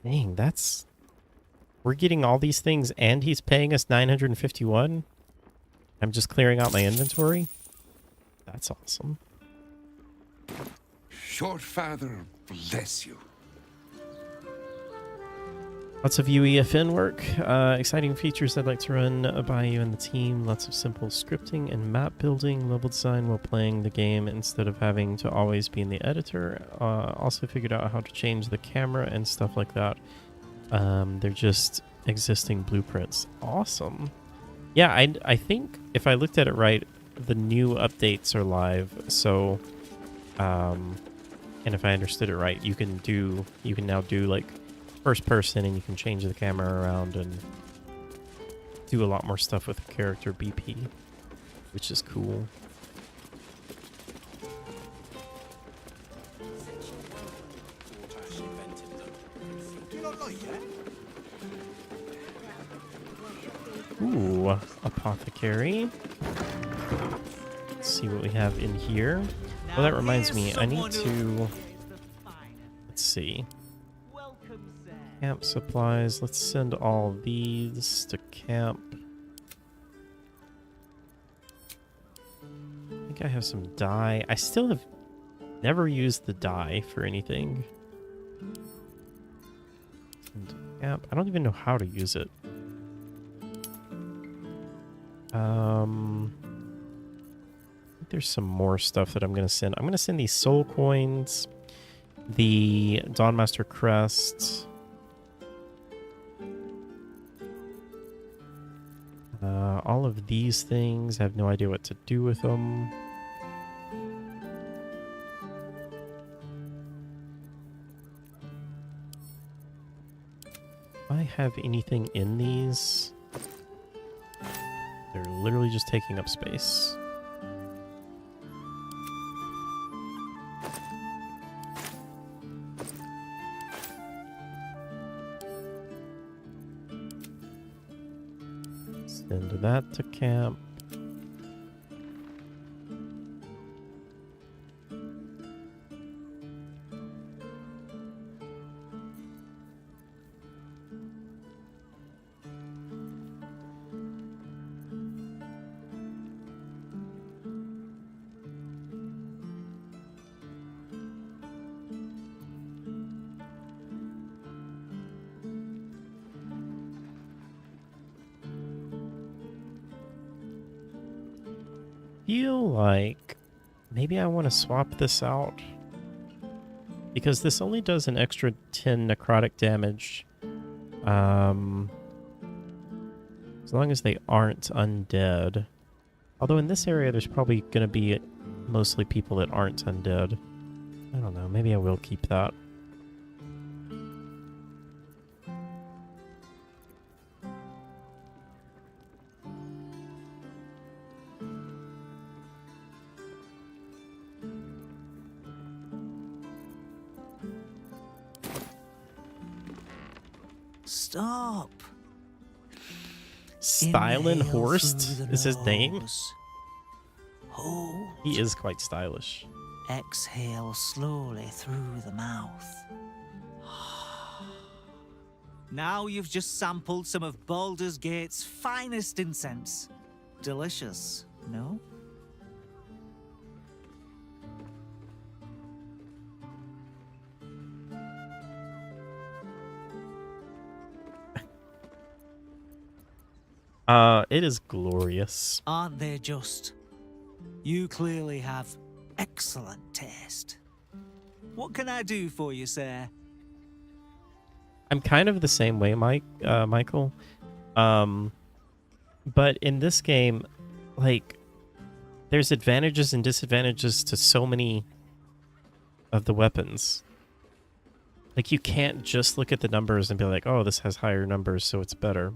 Dang, that's... We're getting all these things and he's paying us 951? I'm just clearing out my inventory? That's awesome. Short Father bless you. Lots of UEFN work, exciting features I'd like to run by you and the team, lots of simple scripting and map building, level design while playing the game instead of having to always be in the editor. Also figured out how to change the camera and stuff like that. They're just existing blueprints. Awesome. Yeah, I think if I looked at it right, the new updates are live, so, and if I understood it right, you can now do like first person, and you can change the camera around and do a lot more stuff with the character BP, which is cool. Ooh, apothecary. Let's see what we have in here. Well, that reminds me, I need to... Let's see. Camp supplies. Let's send all these to camp. think I have some dye. I still have never used the dye for anything. And, yeah, I don't even know how to use it. I think there's some more stuff that I'm going to send. I'm going to send these soul coins, the Dawnmaster crest, all of these things. I have no idea what to do with them. Do I have anything in these? They're literally just taking up space. Send that to camp. Feel like maybe I want to swap this out because this only does an extra 10 necrotic damage as long as they aren't undead. Although in this area there's probably going to be mostly people that aren't undead. I don't know, maybe I will keep that. Stop. Stylin Horst is his name? Hold. He is quite stylish. Exhale slowly through the mouth. Now you've just sampled some of Baldur's Gate's finest incense. Delicious, no? It is glorious. Aren't they just? You clearly have excellent taste. What can I do for you, sir? I'm kind of the same way, Michael. But in this game, like, there's advantages and disadvantages to so many of the weapons. Like, you can't just look at the numbers and be like, oh, this has higher numbers, so it's better.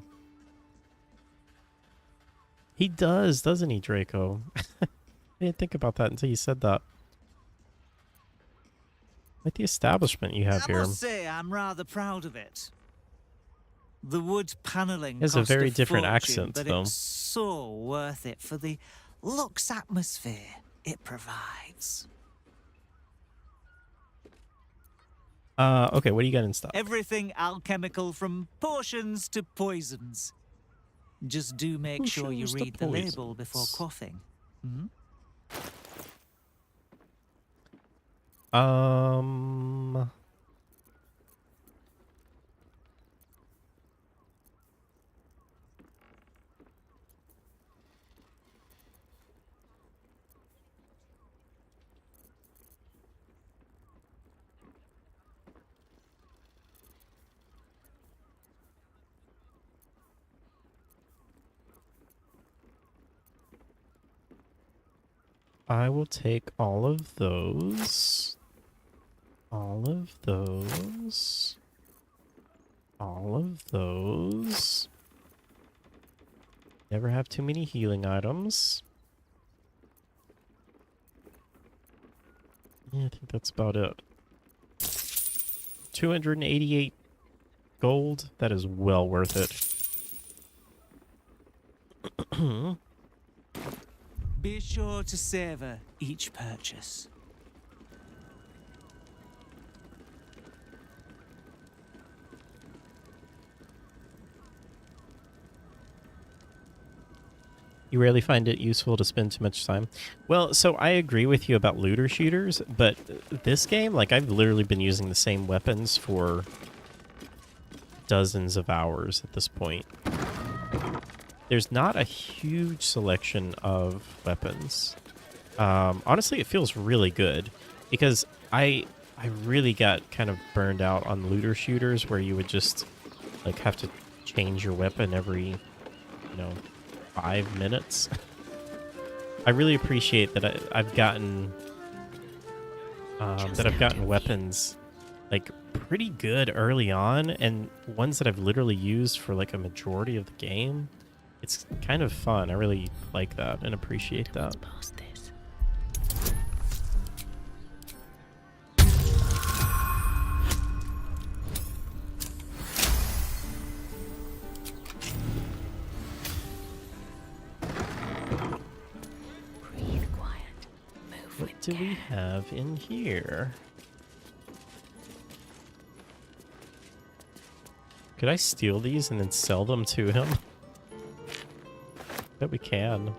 He does, doesn't he, Draco? I didn't think about that until you said that. Like the establishment you have I here. must say, I'm rather proud of it. The wood paneling has a cost very a different fortune, accent, but though. it's so worth it for the luxe atmosphere it provides. Okay, what do you got in stock? Everything alchemical from potions to poisons. Just do make sure you Potions to read the label poisons. before quaffing. Hmm? I will take all of those. All of those. All of those. Never have too many healing items. Yeah, I think that's about it. 288 gold. That is well worth it. Be sure to savor each purchase. You rarely find it useful to spend too much time. Well, so I agree with you about looter shooters, but this game, like, I've literally been using the same weapons for dozens of hours at this point. There's not a huge selection of weapons. Honestly, it feels really good because I really got kind of burned out on looter shooters where you would just like have to change your weapon every, 5 minutes. I really appreciate that I've gotten weapons like pretty good early on, and ones that I've literally used for like a majority of the game. It's kind of fun. I really like that and appreciate that. What do we have in here? Could I steal these and then sell them to him? Bet we can.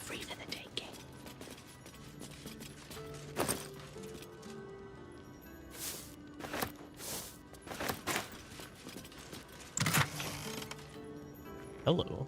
Free for the taking. Hello.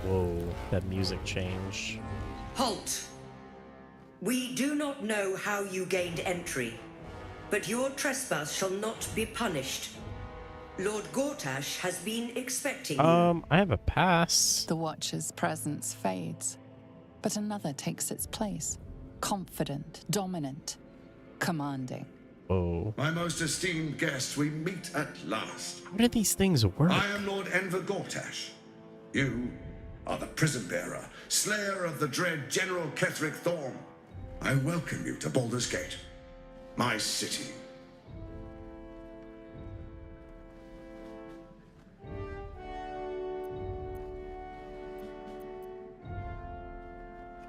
Whoa, that music change. Halt! We do not know how you gained entry, but your trespass shall not be punished. Lord Gortash has been expecting you. I have a pass. The Watcher's presence fades, but another takes its place. Confident, dominant, commanding. Oh. My most esteemed guest, we meet at last. How do these things work? I am Lord Enver Gortash. You are the prison bearer, slayer of the dread General Ketheric Thorm. I welcome you to Baldur's Gate, my city.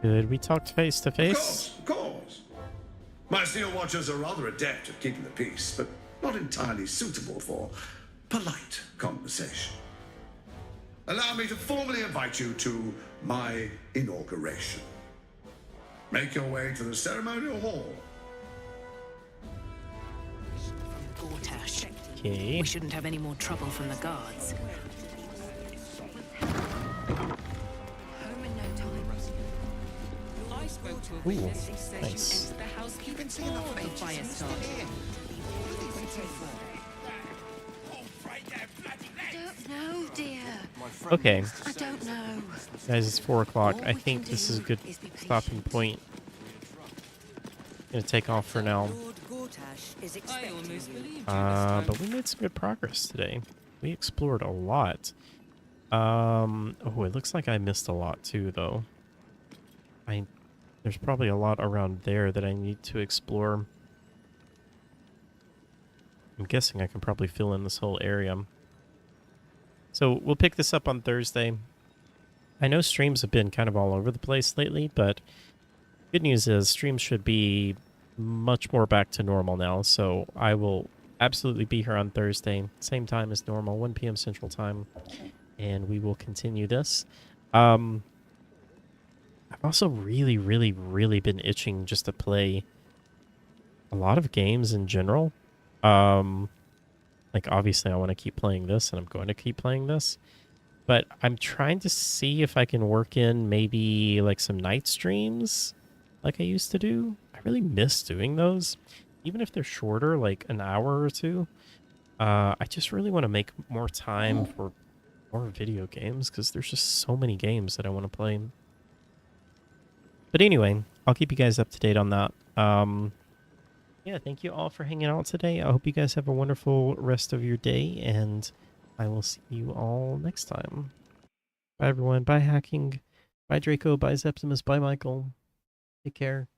Could we talk face to face? Of course. My Steel Watchers are rather adept at keeping the peace, but not entirely suitable for polite conversation. Allow me to formally invite you to my inauguration. Make your way to the ceremonial hall. Gortash. Okay. We shouldn't have any more trouble from the guards. I spoke to a Ooh, witness who said nice. you entered the house keeping before the fire started. I don't know, dear. Okay. I don't know. Guys, it's 4 o'clock. I think this is a good stopping point. Gonna take off for now. But we made some good progress today. We explored a lot. Oh, it looks like I missed a lot too, though. There's probably a lot around there that I need to explore. I'm guessing I can probably fill in this whole area. So we'll pick this up on Thursday. I know streams have been kind of all over the place lately, but good news is streams should be much more back to normal now. So I will absolutely be here on Thursday, same time as normal, 1 p.m. Central Time, and we will continue this. I've also really, really, really been itching just to play a lot of games in general. Like, obviously, I want to keep playing this, and I'm going to keep playing this. But I'm trying to see if I can work in maybe, like, some night streams like I used to do. I really miss doing those. Even if they're shorter, like an hour or two. I just really want to make more time for more video games because there's just so many games that I want to play. But anyway, I'll keep you guys up to date on that. Yeah, thank you all for hanging out today. I hope you guys have a wonderful rest of your day, and I will see you all next time. Bye, everyone. Bye, Hacking. Bye, Draco. Bye, Zeptimus. Bye, Michael. Take care.